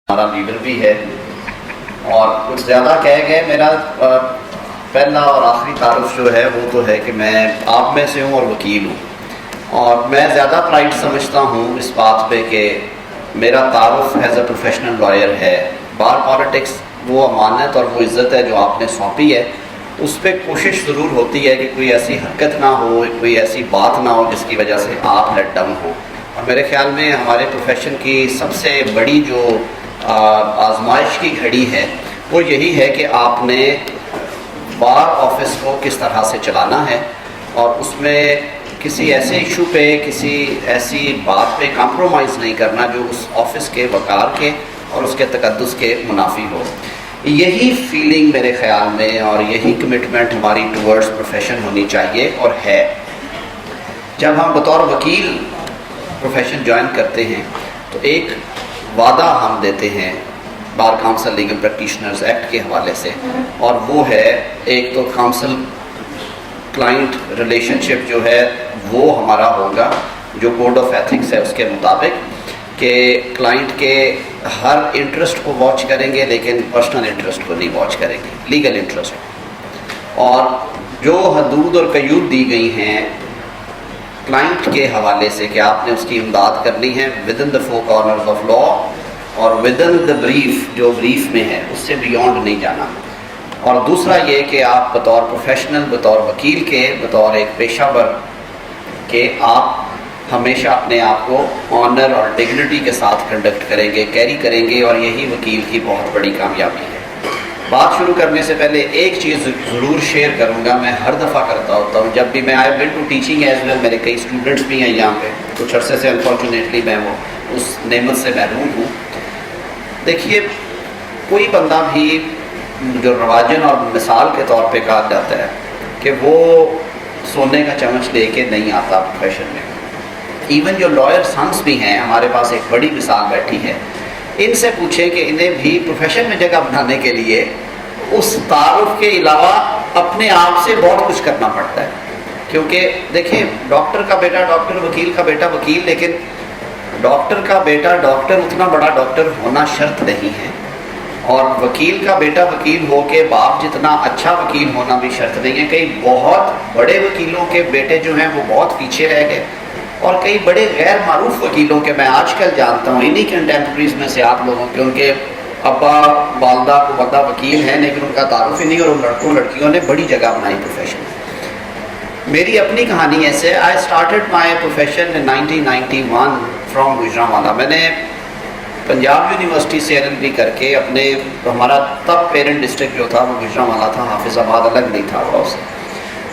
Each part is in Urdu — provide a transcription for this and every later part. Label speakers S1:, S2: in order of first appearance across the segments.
S1: ہمارا لیڈر بھی ہے اور کچھ زیادہ کہہ گئے. میرا پہلا اور آخری تعارف جو ہے وہ تو ہے کہ میں آپ میں سے ہوں اور وکیل ہوں, اور میں زیادہ پرائڈ سمجھتا ہوں اس بات پہ کہ میرا تعارف ایز اے پروفیشنل لائر ہے. بار پالیٹکس وہ امانت اور وہ عزت ہے جو آپ نے سونپی ہے, اس پہ کوشش ضرور ہوتی ہے کہ کوئی ایسی حرکت نہ ہو, کوئی ایسی بات نہ ہو جس کی وجہ سے آپ لیٹ ڈاؤن ہو. اور میرے خیال میں ہمارے پروفیشن کی سب سے بڑی جو آزمائش کی گھڑی ہے وہ یہی ہے کہ آپ نے بار آفس کو کس طرح سے چلانا ہے, اور اس میں کسی ایسے ایشو پہ, کسی ایسی بات پہ کمپرومائز نہیں کرنا جو اس آفس کے وقار کے اور اس کے تقدس کے منافی ہو. یہی فیلنگ میرے خیال میں اور یہی کمٹمنٹ ہماری ٹورڈز پروفیشن ہونی چاہیے اور ہے. جب ہم بطور وکیل پروفیشن جوائن کرتے ہیں تو ایک وعدہ ہم دیتے ہیں بار کاؤنسل لیگل پریکٹیشنرز ایکٹ کے حوالے سے, اور وہ ہے ایک تو کاؤنسل کلائنٹ ریلیشن شپ جو ہے وہ ہمارا ہوگا جو کوڈ آف ایتھکس ہے اس کے مطابق, کہ کلائنٹ کے ہر انٹرسٹ کو واچ کریں گے لیکن پرسنل انٹرسٹ کو نہیں واچ کریں گے, لیگل انٹرسٹ. اور جو حدود اور قیود دی گئی ہیں کلائنٹ کے حوالے سے کہ آپ نے اس کی امداد کرنی ہے within the four corners of law اور ود ان دا بریف, جو بریف میں ہے اس سے بیونڈ نہیں جانا. اور دوسرا یہ کہ آپ بطور پروفیشنل, بطور وکیل کے, بطور ایک پیشہ ور کہ آپ ہمیشہ اپنے آپ کو آنر اور ڈگنیٹی کے ساتھ کنڈکٹ کریں گے, کیری کریں گے, اور یہی وکیل کی بہت بڑی کامیابی ہے. بات شروع کرنے سے پہلے ایک چیز ضرور شیئر کروں گا, میں ہر دفعہ کرتا ہوتا ہوں جب بھی میں I been to teaching as well, میرے کئی اسٹوڈنٹس بھی ہیں یہاں پہ, کچھ عرصے سے انفارچونیٹلی میں وہ اس نعمت سے محروم ہوں. دیکھیے, کوئی بندہ بھی جو رواجن اور مثال کے طور پہ کہا جاتا ہے کہ وہ سونے کا چمچ لے کے نہیں آتا پروفیشن میں. ایون جو لائر سنس بھی ہیں, ہمارے پاس ایک بڑی مثال بیٹھی ہے, ان سے پوچھیں کہ انہیں بھی پروفیشن میں جگہ بنانے کے لیے اس تعارف کے علاوہ اپنے آپ سے بہت کچھ کرنا پڑتا ہے. کیونکہ دیکھیں, ڈاکٹر کا بیٹا ڈاکٹر, وکیل کا بیٹا وکیل, لیکن ڈاکٹر کا بیٹا ڈاکٹر اتنا بڑا ڈاکٹر ہونا شرط نہیں ہے, اور وکیل کا بیٹا وکیل ہو کے باپ جتنا اچھا وکیل ہونا بھی شرط نہیں ہے. کئی بہت بڑے وکیلوں کے بیٹے جو ہیں وہ بہت پیچھے رہ گئے, اور کئی بڑے غیر معروف وکیلوں کے میں آج کل جانتا ہوں, انہی کنٹمپریز میں سے آپ لوگوں کے, ان کے ابا والدہ کو بندہ وکیل ہے لیکن ان کا تعارف ہی نہیں, اور ان لڑکوں لڑکیوں نے بڑی جگہ بنائی پروفیشن. میری اپنی کہانی ایسے, I started my profession in 1991 from Gujranwala. میں نے پنجاب یونیورسٹی سے LLB کر کے اپنے, ہمارا تب پیرنٹ ڈسٹرکٹ جو تھا وہ گجرانوالہ تھا, حافظ آباد الگ نہیں تھا اس سے.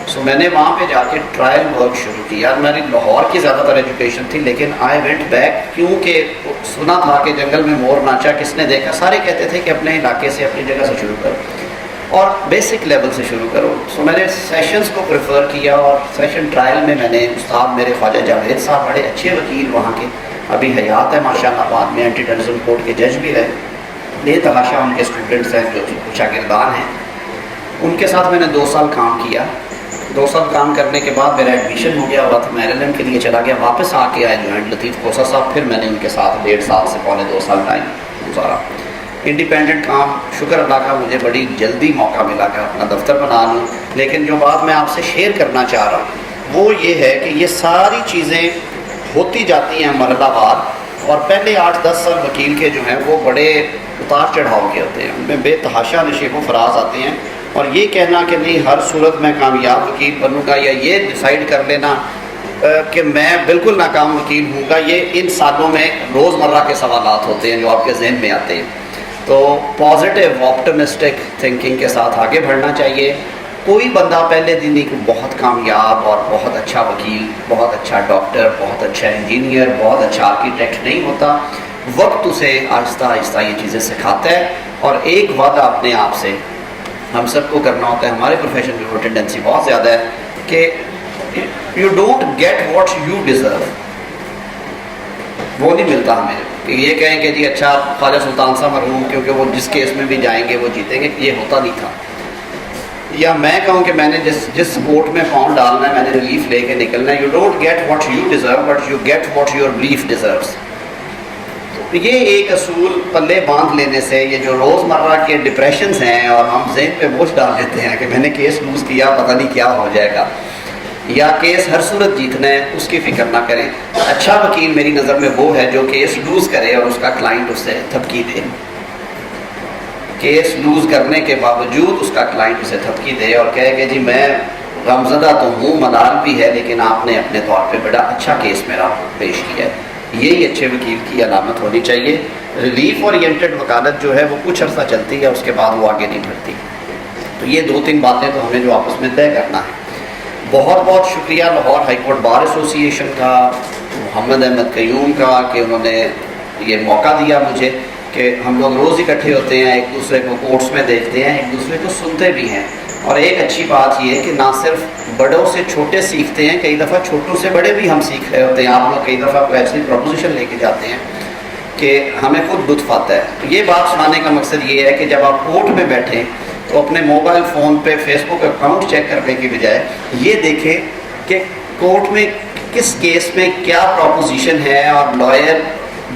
S1: سو میں نے وہاں پہ جا کے ٹرائل ورک شروع کیا. میری لاہور کی زیادہ تر ایجوکیشن تھی, لیکن آئی وینٹ بیک کیونکہ سنا تھا کہ جنگل میں مور ناچا کس نے دیکھا. سارے کہتے تھے کہ اپنے علاقے سے, اپنی جگہ سے شروع کرو اور بیسک لیول سے شروع کرو. سو میں نے سیشنز کو پریفر کیا, اور سیشن ٹرائل میں میں نے استاد میرے خواجہ جاوید صاحب, بڑے اچھے وکیل وہاں کے, ابھی حیات ہے ماشاءاللہ, بعد میں اینٹی ٹیررزم کورٹ کے جج بھی رہے, بے تحاشا ان کے اسٹوڈنٹس ہیں جو شاگردان ہیں. ان کے ساتھ میں نے 2 سال کام کیا. 2 سال کام کرنے کے بعد میرا ایڈمیشن ہو گیا ہوا تھا, میریلینڈ کے لیے چلا گیا, واپس آ کے آئے جوائنٹ لطیف کوسا صاحب. پھر میں نے ان کے ساتھ 1.5 سال سے پونے 2 سال ٹائم گزارا. انڈیپینڈنٹ کام, شکر اللہ کا مجھے بڑی جلدی موقع ملا کہ اپنا دفتر بنا لوں. لیکن جو بات میں آپ سے شیئر کرنا چاہ رہا ہوں وہ یہ ہے کہ یہ ساری چیزیں ہوتی جاتی ہیں مرحلہ وار, اور پہلے 8-10 سال وکیل کے جو ہیں وہ بڑے اتار چڑھاؤ کے ہوتے ہیں, ان میں بے تحاشا نشیب و فراز آتے ہیں. اور یہ کہنا کہ نہیں ہر صورت میں کامیاب وکیل بنوں گا, یا یہ ڈیسائیڈ کر لینا کہ میں بالکل ناکام وکیل ہوں گا, یہ ان سالوں میں روزمرہ کے سوالات ہوتے ہیں جو آپ کے ذہن میں آتے ہیں. تو پازیٹیو آپٹمسٹک تھنکنگ کے ساتھ آگے بڑھنا چاہیے. کوئی بندہ پہلے دن ہی بہت کامیاب اور بہت اچھا وکیل, بہت اچھا ڈاکٹر, بہت اچھا انجینئر, بہت اچھا آرکیٹیکٹ نہیں ہوتا. وقت اسے آہستہ آہستہ یہ چیزیں سکھاتا ہے. اور ایک وعدہ اپنے آپ سے ہم سب کو کرنا ہوتا ہے. ہمارے پروفیشن میں وہ ٹینڈنسی بہت زیادہ ہے کہ you don't get what you deserve. وہ نہیں ملتا ہمیں کہ یہ کہیں کہ جی اچھا خواجہ سلطان صاحب مرحوم کیونکہ وہ جس کیس میں بھی جائیں گے وہ جیتیں گے, یہ ہوتا نہیں تھا. یا میں کہوں کہ میں نے جس کورٹ میں پاؤں ڈالنا ہے, میں نے ریلیف لے کے نکلنا ہے. You don't get what you deserve but you get what your brief deserves. یہ ایک اصول پلے باندھ لینے سے یہ جو روزمرہ کے ڈپریشنز ہیں اور ہم ذہن پہ بوجھ ڈال دیتے ہیں کہ میں نے کیس لوز کیا پتہ نہیں کیا ہو جائے گا یا کیس ہر صورت جیتنا ہے، اس کی فکر نہ کریں. اچھا وکیل میری نظر میں وہ ہے جو کیس لوز کرے اور اس کا کلائنٹ اس سے تھپکی دے. کیس لوز کرنے کے باوجود اس کا کلائنٹ اسے تھپکی دے اور کہے کہ جی میں غمزدہ تو ہوں، ملال بھی ہے، لیکن آپ نے اپنے طور پہ بڑا اچھا کیس میرا پیش کیا ہے. یہی اچھے وکیل کی علامت ہونی چاہیے. ریلیف اورینٹڈ وکالت جو ہے وہ کچھ عرصہ چلتی ہے، اس کے بعد وہ آگے نہیں بڑھتی. تو یہ 2-3 باتیں تو ہمیں جو آپس میں طے کرنا ہے. بہت بہت شکریہ لاہور ہائی کورٹ بار ایسوسی ایشن کا، محمد احمد قیوم کا، کہ انہوں نے یہ موقع دیا مجھے کہ ہم لوگ روز اکٹھے ہوتے ہیں، ایک دوسرے کو کورٹس میں دیکھتے ہیں، ایک دوسرے کو سنتے بھی ہیں. اور ایک اچھی بات یہ ہے کہ نہ صرف بڑوں سے چھوٹے سیکھتے ہیں، کئی دفعہ چھوٹوں سے بڑے بھی ہم سیکھ رہے ہوتے ہیں. آپ لوگ کئی دفعہ کوئی ایسی پروپوزیشن لے کے جاتے ہیں کہ ہمیں خود لطف آتا ہے. یہ بات سنانے کا مقصد یہ ہے کہ جب آپ کورٹ میں بیٹھیں تو اپنے موبائل فون پہ فیس بک اکاؤنٹ چیک کرنے کی بجائے یہ دیکھیں کہ کورٹ میں کس کیس میں کیا پروپوزیشن ہے اور لائر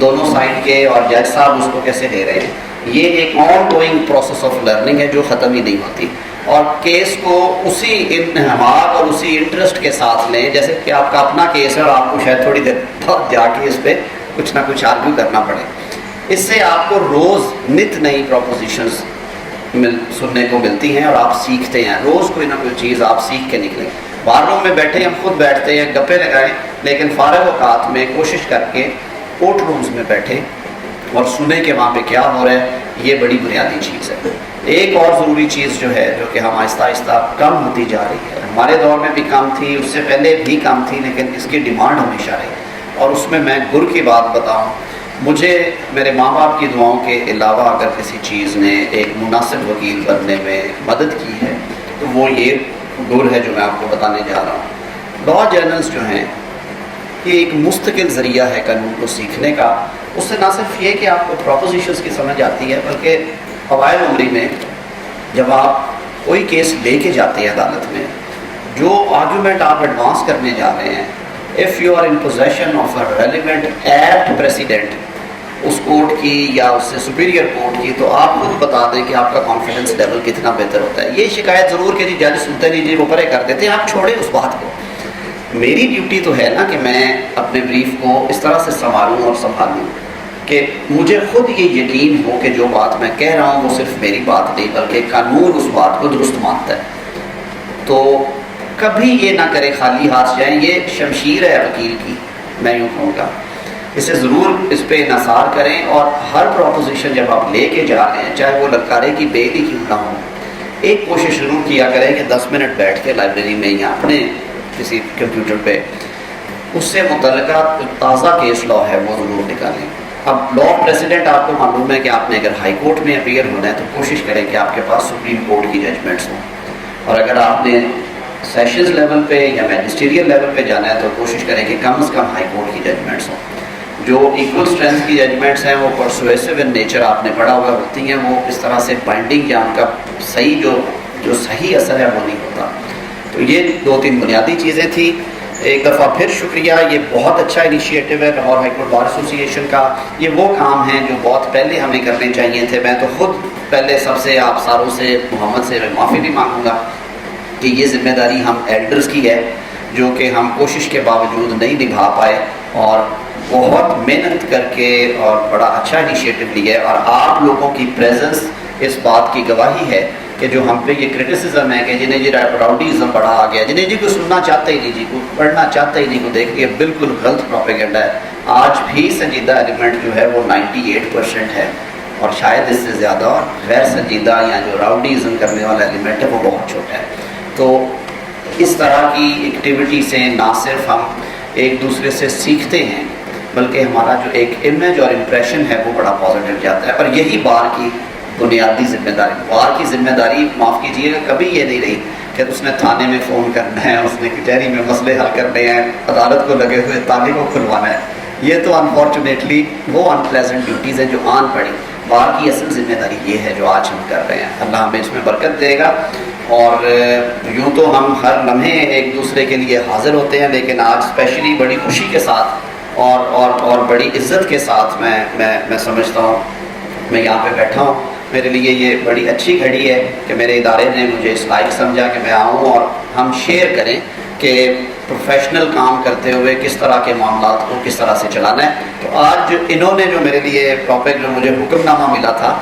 S1: دونوں سائڈ کے اور جج صاحب اس کو کیسے لے رہے ہیں. یہ ایک on going process of learning ہے جو ختم ہی نہیں ہوتی. اور کیس کو اسی انہماک اور اسی انٹرسٹ کے ساتھ لیں جیسے کہ آپ کا اپنا کیس ہے اور آپ کو شاید تھوڑی دیر بعد جا کے اس پہ کچھ نہ کچھ آرگیو کرنا پڑے. اس سے آپ کو روز نت نئی پروپوزیشنز سننے کو ملتی ہیں اور آپ سیکھتے ہیں. روز کوئی نہ کوئی چیز آپ سیکھ کے نکلیں. بار روم میں بیٹھے ہم خود بیٹھتے ہیں، گپے لگائیں، لیکن فارغ اوقات میں کوشش کر کے کورٹ رومز میں بیٹھیں اور سنیں کہ وہاں پہ کیا ہو رہا ہے. یہ بڑی بنیادی چیز ہے. ایک اور ضروری چیز جو ہے جو کہ ہم آہستہ آہستہ کم ہوتی جا رہی ہے، ہمارے دور میں بھی کم تھی، اس سے پہلے بھی کم تھی، لیکن اس کی ڈیمانڈ ہمیشہ رہی. اور اس میں گر کی بات بتاؤں، مجھے میرے ماں باپ کی دعاؤں کے علاوہ اگر کسی چیز نے ایک مناسب وکیل بننے میں مدد کی ہے تو وہ یہ گر ہے جو میں آپ کو بتانے جا رہا ہوں. لا جرنلز جو ہیں یہ ایک مستقل ذریعہ ہے قانون کو سیکھنے کا. اس سے نہ صرف یہ کہ آپ کو پروپوزیشنز کی سمجھ آتی ہے، بلکہ اوائل عمری میں جب آپ کوئی کیس لے کے جاتے ہیں عدالت میں، جو آرگیومنٹ آپ ایڈوانس کرنے جا رہے ہیں، if you are in possession of a relevant apt precedent اس کورٹ کی یا اس سے سپیریئر کورٹ کی، تو آپ خود بتا دیں کہ آپ کا کانفیڈنس لیول کتنا بہتر ہوتا ہے. یہ شکایت ضرور کہ جی جج سنتے نہیں، جی وہ پرے کر دیتے ہیں، آپ چھوڑیں اس بات کو. میری ڈیوٹی تو ہے نا کہ میں اپنے بریف کو اس طرح سے سنبھالوں اور سنبھالوں کہ مجھے خود یہ یقین ہو کہ جو بات میں کہہ رہا ہوں وہ صرف میری بات نہیں بلکہ قانون اس بات کو درست مانتا ہے. تو کبھی یہ نہ کرے خالی ہاتھ جائیں. یہ شمشیر ہے وکیل کی، میں یوں کہوں گا. اسے ضرور اس پہ انحصار کریں اور ہر پروپوزیشن جب آپ لے کے جا رہے ہیں، چاہے وہ للکارے کی بیلی کیوں نہ ہو، ایک کوشش ضرور کیا کریں کہ 10 منٹ بیٹھ کے لائبریری میں یا اپنے کسی کمپیوٹر پہ اس سے متعلقہ تازہ کیس لا ہے وہ ضرور نکالیں. اب لا پریسیڈنٹ آپ کو معلوم ہے کہ آپ نے اگر ہائی کورٹ میں اپیئر ہونا ہے تو کوشش کریں کہ آپ کے پاس سپریم کورٹ کی ججمنٹس ہوں، اور اگر آپ نے سیشنز لیول پہ یا میجسٹیریل لیول پہ جانا ہے تو کوشش کریں کہ کم از کم ہائی کورٹ کی ججمنٹس ہوں. جو ایکول اسٹرینتھ کی ججمنٹس ہیں وہ پرسویسو ان نیچر آپ نے پڑھا ہوا ہوتی ہیں، وہ اس طرح سے بائنڈنگ یا ان کا صحیح جو صحیح اثر ہے وہ نہیں ہوتا. تو یہ 2-3 بنیادی چیزیں تھیں. ایک دفعہ پھر شکریہ. یہ بہت اچھا انیشیٹو ہے لاہور ہائی کورٹ بار ایسوسی ایشن کا. یہ وہ کام ہیں جو بہت پہلے ہمیں کرنے چاہیے تھے. میں تو خود پہلے سب سے آپ ساروں سے محمد سے معافی بھی مانگوں گا کہ یہ ذمہ داری ہم ایلڈرز کی ہے جو کہ ہم کوشش کے باوجود نہیں نبھا پائے، اور بہت محنت کر کے اور بڑا اچھا انیشیٹو لیا ہے. اور آپ لوگوں کی پریزنس اس بات کی گواہی ہے کہ جو ہم پہ یہ کرٹیسزم ہے کہ جنہیں جی راؤڈیزم بڑا آ گیا، جنہیں جی کو سننا چاہتے ہی نہیں، جی کو پڑھنا چاہتے ہی نہیں، کو دیکھ لیا، بالکل غلط پروپیگنڈا ہے. آج بھی سنجیدہ ایلیمنٹ جو ہے وہ 98% ہے، اور شاید اس سے زیادہ. اور غیر سنجیدہ یا جو راؤڈیزم کرنے والا ایلیمنٹ ہے وہ بہت چھوٹا ہے. تو اس طرح کی ایکٹیویٹی سے نہ صرف ہم ایک دوسرے سے سیکھتے ہیں بلکہ ہمارا جو ایک امیج اور امپریشن ہے وہ بڑا پازیٹیو جاتا ہے. اور یہی بار کی بنیادی ذمہ داری. بار کی ذمہ داری معاف کیجیے گا کبھی یہ نہیں رہی کہ اس نے تھانے میں فون کرنا ہے، اس نے کچہری میں مسئلے حل کرنے ہیں، عدالت کو لگے ہوئے تانے کو کھلوانا ہے. یہ تو انفارچونیٹلی وہ انپلیزنٹ ڈیوٹیز ہیں جو آن پڑی. بار کی اصل ذمہ داری یہ ہے جو آج ہم کر رہے ہیں. اللہ ہمیں اس میں برکت دے گا. اور یوں تو ہم ہر لمحے ایک دوسرے کے لیے حاضر ہوتے ہیں، لیکن آج اسپیشلی بڑی خوشی کے ساتھ اور بڑی عزت کے ساتھ میں سمجھتا ہوں میں یہاں پہ بیٹھا ہوں. میرے لیے یہ بڑی اچھی گھڑی ہے کہ میرے ادارے نے مجھے اس لائق سمجھا کہ میں آؤں اور ہم شیئر کریں کہ پروفیشنل کام کرتے ہوئے کس طرح کے معاملات کو کس طرح سے چلانا ہے. تو آج انہوں نے جو میرے لیے ٹاپک جو مجھے حکم نامہ ملا تھا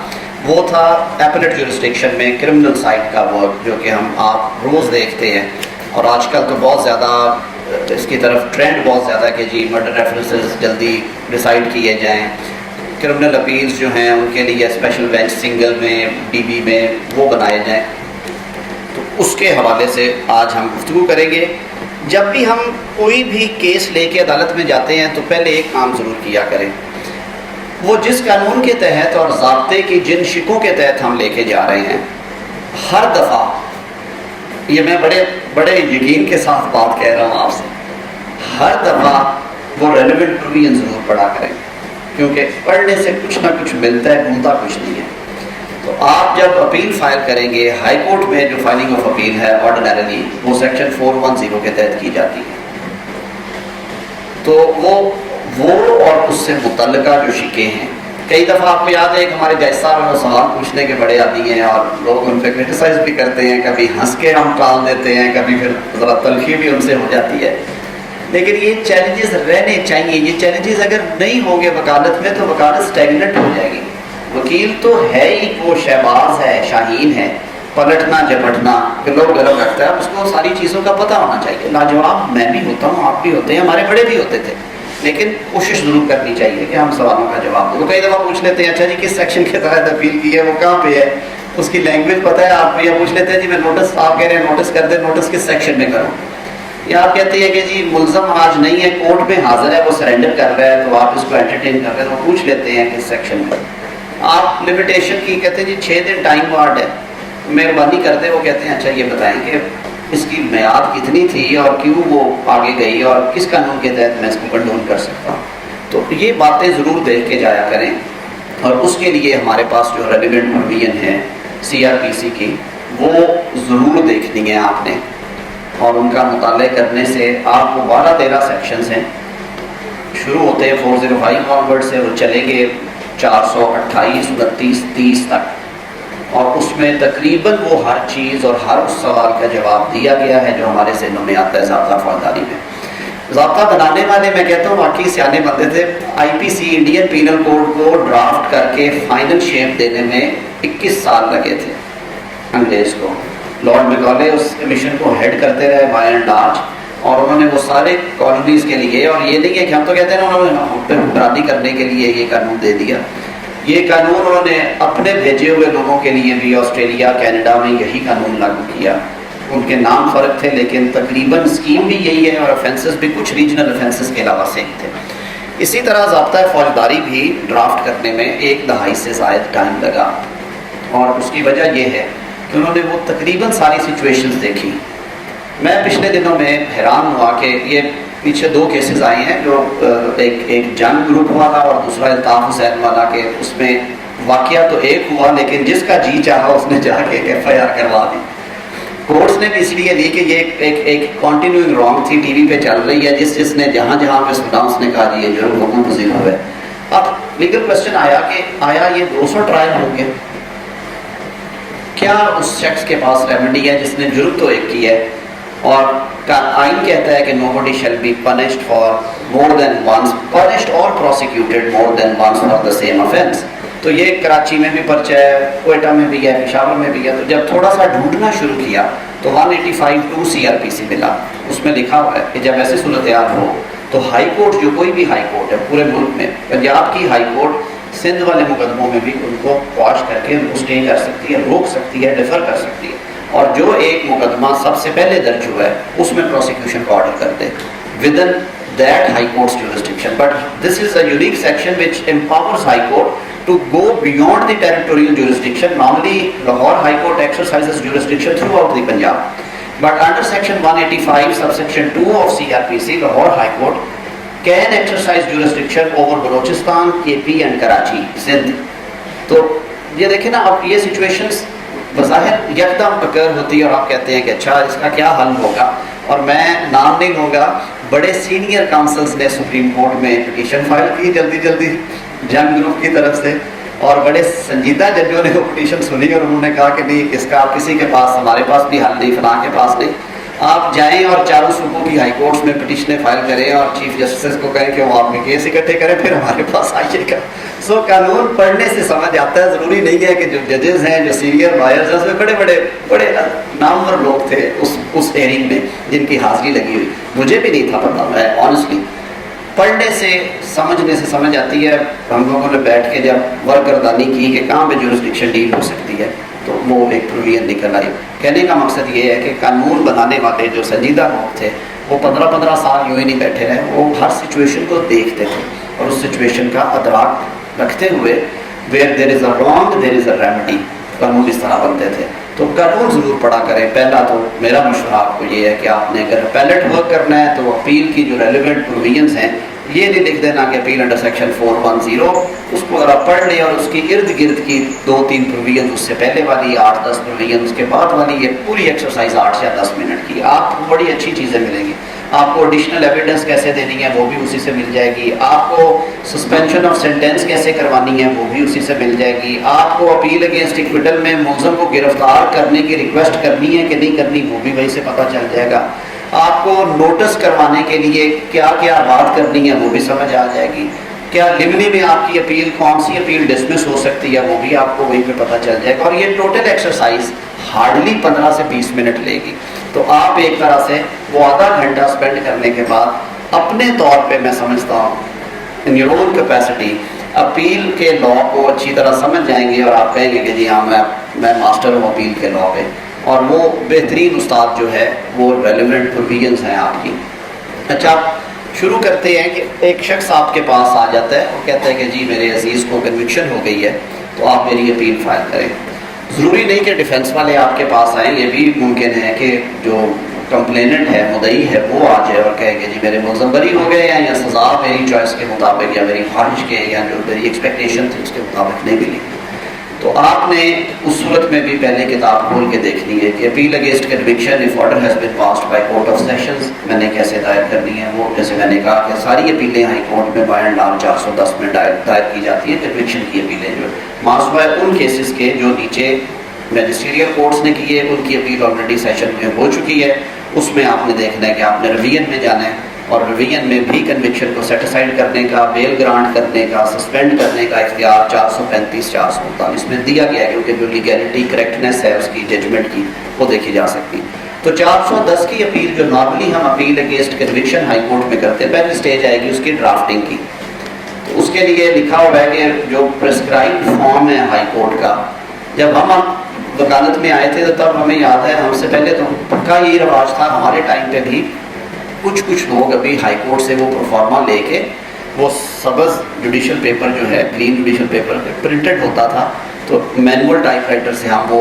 S1: وہ تھا ایپلیٹ جورسڈکشن میں کرمنل سائٹ کا ورک، جو کہ آپ روز دیکھتے ہیں. اور آج کل تو بہت زیادہ اس کی طرف ٹرینڈ بہت زیادہ ہے کہ جی مرڈر ریفرنسز جلدی ڈیسائیڈ کیے جائیں، کرمنل اپیلز جو ہیں ان کے لیے اسپیشل بینچ سنگل میں ڈی بی میں وہ بنائے جائیں. تو اس کے حوالے سے آج ہم گفتگو کریں گے. جب بھی ہم کوئی بھی کیس لے کے عدالت میں جاتے ہیں تو پہلے ایک کام ضرور کیا کریں، وہ جس قانون کے تحت اور ضابطے کی جن شکوں کے تحت ہم لے کے جا رہے ہیں، ہر دفعہ یہ میں بڑے یقین کے ساتھ بات کہہ رہا ہوں آپ سے، ہر دفعہ وہ ریلیونٹ پروویژن ضرور پڑھا کریں، کیونکہ پڑھنے سے کچھ نہ کچھ ملتا ہے، ڈھونڈتا کچھ نہیں ہے. تو آپ جب اپیل فائل کریں گے، ہائی کورٹ میں جو فائلنگ آف اپیل ہے آرڈینریلی وہ سیکشن 410 کے تحت کی جاتی ہے. تو وہ اور اس سے متعلقہ جو شکیں ہیں، کئی دفعہ آپ کو یاد ہے کہ ہمارے جج صاحب وہ سوال پوچھنے کے بڑے عادی ہیں اور لوگ ان پہ کرٹیسائز بھی کرتے ہیں، کبھی ہنس کے ہم ٹال دیتے ہیں، کبھی پھر ذرا تلخی بھی ان سے ہو جاتی ہے. لیکن یہ چیلنجز رہنے چاہیے. یہ چیلنجز اگر نہیں ہوں گے وکالت میں تو وکالت اسٹیگنٹ ہو جائے گی. وکیل تو ہے ہی وہ شہباز ہے، شاہین ہے، پلٹنا جھپٹنا کہ لوگ گرم رکھتا ہے، اس کو ساری چیزوں کا پتہ ہونا چاہیے. لاجواب میں بھی ہوتا ہوں، آپ بھی ہوتے ہیں، ہمارے بڑے بھی ہوتے تھے، لیکن کوشش ضرور کرنی چاہیے کہ ہم سوالوں کا جواب دیں. تو کئی دفعہ پوچھ لیتے ہیں اچھا جی کس سیکشن کے تحت اپیل کی ہے، وہ کہاں پہ ہے، اس کی لینگویج پتہ ہے آپ کو، یا پوچھ لیتے ہیں جی میں نوٹس، آپ کہہ رہے ہیں نوٹس کر دیں، نوٹس کس سیکشن میں کروں، یا آپ کہتے ہیں کہ جی ملزم آج نہیں ہے، کورٹ میں حاضر ہے، وہ سرنڈر کر رہا ہے، تو آپ اس کو انٹرٹین کر رہے ہیں، تو پوچھ لیتے ہیں کس سیکشن میں. آپ لمیٹیشن کی کہتے ہیں جی 6 دن ٹائم وارڈ ہے، مہربانی کرتے وہ کہتے ہیں اچھا یہ بتائیں کہ اس کی میعاد کتنی تھی اور کیوں وہ آگے گئی اور کس قانون کے تحت میں اس کو کنڈول کر سکتا ہوں. تو یہ باتیں ضرور دیکھ کے جایا کریں، اور اس کے لیے ہمارے پاس جو ریلیونٹ پروویژن ہے CRPC کی وہ ضرور دیکھنی ہے آپ نے، اور ان کا مطالعہ کرنے سے آپ کو 12-13 سیکشنز ہیں، شروع ہوتے ہیں 405 آنورڈ سے، وہ چلیں گے 428 29 30 تک، اور اس میں تقریباً وہ ہر چیز اور ہر اس سوال کا جواب دیا گیا ہے جو ہمارے ذہنوں میں آتا ہے ضابطہ فوجداری میں. ضابطہ بنانے والے میں کہتا ہوں واقعی سیانے بندے تھے. IPC انڈین پینل کوڈ کو ڈرافٹ کر کے فائنل شیپ دینے میں 21 سال لگے تھے انگریز کو. لارڈ میکالے اس کمیشن کو ہیڈ کرتے رہے بائی اینڈ لارج، اور انہوں نے وہ سارے کالونیز کے لیے، اور یہ نہیں ہے کہ ہم تو کہتے ہیں انہوں نے ہم پہ حکمرانی کرنے کے لیے یہ قانون دے دیا، یہ قانون انہوں نے اپنے بھیجے ہوئے لوگوں کے لیے بھی آسٹریلیا کینیڈا میں یہی قانون لاگو کیا. ان کے نام فرق تھے لیکن تقریباً اسکیم بھی یہی ہے، اور افینسز بھی کچھ ریجنل افینسز کے علاوہ سیم تھے. اسی طرح ضابطۂ فوجداری بھی ڈرافٹ کرنے میں 1 دہائی سے زائد ٹائم لگا، اور اس کی وجہ یہ ہے کہ انہوں نے وہ تقریباً ساری سچویشنز دیکھی. میں پچھلے دنوں میں حیران ہوا کہ یہ پیچھے 2 کیسز آئے ہیں، جو ایک جنگ گروپ والا اور دوسرا الطاف حسین والا، کہ اس میں واقعہ تو ایک ہوا لیکن جس کا جی چاہا اس نے جا کے FIR کروا دی. کورٹس نے بھی اس لیے لی کہ یہ ایک کنٹینیوئنگ رانگ تھی، ٹی وی پہ چل رہی ہے، جس نے جہاں پہ سنا اس نے کہا جی یہ جرم لوگوں کو ذمہ ہے. اب لیگل کوشچن آیا کہ آیا یہ 200 ٹرائل ہوں گے، کیا اس شخص کے پاس ریمیڈی ہے جس نے جرم تو ایک کی ہے، اور آئین کہتا ہے کہ nobody shall be punished for more than once, punished or prosecuted more than once for the same offense. تو یہ کراچی میں بھی پرچہ ہے، کوئٹہ میں بھی ہے، پشاور میں بھی ہے. تو جب تھوڑا سا ڈھونڈنا شروع کیا تو 185(2) CRPC ملا. اس میں لکھا ہوا ہے کہ جب ایسے صورتحال ہو تو ہائی کورٹ، جو کوئی بھی ہائی کورٹ ہے پورے ملک میں، پنجاب کی ہائی کورٹ سندھ والے مقدموں میں بھی ان کو واش کر کے ان کو اسٹے کر سکتی ہے، روک سکتی ہے، ڈیفر کر سکتی ہے. اور جو ایک مقدمہ سب سے پہلے درج ہوا ہے اس میں پروسیکیوشن کو آرڈر کر دے within that high court's jurisdiction. But this is a unique section which empowers high court to go beyond the territorial jurisdiction. Normally Lahore High Court exercises jurisdiction throughout the Punjab, but under section 185 subsection 2 of CRPC, Lahore High Court can exercise jurisdiction over Balochistan, KP and Karachi, Sindh. تو یہ دیکھیں نا، اب یہ سچویشنز بظاہر یکدم اکر ہوتی ہے اور آپ کہتے ہیں کہ اچھا اس کا کیا حل ہوگا، اور میں نام نہیں لوں گا، بڑے سینئر کاؤنسلز نے سپریم کورٹ میں پٹیشن فائل کی جلدی جلدی جنگ گروپ کی طرف سے، اور بڑے سنجیدہ ججوں نے وہ پٹیشن سنی اور انہوں نے کہا کہ نہیں اس کا کسی کے پاس، ہمارے پاس بھی حل نہیں، فلاں کے پاس نہیں، آپ جائیں اور چاروں صوبوں کی ہائی کورٹس میں پٹیشنیں فائل کریں اور چیف جسٹس کو کہیں کہ وہ آپ کے کیس اکٹھے کریں پھر ہمارے پاس آئیے گا۔ سو قانون پڑھنے سے سمجھ آتا ہے، ضروری نہیں ہے کہ جو ججز ہیں، جو سینئر لائرز ہیں، اس میں بڑے نامور لوگ تھے اس ہیئرنگ میں جن کی حاضری لگی ہوئی، مجھے بھی نہیں تھا پتا، میں آنیسٹلی پڑھنے سے سمجھنے سے سمجھ آتی ہے۔ ہم لوگوں نے بیٹھ کے جب ورک گردانی کی کہ کہاں پہ جورسڈکشن ڈیل ہو سکتی ہے تو وہ ایک پروویژن نکل آئی۔ کہنے کا مقصد یہ ہے کہ قانون بنانے والے جو سنجیدہ لوگ تھے وہ 15 سال یوں ہی نہیں بیٹھے رہے، وہ ہر سچویشن کو دیکھتے تھے اور اس سچویشن کا ادراک رکھتے ہوئے where there is a wrong there is a remedy قانون اس طرح بنتے تھے۔ تو قانون ضرور پڑھا کریں۔ پہلا تو میرا مشورہ آپ کو یہ ہے کہ آپ نے اگر اپیلٹ ورک کرنا ہے تو اپیل کی جو ریلیونٹ پروویژنس ہیں یہ نہیں لکھ دینا کہ اپیل انڈر سیکشن 410، اس کو اگر آپ پڑھ لیں اور اس کی ارد گرد کی 2-3 پروویژن، اس سے پہلے والی 8-10 پروویژن، اس کے بعد والی یہ پوری ایکسرسائز 8 یا 10 منٹ کی، آپ کو بڑی اچھی چیزیں ملیں گی۔ آپ کو ایڈیشنل ایویڈنس کیسے دینی ہے وہ بھی اسی سے مل جائے گی، آپ کو سسپینشن آف سینٹینس کیسے کروانی ہے وہ بھی اسی سے مل جائے گی، آپ کو اپیل اگینسٹ اکویٹل میں ملزم کو گرفتار کرنے کی ریکویسٹ کرنی ہے کہ نہیں کرنی وہ بھی وہیں سے پتہ چل جائے گا، آپ کو نوٹس کروانے کے لیے کیا کیا بات کرنی ہے وہ بھی سمجھ آ جائے گی، کیا لمنی میں آپ کی اپیل، کون سی اپیل ڈسمس ہو سکتی ہے وہ بھی آپ کو وہیں پہ پتہ چل جائے گا، اور یہ ٹوٹل ایکسرسائز ہارڈلی 15 سے 20 منٹ لے گی۔ تو آپ ایک طرح سے وہ آدھا گھنٹہ اسپینڈ کرنے کے بعد اپنے طور پہ میں سمجھتا ہوں in your own capacity appeal کے لا کو اچھی طرح سمجھ جائیں گے اور آپ کہیں گے کہ جی ہاں میں ماسٹر ہوں اپیل کے لا پہ، اور وہ بہترین استاد جو ہے وہ ریلیونٹ پروویژنس ہیں آپ کی۔ اچھا شروع کرتے ہیں کہ ایک شخص آپ کے پاس آ جاتا ہے اور کہتا ہے کہ جی میرے عزیز کو کنوکشن ہو گئی ہے تو آپ میری اپیل فائل کریں۔ ضروری نہیں کہ ڈیفینس والے آپ کے پاس آئیں، یہ بھی ممکن ہے کہ جو کمپلیننٹ ہے، مدعی ہے، وہ آ جائے اور کہے کہ جی میرے ملزم بری ہو گئے ہیں یا سزا میری چوائس کے مطابق یا میری خواہش کے یا جو میری ایکسپیکٹیشن تھی اس کے مطابق نہیں ملی۔ تو آپ نے اس صورت میں بھی پہلے کتاب کھول کے دیکھنی ہے کہ appeal against conviction if order has been passed by court of sessions میں نے کیسے دائر کرنی ہے۔ وہ جیسے میں نے کہا کہ ساری اپیلیں ہائی کورٹ میں بائی اینڈ لارج 410 میں دائر کی جاتی ہیں، کنوکشن کی اپیلیں جو ماسوائے ان کیسز کے جو نیچے میجسٹیریل کورٹس نے کیے، ان کی اپیل آلریڈی سیشن میں ہو چکی ہے، اس میں آپ نے دیکھنا ہے کہ آپ نے ریویژن میں جانا ہے، اور ریویژن میں بھی کنوکشن کو سیٹ اسائڈ کرنے کا، بیل گرانٹ کرنے کا، سسپینڈ کرنے کا اختیار 435 439 میں دیا گیا ہے، کیونکہ جو لیگیلٹی کریکٹنیس ہے اس کی ججمنٹ کی وہ دیکھی جا سکتی۔ تو 410 کی اپیل جو نارملی ہم appeal against conviction high court میں کرتے ہیں، پہلی سٹیج آئے گی اس کی ڈرافٹنگ کی۔ تو اس کے لیے لکھا ہوا ہے کہ جو پرسکرائبڈ فارم ہے ہائی کورٹ کا، جب ہم وکالت میں آئے تھے تو تب ہمیں یاد ہے ہم سے پہلے تو پکا یہ رواج تھا ہمارے ٹائم پہ بھی، کچھ لوگ ابھی ہائی کورٹ سے وہ پروفارما لے کے وہ سبز جوڈیشل پیپر جو ہے کلین جوڈیشل پیپر پرنٹڈ ہوتا تھا، تو مینول ٹائپ رائٹر سے ہم وہ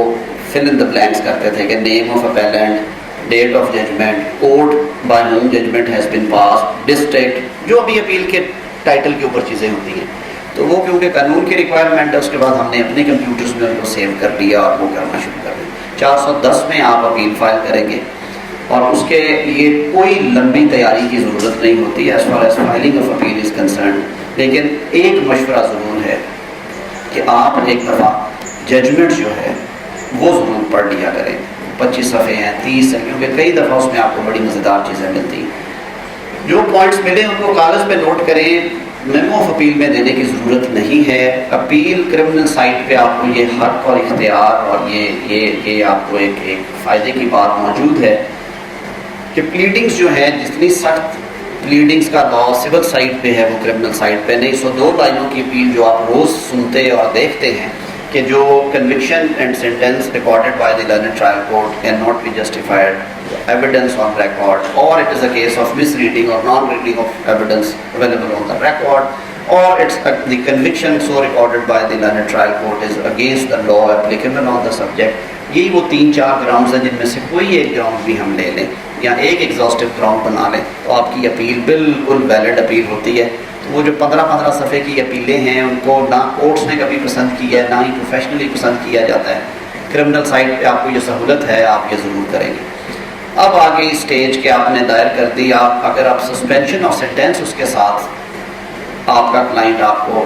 S1: فل ان دا بلینکس کرتے تھے کہ name of appellant, date of judgment, court by whom judgment has been passed, district, جو ابھی اپیل کے ٹائٹل کے اوپر چیزیں ہوتی ہیں۔ تو وہ کیونکہ قانون کی ریکوائرمنٹ ہے، اس کے بعد ہم نے اپنے کمپیوٹرز میں ان کو سیو کر لیا اور وہ کرنا شروع کر دیا۔ 410 میں آپ اپیل فائل کریں گے اور اس کے لیے کوئی لمبی تیاری کی ضرورت نہیں ہوتی as far as filing of appeal is concerned, لیکن ایک مشورہ ضرور ہے کہ آپ ایک دفعہ ججمنٹ جو ہے وہ ضرور پڑھ لیا کریں۔ 25 صفحے ہیں، 30 ہیں، کیونکہ کئی دفعہ اس میں آپ کو بڑی مزیدار چیزیں ملتی ہیں۔ جو پوائنٹس ملے ان کو کاغذ پہ نوٹ کریں، میمو آف اپیل میں دینے کی ضرورت نہیں ہے۔ اپیل کرمنل سائٹ پہ آپ کو یہ حق اور اختیار اور یہ آپ کو ایک فائدے کی بات موجود ہے کہ پلیڈنگز جو ہیں، جتنی سخت پلیڈنگز کا لا سول سائٹ پہ ہے وہ کرمنل سائٹ پہ نہیں۔ 102 لائنوں کی اپیل جو آپ روز سنتے اور دیکھتے ہیں کہ جو conviction and sentence recorded by the learned trial court can not be justified evidence on record, اور it is a case of misreading اور non reading of evidence available on the record, اور it's the conviction so recorded by the learned trial court is against the law applicable on the subject. یہی وہ 3-4 گراؤنڈز ہیں جن میں سے کوئی ایک گراؤنڈ بھی ہم لے لیں یا ایک ایگزاسٹو گراؤنڈ بنا لیں تو آپ کی اپیل بالکل ویلڈ اپیل ہوتی ہے۔ وہ جو 15 صفحے کی اپیلیں ہیں ان کو نہ کورٹس نے کبھی پسند کیا ہے، نہ ہی پروفیشنلی پسند کیا جاتا ہے۔ کرمنل سائٹ پہ آپ کو یہ سہولت ہے، آپ یہ ضرور کریں گے۔ اب آگے اسٹیج کہ آپ نے دائر کر دی، اگر آپ سسپینشن آف سینٹینس اس کے ساتھ آپ کا کلائنٹ آپ کو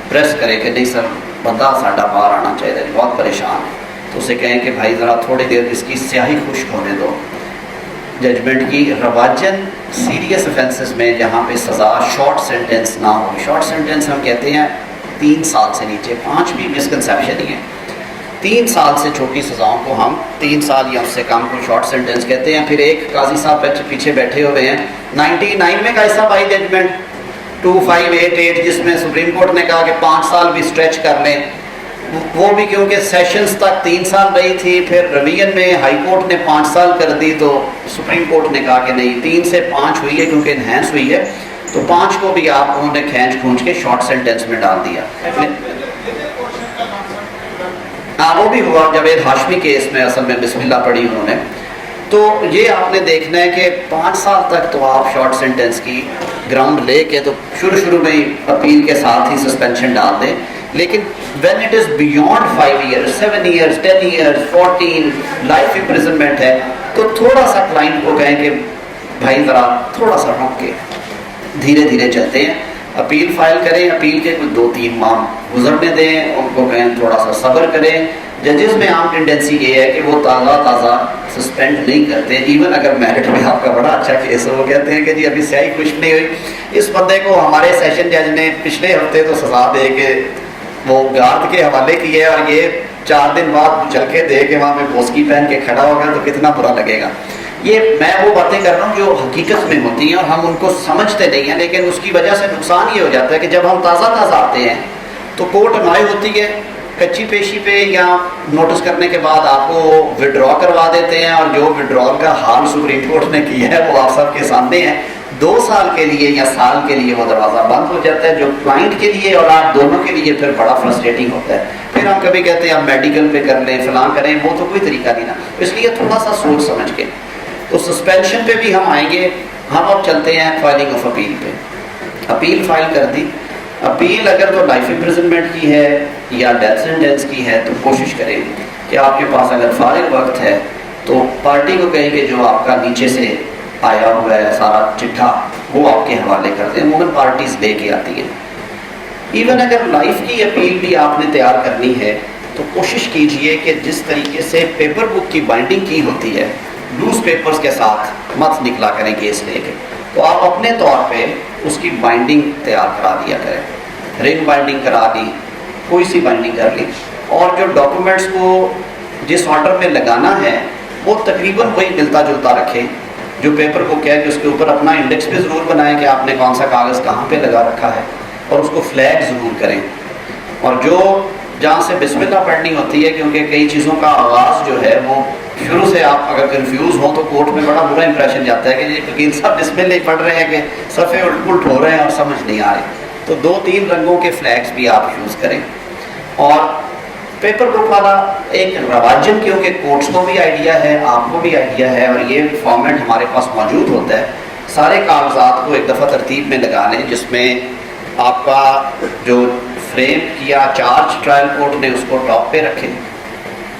S1: پریس کرے کہ نہیں سر بندہ ساڈا باہر آنا چاہیے، بہت پریشان ہے، تو اسے کہیں کہ بھائی ذرا تھوڑی دیر اس کی سیاہی خشک ہونے دو ججمنٹ کی۔ رواجن سیریس افینسز میں جہاں پہ سزا شارٹ سینٹینس نہ ہو، شارٹ سینٹینس ہم کہتے ہیں 3 سال سے نیچے، 5 بھی مسکنسیپشن ہی ہے، 3 سال سے چھوٹی سزاؤں کو ہم 3 سال یا اس سے کم کو شارٹ سینٹینس کہتے ہیں۔ پھر ایک قاضی صاحب پیچھے بیٹھے ہوئے ہیں 99 میں کیسا بھائی ججمنٹ 2588 جس میں سپریم کورٹ نے کہا کہ 5 سال بھی اسٹریچ کر لیں، وہ بھی کیونکہ سیشنز تک 3 سال رہی تھی، پھر ریویژن میں ہائی کورٹ نے 5 سال کر دی تو سپریم کورٹ نے کہا کہ نہیں 3 سے 5 ہوئی ہے کیونکہ انہینس ہوئی ہے، تو 5 کو بھی آپ انہوں نے کھینچ کھونچ کے شارٹ سینٹینس میں ڈال دیا۔ ہاں وہ بھی ہوا جاوید ہاشمی کیس میں، اصل میں بسم اللہ پڑھی انہوں نے۔ تو یہ آپ نے دیکھنا ہے کہ 5 سال تک تو آپ شارٹ سینٹینس کی گراؤنڈ لے کے تو شروع میں ہی اپیل کے ساتھ ہی سسپینشن ڈال دیں، لیکن when it is beyond 5 years 7 years 10 years 14 life imprisonment ہے تو تھوڑا سا کلائنٹ کو کہیں کہ بھائی ذرا تھوڑا سا رک کے دھیرے دھیرے چلتے ہیں، اپیل فائل کریں، اپیل کے کچھ 2-3 ماہ گزرنے دیں، ان کو کہیں تھوڑا سا صبر کریں۔ ججز میں عام ٹینڈنسی یہ ہے کہ وہ تازہ سسپینڈ نہیں کرتے، ایون اگر میرٹ میں آپ کا بڑا اچھا کیس ہو، وہ کہتے ہیں کہ جی ابھی سیاہی خشک نہیں ہوئی، اس بندے کو ہمارے سیشن جج نے پچھلے ہفتے تو سزا دے کے وہ گارد کے حوالے کی ہے، اور یہ 4 دن بعد چل کے دے کے وہاں پہ بوسکی پہن کے کھڑا ہوگا تو کتنا برا لگے گا۔ یہ میں وہ باتیں کر رہا ہوں جو حقیقت میں ہوتی ہیں اور ہم ان کو سمجھتے نہیں ہیں، لیکن اس کی وجہ سے نقصان یہ ہو جاتا ہے کہ جب ہم تازہ آتے ہیں تو کورٹ انوائے ہوتی ہے کچی پیشی پہ یا نوٹس کرنے کے بعد آپ کو وڈرا کروا دیتے ہیں، اور جو وڈرال کا حال سپریم کورٹ نے کیا ہے وہ آپ سب کے سامنے ہے۔ 2 سال کے لیے یا سال کے لیے وہ دروازہ بند ہو جاتا ہے، جو کلائنٹ کے لیے اور آپ دونوں کے لیے پھر بڑا فرسٹریٹنگ ہوتا ہے۔ پھر ہم کبھی کہتے ہیں آپ میڈیکل پہ کر لیں، فلاں کریں، وہ تو کوئی طریقہ نہیں نا، اس لیے تھوڑا سا سوچ سمجھ کے۔ تو سسپینشن پہ بھی ہم آئیں گے، ہم اب چلتے ہیں فائلنگ آف اپیل پہ۔ اپیل فائل کر دی، اپیل اگر تو لائف امپریزنمنٹ کی ہے یا ڈیتھ سینٹینس کی ہے تو کوشش کریں کہ آپ کے پاس اگر فارغ وقت ہے تو پارٹی کو کہیں کہ جو آپ کا نیچے سے آیا ہوا ہے سارا چٹھا وہ آپ کے حوالے کر دیں، عموماً پارٹیز لے کے آتی ہیں۔ ایون اگر لائف کی اپیل بھی آپ نے تیار کرنی ہے تو کوشش کیجئے کہ جس طریقے سے پیپر بک کی بائنڈنگ کی ہوتی ہے لوز پیپرز کے ساتھ مت نکلا کریں کیس لے کے، تو آپ اپنے طور پہ اس کی بائنڈنگ تیار کرا دیا کریں، رنگ بائنڈنگ کرا دی، کوئی سی بائنڈنگ کر لی، اور جو ڈاکومنٹس کو جس آرڈر میں لگانا ہے وہ تقریباً وہی ملتا جلتا رکھیں، جو پیپر کو کیا ہے کہ اس کے اوپر اپنا انڈیکس بھی ضرور بنائیں کہ آپ نے کون سا کاغذ کہاں پہ لگا رکھا ہے، اور اس کو فلیگ ضرور کریں، اور جو جہاں سے بسم اللہ پڑھنی ہوتی ہے کیونکہ کئی چیزوں کا آغاز جو ہے وہ شروع سے آپ اگر کنفیوز ہوں تو کورٹ میں بڑا برا امپریشن جاتا ہے کہ یہ وکیل صاحب بسم اللہ ہی پڑھ رہے ہیں کہ صفحے الٹ پلٹ ہو رہے ہیں اور سمجھ نہیں آ رہے، تو 2-3 رنگوں کے فلیگز بھی آپ یوز کریں۔ اور پیپر بک والا ایک رواجن کیونکہ کورٹس کو بھی آئیڈیا ہے، آپ کو بھی آئیڈیا ہے، اور یہ فارمیٹ ہمارے پاس موجود ہوتا ہے، سارے کاغذات کو ایک دفعہ ترتیب میں لگا لیں جس میں آپ کا جو فریم کیا چارج ٹرائل کورٹ نے اس کو ٹاپ پہ رکھیں،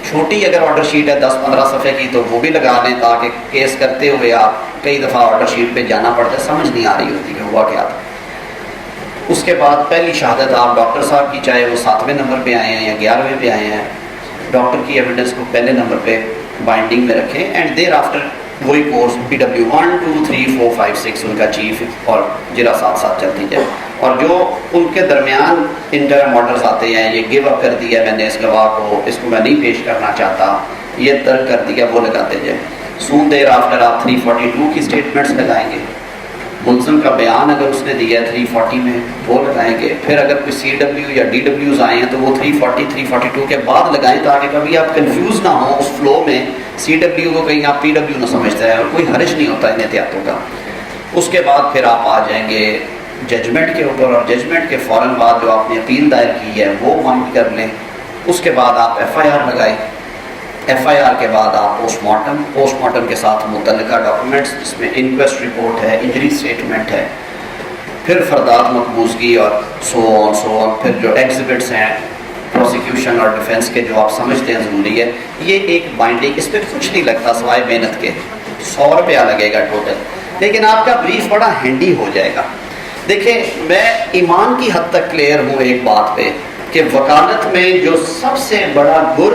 S1: چھوٹی اگر آرڈر شیٹ ہے 10-15 صفحے کی تو وہ بھی لگا لیں تاکہ کیس کرتے ہوئے آپ کئی دفعہ آرڈر شیٹ پہ جانا پڑتا ہے، سمجھ نہیں آ رہی ہوتی کہ ہوا کیا تھا۔ اس کے بعد پہلی شہادت آپ ڈاکٹر صاحب کی، چاہے وہ 7ویں نمبر پہ آئے ہیں یا 11ویں پہ آئے ہیں، ڈاکٹر کی ایویڈنس کو پہلے نمبر پہ بائنڈنگ میں رکھیں، اینڈ دیر آفٹر وہی کورس PW 1 2 3 4 5 6 ان کا چیف اور جرا ساتھ چلتی جائے، اور جو ان کے درمیان انٹرم آرڈرز آتے ہیں، یہ گیو اپ کر دیا میں نے اس گواہ کو، اس کو میں نہیں پیش کرنا چاہتا، یہ ترک کر دیا، وہ لگاتے جائیں۔ سون دیر آفٹر آپ 342 کی اسٹیٹمنٹس لگائیں گے، ملزم کا بیان اگر اس نے دیا ہے 340 میں وہ لگائیں گے، پھر اگر کوئی CW یا DWs آئے ہیں تو وہ 340 342 کے بعد لگائیں تاکہ کبھی آپ کنفیوز نہ ہوں اس فلو میں، CW کو کہیں آپ PW نہ سمجھتے ہیں، اور کوئی حرج نہیں ہوتا ان احتیاطوں کا۔ اس کے بعد پھر آپ آ جائیں گے ججمنٹ کے اوپر، اور ججمنٹ کے فوراً بعد جو آپ نے اپیل دائر کی ہے وہ مانگ کر لیں، اس کے بعد آپ FIR لگائیں، FIR کے بعد آپ پوسٹ مارٹم کے ساتھ متعلقہ ڈاکومنٹس جس میں انکویسٹ رپورٹ ہے، انجری اسٹیٹمنٹ ہے، پھر فردات مقبوضگی اور سو آن، پھر جو ایگزیبٹس ہیں پروسیکیوشن اور ڈیفینس کے جو آپ سمجھتے ہیں ضروری ہے، یہ ایک بائنڈنگ، اس پہ کچھ نہیں لگتا سوائے محنت کے، 100 روپیہ لگے گا ٹوٹل، لیکن آپ کا بریف بڑا ہینڈی ہو جائے گا۔ دیکھیں میں ایمان کی حد تک کلیئر ہوں ایک بات پہ کہ وکالت میں جو سب سے بڑا گر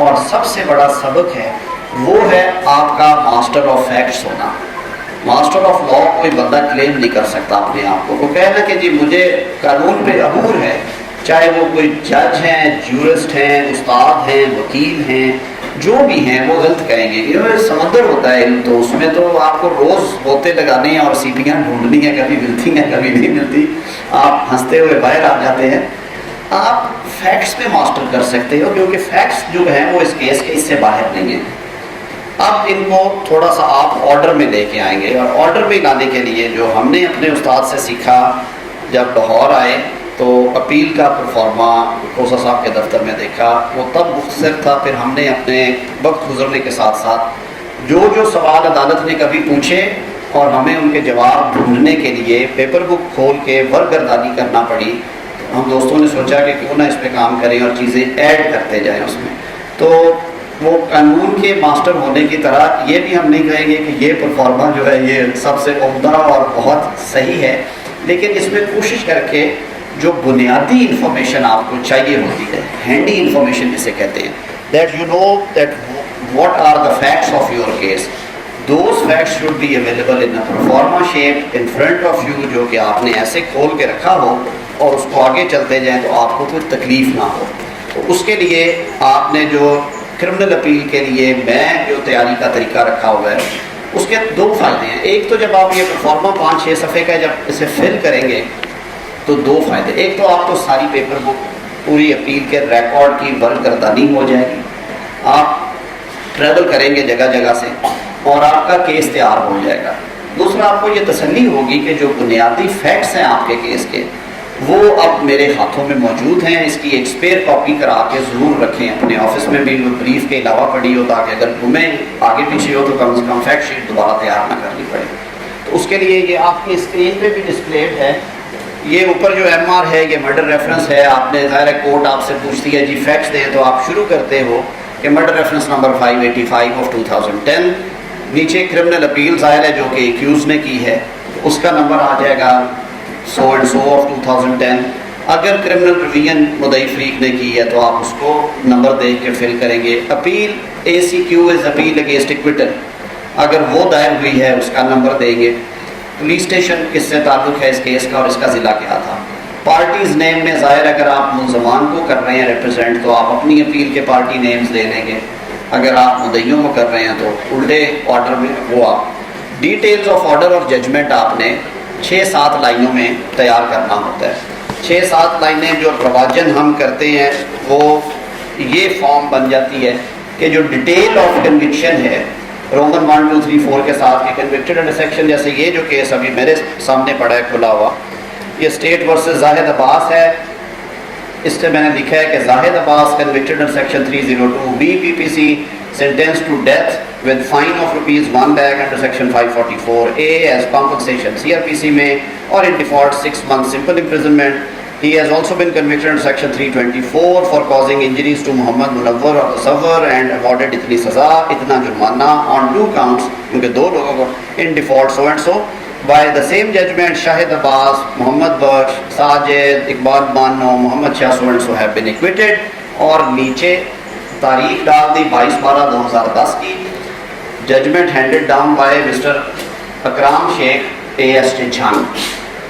S1: اور سب سے بڑا سبق ہے وہ ہے آپ کا ماسٹر آف فیکٹس ہونا۔ ماسٹر آف لا کوئی بندہ کلیم نہیں کر سکتا اپنے آپ کو، وہ کہنا کہ جی مجھے قانون پہ عبور ہے، چاہے وہ کوئی جج ہیں، جورسٹ ہیں، استاد ہیں، وکیل ہیں، جو بھی ہیں وہ غلط کہیں گے کہ سمندر ہوتا ہے علم، تو اس میں تو آپ کو روز بوتے لگانے ہیں اور سیٹیاں ڈھونڈنی ہیں، کبھی ملتی ہیں کبھی نہیں ملتی، آپ ہنستے ہوئے باہر آ جاتے ہیں۔ آپ فیکٹس پہ ماسٹر کر سکتے ہو کیونکہ فیکٹس جو ہیں وہ اس کیس کے اس سے باہر نہیں ہیں۔ اب ان کو تھوڑا سا آپ آرڈر میں لے کے آئیں گے، اور آرڈر میں لانے کے لیے جو ہم نے اپنے استاد سے سیکھا جب لاہور آئے تو اپیل کا پرفارما کوسا صاحب کے دفتر میں دیکھا، وہ تب مختصر تھا، پھر ہم نے اپنے وقت گزرنے کے ساتھ ساتھ جو سوال عدالت نے کبھی پوچھے اور ہمیں ان کے جواب ڈھونڈنے کے لیے پیپر بک کھول کے ورگردانی کرنا پڑی، ہم دوستوں نے سوچا کہ کیوں نہ اس پہ کام کریں اور چیزیں ایڈ کرتے جائیں اس میں۔ تو وہ قانون کے ماسٹر ہونے کی طرح یہ بھی ہم نہیں کہیں گے کہ یہ پرفارما جو ہے یہ سب سے عمدہ اور بہت صحیح ہے، لیکن اس میں کوشش کر کے جو بنیادی انفارمیشن آپ کو چاہیے ہوتی ہے، ہینڈی انفارمیشن جسے کہتے ہیں، that you know that what are the facts of your case, those facts should be available in proforma shape in front of you, جو کہ آپ نے ایسے کھول کے رکھا ہو اور اس کو آگے چلتے جائیں تو آپ کو کوئی تکلیف نہ ہو۔ تو اس کے لیے آپ نے جو کرمنل اپیل کے لیے میں جو تیاری کا طریقہ رکھا ہوا ہے اس کے 2 فائدے ہیں۔ ایک تو جب آپ یہ پرفارما 5-6 صفحے کا جب اسے فل کریں گے تو 2 فائدے، ایک تو آپ کو ساری پیپر بک پوری اپیل کے ریکارڈ کی ورگردانی ہو جائے گی، آپ ٹریول کریں گے جگہ جگہ سے اور آپ کا کیس تیار ہو جائے گا۔ دوسرا آپ کو یہ تسلی ہوگی کہ جو بنیادی فیکٹس ہیں آپ کے کیس کے وہ اب میرے ہاتھوں میں موجود ہیں، اس کی ایک اسپیئر کاپی کرا کے ضرور رکھیں اپنے آفس میں بھی، وہ بریف کے علاوہ پڑھی ہو تاکہ اگر تمہیں آگے پیچھے ہو تو کم سے کم فیکٹ شیٹ دوبارہ تیار نہ کرنی پڑے۔ تو اس کے لیے یہ آپ کی اسکرین پہ بھی ڈسپلیڈ ہے، یہ اوپر جو ایم آر ہے یہ مرڈر ریفرنس ہے، آپ نے ظاہر ہے کورٹ آپ سے پوچھتی ہے جی فیکٹس دیں تو آپ شروع کرتے ہو کہ مرڈر ریفرنس نمبر 585 آف 2010، نیچے کرمنل اپیل ظاہر ہے جو کہ ایکیوز نے کی ہے، اس کا نمبر آ جائے گا سو اینڈ سو آف 2010۔ اگر کرمنل ریویژن مدعی فریق نے کی ہے تو آپ اس کو نمبر دیکھ کے فل کریں گے۔ اپیل ACQ از اپیل اگینسٹ ایکویٹل، اگر وہ دائر ہوئی ہے اس کا نمبر دیں گے۔ پولیس اسٹیشن کس سے تعلق ہے اس کیس کا اور اس کا ضلع کیا تھا۔ پارٹیز نیم میں ظاہر اگر آپ ملزمان کو کر رہے ہیں ریپرزینٹ تو آپ اپنی اپیل کے پارٹی نیمز دے لیں گے، اگر آپ مدعیوں کو کر رہے ہیں تو الٹے آرڈر میں وہ آپ ڈیٹیلز آف آرڈر اور ججمنٹ آپ نے 6-7 لائنوں میں تیار کرنا ہوتا ہے۔ 6-7 لائنیں جو رواجن ہم کرتے ہیں وہ یہ فارم بن جاتی ہے کہ جو ڈیٹیل آف کنوکشن ہے رومن 1 2 3 4 کے ساتھ کہ کنوکٹڈ انڈر سیکشن، جیسے یہ جو کیس ابھی میرے سامنے پڑا ہے کھلا ہوا، یہ اسٹیٹ ورسز زاہد عباس ہے، اس سے میں نے لکھا ہے کہ Zahid Abbas convicted under section 302 BPPC sentenced to death with fine of ₹1 lakh under section 544A as compensation CRPC میں اور in default 6 months simple imprisonment. He has also been convicted under section 324 for causing injuries to Muhammad Munawwar or Musawwar and awarded اتنی سزا اتنا جرمانہ on 2 counts کیونکہ 2 لوگوں کو in default so and so by the same judgment Shahid Abbas, Muhammad Baksh, Sajid, Iqbal Bano, Muhammad Shah so and so have been acquitted. اور نیچے تاریخ ڈال دی 22/12/2010 کی، judgment handed down by mister Ikram Sheikh AS چنچھان۔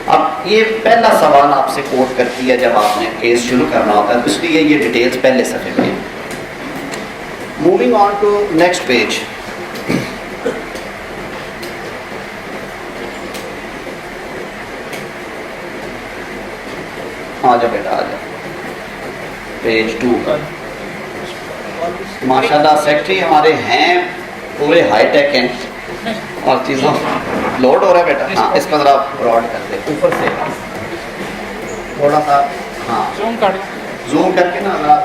S1: اب یہ پہلا سوال آپ سے کوٹ کرتی ہے جب آپ نے کیس شروع کرنا ہوتا ہے، اس لیے یہ ڈیٹیلز پہلے صفحے میں۔ Moving on to next page, آ جا بیٹا آ جا، پیج 2 کا۔ ماشاءاللہ سیکٹری ہمارے ہیں پورے ہائی ٹیک ہیں اور چیزوں لوڈ ہو رہا ہے بیٹا، ہاں اس کو ذرا براڈ کر دے اوپر سے تھوڑا سا، ہاں زوم کر کے نا ذرا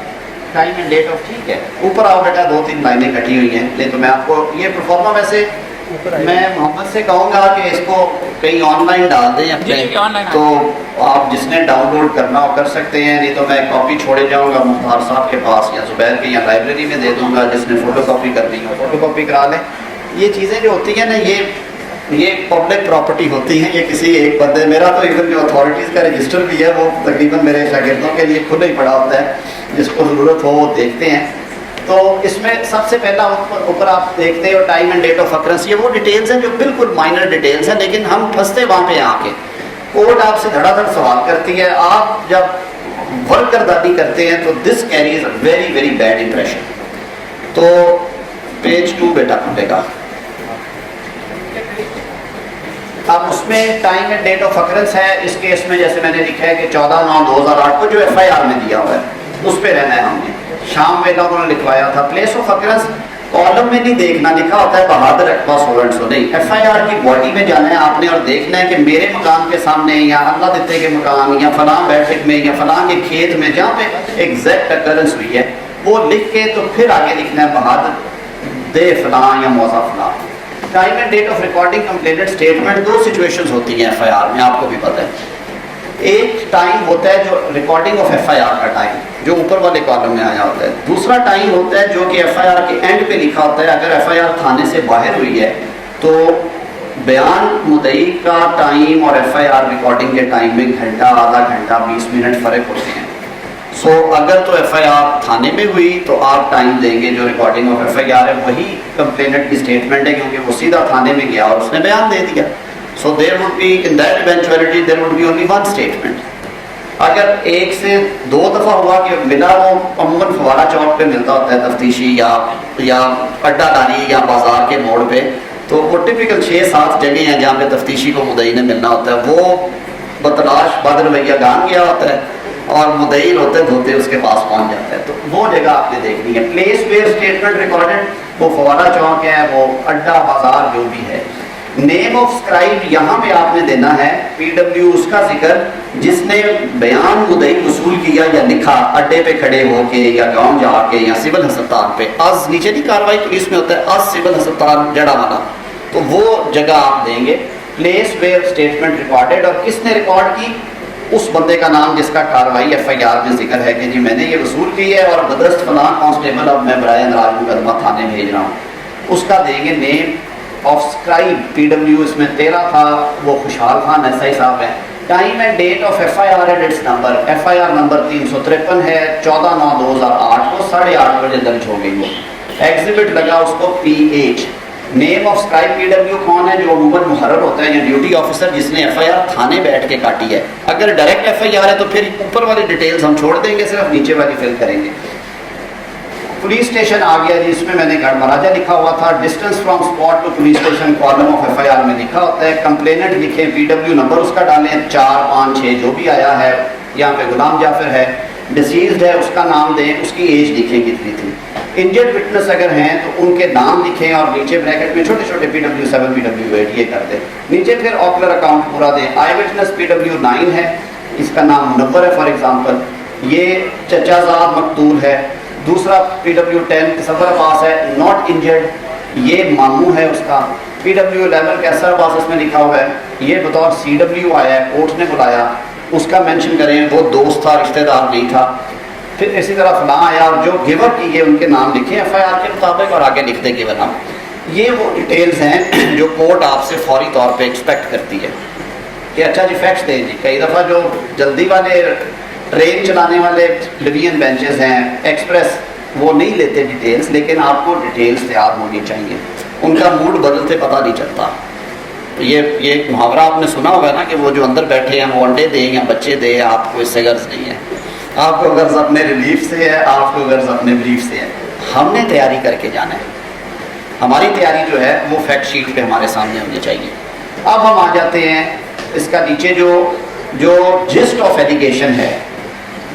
S1: ٹائم اینڈ ڈیٹ آف، ٹھیک ہے اوپر آؤ بیٹا، 2-3 لائنیں کٹی ہوئی ہیں، نہیں تو میں آپ کو یہ پرفارما ویسے میں محمد سے کہوں گا کہ اس کو کہیں آن لائن ڈال دیں اپنے، تو آپ جس نے ڈاؤن لوڈ کرنا ہو کر سکتے ہیں، نہیں تو میں کاپی چھوڑے جاؤں گا مختار صاحب کے پاس یا زبیر کے یا لائبریری میں دے دوں گا، جس نے فوٹو کاپی کرنی ہو فوٹو کاپی کرا لیں، یہ چیزیں جو ہوتی ہیں نا یہ پبلک پراپرٹی ہوتی ہیں. یہ کسی ایک بندے, میرا تو ایون جو اتھارٹیز کا رجسٹر بھی ہے وہ تقریباً میرے شاگردوں کے لیے کھلا ہی پڑا ہوتا ہے, جس کو ضرورت ہو وہ دیکھتے ہیں. تو اس میں سب سے پہلا اوپر آپ دیکھتے ہو time and date of occurrence. یہ وہ ڈیٹیلز ہیں جو بالکل مائنر ڈیٹیلز ہیں, لیکن ہم پھنستے وہاں پہ آ کے. کوڈ آپ سے دھڑا دھڑ سوال کرتی ہے, آپ جب ورک گردانی کرتے ہیں تو this carries a very very bad impression. تو پیج 2 بیٹا کھلے گا. اب اس میں time and date of occurrence ہے. اس کیس میں جیسے میں نے لکھا ہے کہ 14/9/2008 کو جو ایف آئی آر میں دیا ہوا ہے اس پہ رہنا ہے ہم نے. شام میں لوگوں نے لکھوایا تھا. پلیس آف اکرنس کالم میں نہیں دیکھنا, لکھا ہوتا ہے بہادر اقبا سو نہیں. ایف آئی آر کی باڈی میں جانا ہے آپ نے اور دیکھنا ہے کہ میرے مکان کے سامنے یا اللہ دیتے کے مکان یا فلاں بیٹھک میں یا فلاں کے کھیت میں جہاں پہ ایگزیکٹ اکرنس ہوئی ہے وہ لکھ کے تو پھر آگے لکھنا ہے بہادر دے فلاں یا موضع فلاں. Time and date of recording completed statement, 2 situations ہوتی ہیں ایف آئی آر میں, آپ کو بھی پتہ ہے. ایک ٹائم ہوتا ہے جو recording of F I R کا ٹائم جو اوپر والے کالم میں آیا ہوتا ہے. دوسرا ٹائم ہوتا ہے جو کہ ایف آئی آر کے اینڈ پہ لکھا ہوتا ہے. اگر ایف آئی آر تھانے سے باہر ہوئی ہے تو بیان مدعی کا ٹائم اور ایف آئی آر ریکارڈنگ کے ٹائم میں گھنٹہ, آدھا گھنٹہ, 20 منٹ فرق ہوتے ہیں. سو اگر تو ایف آئی آر تھانے میں ہوئی تو آپ ٹائم دیں گے جو recording of F I R ہے وہی کمپلیننٹ کی اسٹیٹمنٹ ہے, کیونکہ وہ سیدھا تھانے میں گیا اور اس نے بیان دے دیا. So there would be in that eventuality there would be only one statement. اگر ایک سے 2 دفعہ ہوا کہ ملا, وہ عموماً فوارہ چوک پہ ملتا ہوتا ہے تفتیشی یا اڈا داری یا بازار کے موڑ پہ, تو وہ ٹپیکل 6-7 جگہ ہیں جہاں پہ تفتیشی کو مدعی نے ملنا ہوتا ہے. وہ بتلاش بد رویہ گان گیا ہوتا ہے اور مدعی روتے دھوتے اس کے پاس پہنچ جاتا ہے. تو وہ جگہ آپ نے دیکھنی ہے. پلیس ویئر اسٹیٹمنٹ ریکارڈڈ وہ فوارہ چوک ہے, وہ اڈا بازار جو بھی ہے. نیم آف اسکرائب یہاں پہ آپ نے دینا ہے پی ڈبلیو اس کا ذکر جس نے بیان مدعی وصول کیا یا لکھا اڈے پہ کھڑے ہو کے یا گاؤں جا کے یا سول ہسپتال پہ. از نیچے نہیں کاروائی پولیس میں ہوتا ہے, از سول ہسپتال جڑا والا, تو وہ جگہ آپ دیں گے. پلیس ویئر اسٹیٹمنٹ ریکارڈڈ, اور کس نے ریکارڈ کی, اس بندے کا نام جس کا کاروائی ایف آئی آر میں ذکر ہے کہ جی میں نے یہ وصول کی ہے اور بدرست فلاں کانسٹیبل اب میں برائے اندراج مقدمہ تھانے بھیج رہا ہوں. اس کا دیں گے name of scribe. P W اس میں 13 تھا, وہ خوشحال خان ایس آئی صاحب ہیں. Time and date of F I R and its number, F I R number 353 ہے, 14/9/2008 کو 8:30 بجے درج ہو گئی. وہ ایگزیبٹ لگا اس کو PH. Name of scribe P W کون ہے, جو عموماً محرر ہوتا ہے یا ڈیوٹی آفیسر جس نے ایف آئی آر تھانے بیٹھ کے کاٹی ہے. اگر ڈائریکٹ ایف آئی آر ہے تو پھر اوپر والی ڈیٹیلز ہم چھوڑ دیں گے, صرف نیچے والی فل کریں گے. پولیس اسٹیشن آ گیا جی, اس میں نے گڑھ مراجہ لکھا ہوا تھا. Distance from spot to police station column of F I R میں لکھا ہوتا ہے. کمپلیننٹ لکھیں, پی ڈبلیو نمبر اس کا ڈالیں, 4 5 6 جو بھی آیا ہے. یہاں پہ غلام جعفر ہے, ڈیسیزڈ ہے, اس کا نام دیں, اس کی ایج لکھیں کتنی تھی. انجرڈ وٹنس اگر ہیں تو ان کے نام لکھیں اور نیچے بریکٹ میں چھوٹے چھوٹے PW7 PW8 یہ کر دیں. نیچے پھر آکلر اکاؤنٹ پورا دیں. آئی وٹنس PW9 ہے, اس کا نام منور ہے فار ایگزامپل, یہ چچا زاد مقتول ہے. دوسرا PW10 سفر عباس ہے, ناٹ انجرڈ, یہ ماموں ہے اس کا. PW11 کیسر عباس اس میں لکھا ہوا ہے, یہ بطور CW آیا ہے, کورٹ نے بلایا, اس کا مینشن کریں, وہ دوست تھا رشتہ دار نہیں تھا. پھر اسی طرح فلاں آیا اور جو گیور کیے ان کے نام لکھیں ایف آئی آر کے مطابق اور آگے لکھ دیں گیور نام. یہ وہ ڈیٹیلز ہیں جو کورٹ آپ سے فوری طور پہ ایکسپیکٹ کرتی ہے کہ اچھا جی فیکٹس دیں جی. کئی دفعہ جو جلدی والے ٹرین چلانے والے ڈویژن بینچز ہیں ایکسپریس, وہ نہیں لیتے ڈیٹیلز, لیکن آپ کو ڈیٹیلز تیار ہونی چاہیے. ان کا موڈ بدلتے پتہ نہیں چلتا. یہ محاورہ آپ نے سنا ہوگا نا کہ وہ جو اندر بیٹھے ہیں وہ انڈے دیں یا بچے دیں, آپ کو اس سے غرض نہیں ہے. آپ کو غرض اپنے ریلیف سے ہے, آپ کو غرض اپنے بریف سے ہے. ہم نے تیاری کر کے جانا ہے. ہماری تیاری جو ہے وہ فیکٹ شیٹ پہ ہمارے سامنے ہونی چاہیے. اب ہم آ جاتے ہیں اس کا نیچے جو جسٹ آف ایلیگیشن ہے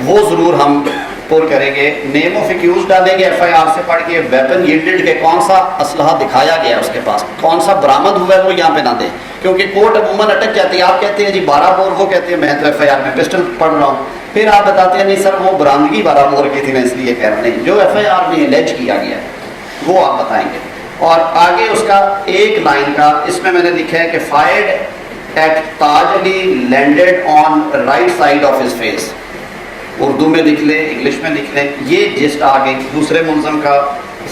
S1: وہ ضرور ہم پر کریں گے. نیم آف ایکیوز ڈالیں گے ایف آئی آر سے پڑھ کے. ویپن یلڈڈ کے کون سا اسلحہ دکھایا گیا اس کے پاس, کون سا برآمد ہوا ہے وہ یہاں پہ نہ دیں, کیونکہ کورٹ عموماً اٹک جاتی ہے. آپ کہتے ہیں جی 12 بور, وہ کہتے ہیں میں تو ایف آئی آر میں پسٹل پڑھ رہا ہوں. پھر آپ بتاتے ہیں نہیں سر وہ برآمدگی 12 بور کی تھی, میں اس لیے کہہ رہا ہوں. نہیں, جو ایف آئی آر میں الیج کیا گیا ہے وہ آپ بتائیں گے. اور آگے اس کا ایک لائن کا اس میں نے لکھا ہے کہ fired at Taj Ali landed on right side of his face. Urdu میں لکھ لیں, انگلش میں لکھ لیں, یہ جسٹ آ گئی. دوسرے ملزم کا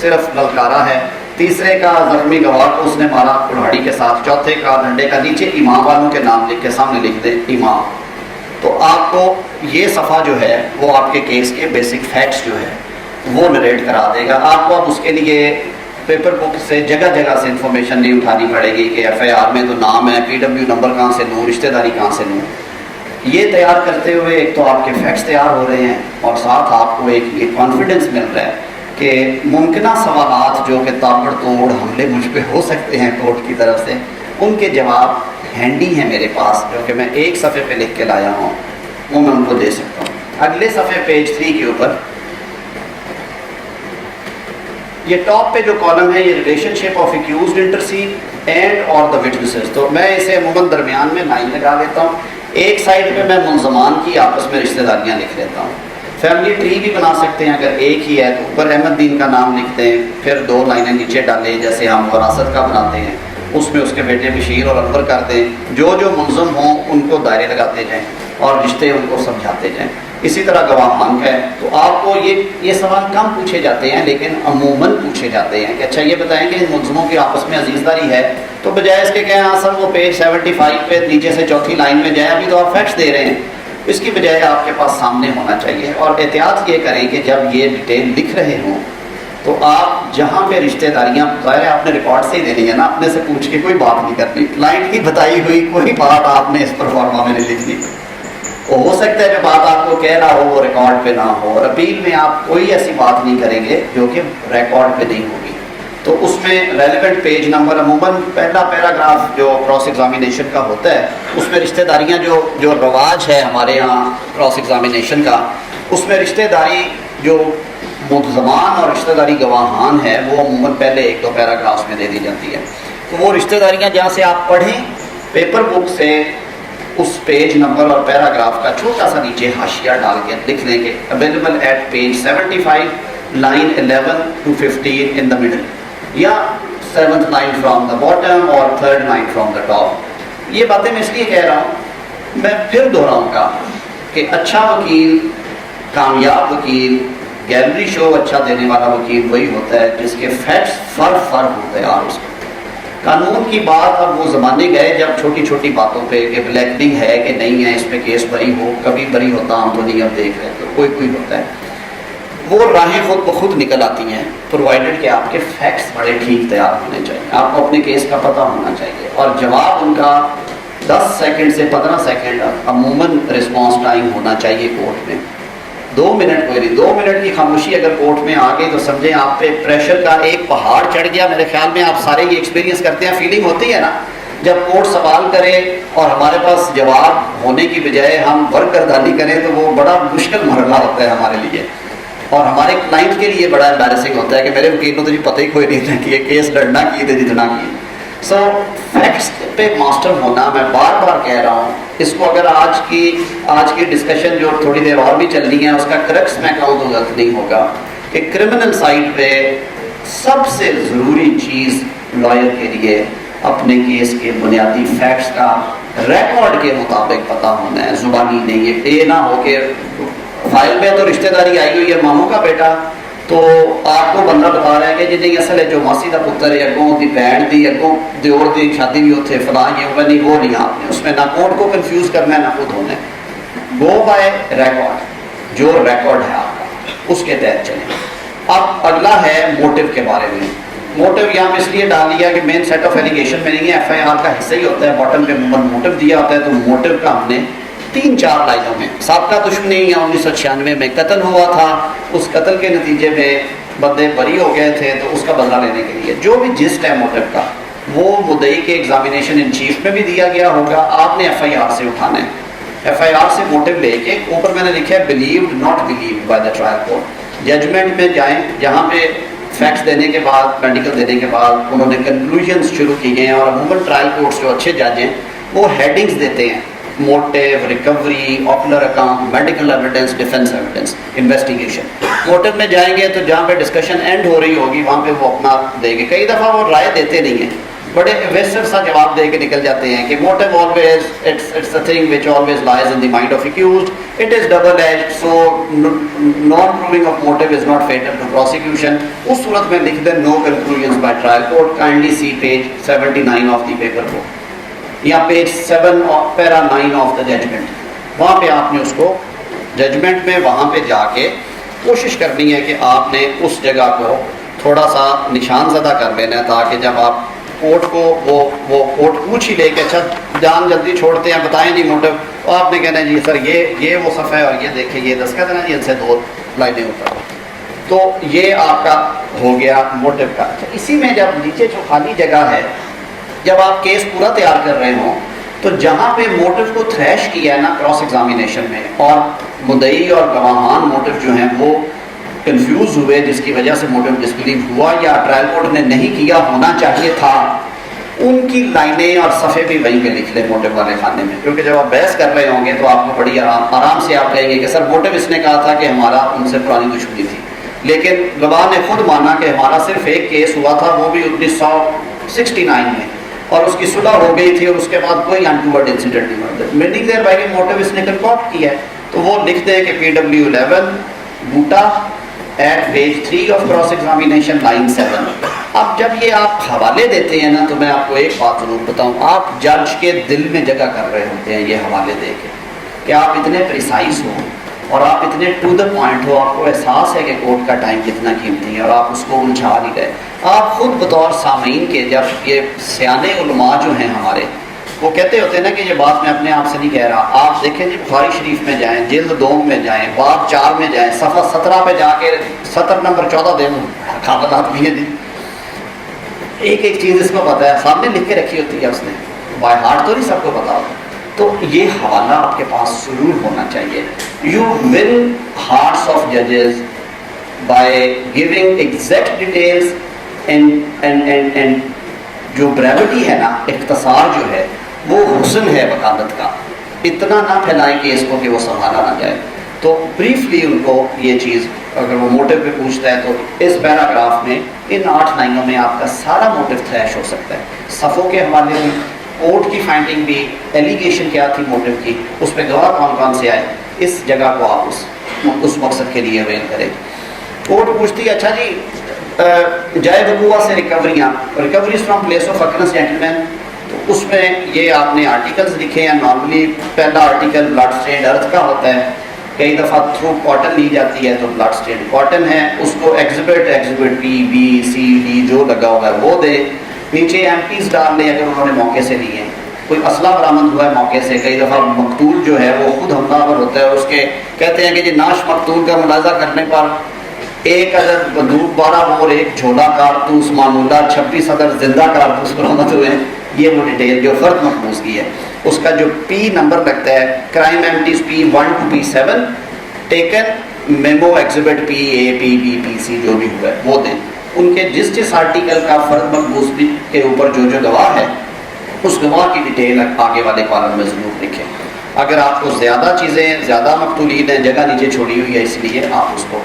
S1: صرف للکارا ہے. تیسرے کا زخمی گواہ کو اس نے مارا کلہاڑی کے ساتھ، چوتھے کا ڈنڈے کا، نیچے امام والوں کے نام لکھ کے سامنے لکھ دیں امام. تو آپ کو یہ صفحہ جو ہے وہ آپ کے کیس کے بیسک فیکٹس جو ہے وہ نریٹ کرا دے گا. آپ کو اب اس کے لیے پیپر بک سے جگہ جگہ سے انفارمیشن نہیں اٹھانی پڑے گی کہ ایف آئی آر میں تو نام ہے، پی ڈبلیو نمبر کہاں سے لوں، رشتہ داری کہاں سے لوں. یہ تیار کرتے ہوئے ایک تو آپ کے فیکٹس تیار ہو رہے ہیں اور ساتھ آپ کو ایک یہ کانفیڈنس مل رہا ہے کہ ممکنہ سوالات جو کہ تابڑ توڑ حملے مجھ پہ ہو سکتے ہیں کورٹ کی طرف سے، ان کے جواب ہینڈی ہیں میرے پاس، جو کہ میں ایک صفحے پہ لکھ کے لایا ہوں، وہ میں ان کو دے سکتا ہوں. اگلے صفحے پیج 3 کے اوپر یہ ٹاپ پہ جو کالم ہے، یہ relation ship of accused انٹرسین and اور دا وٹنسز. تو میں اسے عموماً درمیان میں لائن لگا دیتا ہوں. ایک سائڈ پہ میں ملزمان کی آپس میں رشتہ داریاں لکھ لیتا ہوں. فیملی ٹری بھی بنا سکتے ہیں اگر ایک ہی ہے تو اوپر احمد دین کا نام لکھتے ہیں، پھر 2 لائنیں نیچے ڈالیں جیسے ہم وراثت کا بناتے ہیں، اس میں اس کے بیٹے بشیر اور انور کر دیں. جو جو ملزم ہوں ان کو دائرے لگاتے جائیں اور رشتے ان کو سمجھاتے جائیں. اسی طرح گواہان کا ہے. تو آپ کو یہ سوال کم پوچھے جاتے ہیں لیکن عموماً پوچھے جاتے ہیں کہ اچھا یہ بتائیں کہ ان ملزموں کی آپس میں عزیزداری ہے، تو بجائے اس کے کہیں ہاں سر وہ پیج 75 پہ نیچے سے چوتھی لائن میں جائیں، ابھی تو آپ فیکٹس دے رہے ہیں. اس کی بجائے آپ کے پاس سامنے ہونا چاہیے. اور احتیاط یہ کریں کہ جب یہ ڈیٹیل لکھ رہے ہوں تو آپ جہاں پہ رشتہ داریاں، ظاہر ہے آپ نے ریکارڈ سے ہی دینی ہے نا، اپنے سے پوچھ کے کوئی بات نہیں کرنی، کلائنٹ کی بتائی ہوئی کوئی بات آپ نے اس پر فارما میں نہیں لکھنی. ہو سکتا ہے جو بات آپ کو کہہ رہا ہو وہ ریکارڈ پہ نہ ہو، اور اپیل میں آپ کوئی ایسی بات نہیں کریں گے جو کہ ریکارڈ پہ نہیں ہوگی. تو اس میں ریلیونٹ پیج نمبر عموماً پہلا پیراگراف جو کراس ایگزامینیشن کا ہوتا ہے اس میں رشتہ داریاں جو رواج ہے ہمارے یہاں کراس ایگزامینیشن کا، اس میں رشتہ داری جو ملزمان اور رشتہ داری گواہان ہے وہ عموماً پہلے 1-2 پیراگرافس میں دے دی جاتی ہے. تو وہ رشتہ داریاں جہاں سے آپ پڑھیں پیپر بک سے اس پیج نمبر اور پیراگراف کا چھوٹا سا نیچے حاشیہ ڈال کے لکھ لیں گے available at page 75 line 11 to 15 in the middle، یا 7th line from the bottom اور 3rd line from the top. یہ باتیں میں اس لیے کہہ رہا ہوں، میں پھر دہراؤں گا کہ اچھا وکیل، کامیاب وکیل، گیلری شو اچھا دینے والا وکیل وہی ہوتا ہے جس کے فیکٹس فرق ہوتے ہیں. اس کو قانون کی بات، اب وہ زمانے گئے جب چھوٹی چھوٹی باتوں پہ کہ بلیکنگ ہے کہ نہیں ہے، اس پہ کیس بری ہو، کبھی بری ہوتا ہم تو نہیں اب دیکھ رہے، تو کوئی ہوتا ہے. وہ راہیں خود بخود نکل آتی ہیں پرووائڈڈ کہ آپ کے فیکٹس بڑے ٹھیک تیار ہونے چاہیے، آپ کو اپنے کیس کا پتہ ہونا چاہیے، اور جواب ان کا 10 سیکنڈ سے 15 سیکنڈ عموماً رسپانس ٹائم ہونا چاہیے کورٹ میں. 2 منٹ کوئی نہیں، 2 منٹ کی خاموشی اگر کورٹ میں آ گئی تو سمجھیں آپ پہ پریشر کا ایک پہاڑ چڑھ گیا. میرے خیال میں آپ سارے یہ ایکسپیرینس کرتے ہیں، فیلنگ ہوتی ہے نا جب کورٹ سوال کرے اور ہمارے پاس جواب ہونے کی بجائے ہم برگردانی کریں تو وہ بڑا مشکل مرحلہ ہوتا ہے ہمارے لیے، اور ہمارے کلائنٹ کے لیے بڑا امبیرسنگ ہوتا ہے کہ میرے وکیل نے تو جی پتہ ہی کوئی نہیں تھا کہ یہ کیس لڑنا کی تھے جتنا کی. سو فیکٹس پہ ماسٹر ہونا، میں بار بار کہہ رہا ہوں، اس کو اگر آج کی ڈسکشن جو تھوڑی دیر اور بھی چلنی ہے اس کا کرکس میں کہوں تو غلط نہیں ہوگا کہ کرمنل سائڈ پہ سب سے ضروری چیز لائر کے لیے اپنے کیس کے بنیادی فیکٹس کا ریکارڈ کے مطابق پتہ ہونا ہے، زبانی نہیں ہے. یہ نہ ہو کہ فائل میں تو رشتہ داری آئی ہوئی ہے ماموں کا بیٹا، تو آپ کو بندہ بتا رہا ہے کہ جی نہیں اصل ہے جو ماسی کا پتر ہے، اگوں دی بہن دی، اگوں دیور دی شادی بھی اتنے فلاں یہ ہوگا، نہیں وہ نہیں. آپ نے اس میں نہ کورٹ کو کنفیوز کرنا ہے نہ خود ہونا ہے. گو بائی ریکارڈ، جو ریکارڈ ہے آپ کا اس کے تحت چلیں. اب اگلا ہے موٹو کے بارے میں. موٹو یہاں میں اس لیے ڈال دیا کہ مین سیٹ آف ایلیگیشن میں نہیں ہے، ایف آئی آر کا حصہ ہی ہوتا ہے، باٹم پہ موٹو دیا ہوتا ہے. تو موٹو کا ہم نے 3-4 لائنوں میں، سابقہ دشمنی یا 1996 میں قتل ہوا تھا، اس قتل کے نتیجے میں بندے بری ہو گئے تھے، تو اس کا بدلہ لینے کے لیے جو بھی جسٹ ہے موٹو کا وہ مدعی کے ایگزامینیشن ان چیف میں بھی دیا گیا ہوگا. آپ نے ایف آئی آر سے اٹھانا ہے. ایف آئی آر سے موٹو لے کے اوپر میں نے لکھا ہے believed not believed by the trial court. Judgment میں جائیں جہاں پہ فیکٹس دینے کے بعد، میڈیکل دینے کے بعد انہوں نے کنکلوژنس شروع کی گئے ہیں، اور عموماً ٹرائل کورٹس جو اچھے جج ہیں وہ ہیڈنگز دیتے ہیں: motive, recovery, ocular account, medical evidence, defence evidence, investigation. Motive میں جائیں گے تو جہاں پہ ڈسکشن اینڈ ہو رہی ہوگی وہاں پہ وہ اپنا دیں گے. کئی دفعہ وہ رائے دیتے نہیں ہیں بڑے ایویسو سا جواب دے کے نکل جاتے ہیں کہ motive always it's a thing which always lies in the mind of accused, it is double edged, so non proving of motive is not fatal to prosecution. اس صورت میں لکھ دیں no conclusions by trial court. Kindly see page 79 of the paper کو, یا page 7 para 9 of the judgment. وہاں پہ آپ نے اس کو ججمنٹ میں وہاں پہ جا کے کوشش کرنی ہے کہ آپ نے اس جگہ کو تھوڑا سا نشان زدہ کر لینا ہے, تاکہ جب آپ کورٹ کو وہ کورٹ پوچھ ہی لے کے اچھا جان جلدی چھوڑتے ہیں, بتائیں جی موٹو, تو آپ نے کہنا ہے جی سر یہ وہ صفحہ ہے اور یہ دیکھیں یہ دستخط ہے نا جی, ان سے 2 لائنیں اوپر. تو یہ آپ کا ہو گیا موٹو کا. اسی میں جب نیچے جو خالی جگہ ہے, جب آپ کیس پورا تیار کر رہے ہوں تو جہاں پہ موٹو کو تھریش کیا ہے نا کراس ایگزامینیشن میں, اور مدعی اور گواہان موٹو جو ہیں وہ کنفیوز ہوئے جس کی وجہ سے موٹو ڈسبلیو ہوا یا ٹرائل کورٹ نے نہیں کیا ہونا چاہیے تھا, ان کی لائنیں اور صفحے بھی وہیں پہ لکھ لیں موٹو والے خانے میں. کیونکہ جب آپ بحث کر رہے ہوں گے تو آپ کو بڑی آرام سے آپ کہیں گے کہ سر موٹو اس نے کہا تھا کہ ہمارا ان سے پرانی دشمنی تھی, لیکن گواہ نے خود مانا کہ ہمارا صرف ایک کیس ہوا تھا, وہ بھی 1969 میں, اور اس کی صلح ہو گئی تھی, اور اس کے بعد کوئی انٹوورڈ انسیڈنٹ نہیں ہوا. میننگ دیر بائی موٹو اس نے کنکارڈ کیا ہے, تو وہ لکھتے ہیں کہ PW11 Boota at page 3 of cross examination line 7. اب جب یہ آپ حوالے دیتے ہیں نا, تو میں آپ کو ایک بات ضرور بتاؤں, آپ جج کے دل میں جگہ کر رہے ہوتے ہیں یہ حوالے دے کے, کہ آپ اتنے پریسائز ہوں اور آپ اتنے ٹو دا پوائنٹ ہو, آپ کو احساس ہے کہ کورٹ کا ٹائم کتنا قیمتی ہے, اور آپ اس کو الجھا نہیں رہے. آپ خود بطور سامعین کے, جب یہ سیانے علماء جو ہیں ہمارے, وہ کہتے ہوتے ہیں نا کہ یہ بات میں اپنے آپ سے نہیں کہہ رہا, آپ دیکھیں جی بخاری شریف میں جائیں, جلد 2 میں جائیں, باب 4 میں جائیں, صفحہ 17 پہ جا کے سطر نمبر 14 دے دوں, حقابت بھی ہے جی, ایک ایک چیز اس کو پتہ ہے, سامنے لکھ کے رکھی ہوتی ہے اس نے, بائی ہارٹ تو نہیں سب کو پتا ہوتا. تو یہ حوالہ آپ کے پاس ضرور ہونا چاہیے. یو ون ہارٹس آف ججز by giving exact details and جو بریوٹی ہے نا, اختصار جو ہے وہ حسن ہے وکالت کا. اتنا نہ پھیلائیں کہ اس کو کہ وہ سنبھالا نہ جائے. تو بریفلی ان کو یہ چیز اگر وہ موٹو پہ پوچھتا ہے تو اس پیراگراف میں ان 8 لائنوں میں آپ کا سارا موٹو تھریش ہو سکتا ہے. صفوں کے حوالے میں کورٹ کی فائنڈنگ بھی, ایلیگیشن کیا تھی موٹو کی, اس پہ گواہ کون کون سے آئے, اس جگہ کو آپ اس مقصد کے لیے اویل کریں. کورٹ پوچھتی ہے اچھا جی جائے وقوع سے recoveries from place of occurrence gentleman, تو اس میں یہ آپ نے آرٹیکلز لکھے ہیں. نارملی پہلا آرٹیکل بلڈ اسٹینڈ ارتھ کا ہوتا ہے, کئی دفعہ تھرو کاٹن لی جاتی ہے تو بلڈ اسٹینڈ کاٹن ہے, اس کو exhibit P B C D جو لگا ہوا ہے وہ دے. نیچے ایم پیز ڈال لیں اگر انہوں نے موقع سے لیے ہیں. کوئی اسلحہ برآمد ہوا ہے موقع سے, کئی دفعہ مقتول جو ہے وہ خود حملہ آور ہوتا ہے, اس کے کہتے ہیں کہ جی ناش مقتول کا ملاحظہ کرنے پر 1 عدد بندوق 12 بور, 1 جھولا کارتوس معمولہ, 26 عدد زندہ کارتوس برآمد ہوئے ہیں. یہ وہ ڈیٹیل جو فرد محفوظ کی ہے, اس کا جو پی نمبر لگتا ہے, crime empties P1 to P7 taken memo exhibit P A P B P C جو بھی ہوا ہے وہ دیں. ان کے جس آرٹیکل کا فرد محفوظ کے اوپر جو گواہ ہے, اس گواہ کی ڈیٹیل آگے والے کالم میں ضرور لکھیں. اگر آپ کو زیادہ چیزیں, زیادہ مقتولین ہیں, جگہ نیچے چھوڑی ہوئی ہے, اس لیے آپ اس کو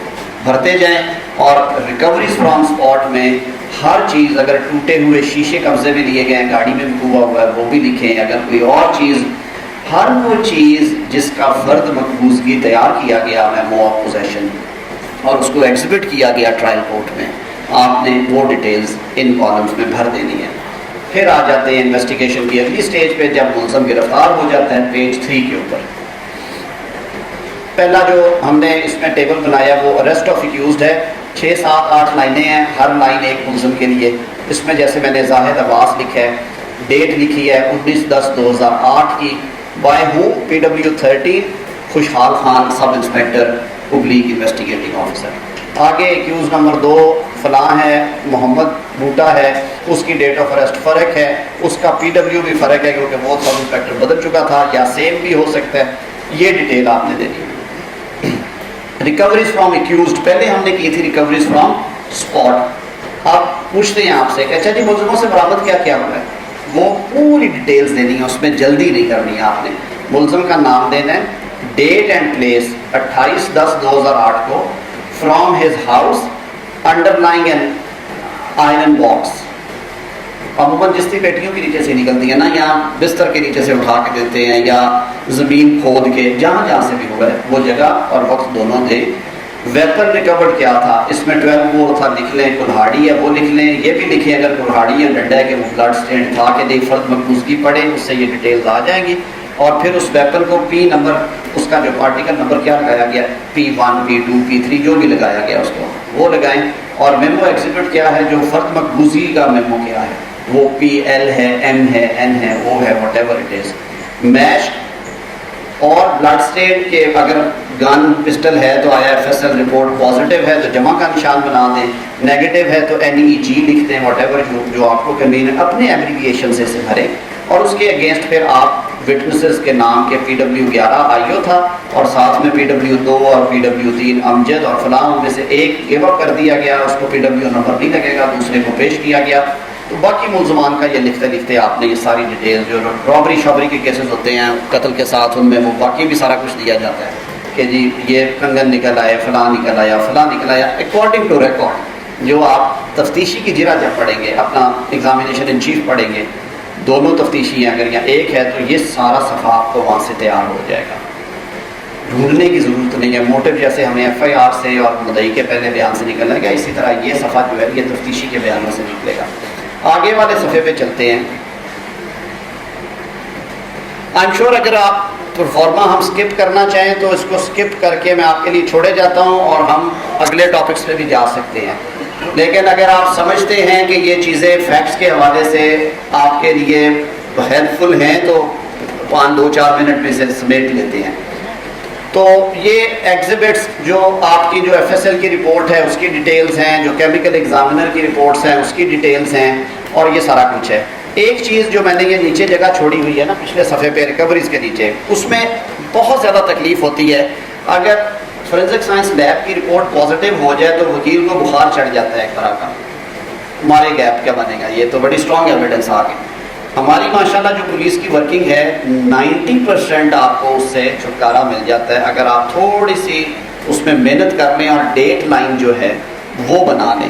S1: بھرتے جائیں. اور ریکوریز فرام اسپاٹ میں ہر چیز, اگر ٹوٹے ہوئے شیشے قبضے میں لیے گئے ہیں, گاڑی میں ہوا ہوا ہے وہ بھی لکھیں. اگر کوئی اور چیز, ہر وہ چیز جس کا فرد مقبوضگی تیار کیا گیا میمو آف پوزیشن اور اس کو ایگزبٹ کیا گیا ٹرائل کورٹ میں, آپ نے وہ ڈیٹیلز ان کالمز میں بھر دینی ہے. پھر آ جاتے ہیں انویسٹیگیشن کی اگلی سٹیج پہ, جب ملزم گرفتار ہو جاتا ہے. پیج 3 کے اوپر پہلا جو ہم نے اس میں ٹیبل بنایا وہ اریسٹ آف ایکیوزڈ ہے. 6 7 8 لائنیں ہیں, ہر لائن ایک ملزم کے لیے. اس میں جیسے میں نے زاہد عباس لکھا ہے, ڈیٹ لکھی ہے 19/10/2008 کی, by whom PW13 Khushal Khan sub inspector public investigating officer. آگے ایکیوز نمبر 2 فلاں ہے, محمد بوٹا ہے, اس کی ڈیٹ آف اریسٹ فرق ہے, اس کا PW بھی فرق ہے کیونکہ وہ سب انسپیکٹر بدل چکا تھا یا سیم بھی ہو سکتا ہے. یہ ڈیٹیل آپ نے دینی ہے. ریکوریز فرام ایکیوزڈ پہلے ہم نے کی تھی ریکوریز فرام اسپاٹ. آپ پوچھتے ہیں آپ سے کہ اچھا جی ملزموں سے برآمد کیا کیا ہوا ہے, وہ پوری ڈیٹیلز دینی ہے, اس میں جلدی نہیں کرنی ہے. آپ نے ملزم کا نام دینا ہے, ڈیٹ اینڈ پلیس 28/10/2008 کو, from his house, underlining an iron box. عموماً جستی پیٹیوں کے نیچے سے نکلتی ہیں نا، یا بستر کے نیچے سے اٹھا کے دیتے ہیں، یا زمین کھود کے، جہاں جہاں سے بھی ہوا ہے وہ جگہ اور وقت دونوں تھے۔ ویپن ریکورڈ کیا تھا، اس میں 12 بور تھا، لکھ لیں کلہاڑی ہے وہ لکھ لیں، یہ بھی لکھیں اگر کلہاڑی یا ڈنڈا ہے کہ وہ بلڈ اسٹینڈ تھا کہ نہیں، فرد مقبوضگی پڑھیں، اس سے یہ ڈیٹیلز آ جائیں گی۔ اور پھر اس ویپن کو پی نمبر، اس کا جو پارٹیکل نمبر کیا لگایا گیا، P1 P2 P3 جو بھی لگایا گیا اس کو وہ لگائیں۔ اور میمو ایگزیبٹ کیا ہے، جو فرد مقبوضی کا میمو کیا ہے، وہ PL ہے، M ہے، N ہے، O ہے، what ever it is. Match اور بلڈ اسٹیٹ کے اگر گن پسٹل ہے تو IFSL رپورٹ پازیٹیو ہے تو جمع کا نشان بنا دیں، نیگیٹو ہے تو NEG لکھ دیں، واٹ ایور جو آپ کو کنوین ہے، اپنے ایبریویشن سے بھریں۔ اور اس کے اگینسٹ پھر آپ وٹنسز کے نام کے PW11 آئیو تھا، اور ساتھ میں PW2 اور PW3 امجد اور فلاں ان میں سے ایک گیو اپ کر دیا گیا، اس کو PW نمبر نہیں لگے گا، دوسرے کو پیش کیا گیا۔ تو باقی ملزمان کا یہ لکھتے لکھتے آپ نے یہ ساری ڈیٹیل جو رابری شابری کے کیسز ہوتے ہیں قتل کے ساتھ، ان میں وہ باقی بھی سارا کچھ دیا جاتا ہے کہ جی یہ کنگن نکل آئے، فلاں نکل آیا، فلاں نکل آیا، اکارڈنگ ٹو ریکارڈ۔ جو آپ تفتیشی کی جرا جب پڑھیں گے، اپنا ایگزامینیشن ان چیف پڑھیں گے، دونوں تفتیشی ہیں اگر یا ایک ہے تو یہ سارا صفحہ آپ کو وہاں سے تیار ہو جائے گا، ڈھونڈنے کی ضرورت نہیں ہے۔ موٹو جیسے ہمیں FIR سے اور مدعی کے پہلے بیان سے نکلنے گا، اسی طرح یہ صفحہ جو ہے یہ تفتیشی کے بیانوں سے نکلے گا۔ آگے والے صفحے پہ چلتے ہیں۔ آئی ایم شیور اگر آپ پرفارما ہم سکپ کرنا چاہیں تو اس کو سکپ کر کے میں آپ کے لیے چھوڑے جاتا ہوں اور ہم اگلے ٹاپکس پہ بھی جا سکتے ہیں، لیکن اگر آپ سمجھتے ہیں کہ یہ چیزیں فیکٹس کے حوالے سے آپ کے لیے ہیلپ فل ہیں تو 5-2-4 منٹ میں سے سمیٹ لیتے ہیں۔ تو یہ ایگزیبٹس جو آپ کی جو FSL کی رپورٹ ہے اس کی ڈیٹیلز ہیں، جو کیمیکل ایگزامینر کی رپورٹس ہیں اس کی ڈیٹیلز ہیں، اور یہ سارا کچھ ہے۔ ایک چیز جو میں نے یہ نیچے جگہ چھوڑی ہوئی ہے نا پچھلے صفحے پہ ریکوریز کے نیچے، اس میں بہت زیادہ تکلیف ہوتی ہے۔ اگر فورینزک سائنس لیب کی رپورٹ پازیٹیو ہو جائے تو وکیل کو بخار چڑھ جاتا ہے ایک طرح کا، ہمارے گیپ کیا بنے گا، یہ تو بڑی اسٹرانگ ایویڈنس آ گئی۔ ہماری ماشاءاللہ جو پولیس کی ورکنگ ہے 90% آپ کو اس سے چھٹکارا مل جاتا ہے اگر آپ تھوڑی سی اس میں محنت کر لیں اور ڈیٹ لائن جو ہے وہ بنا لیں۔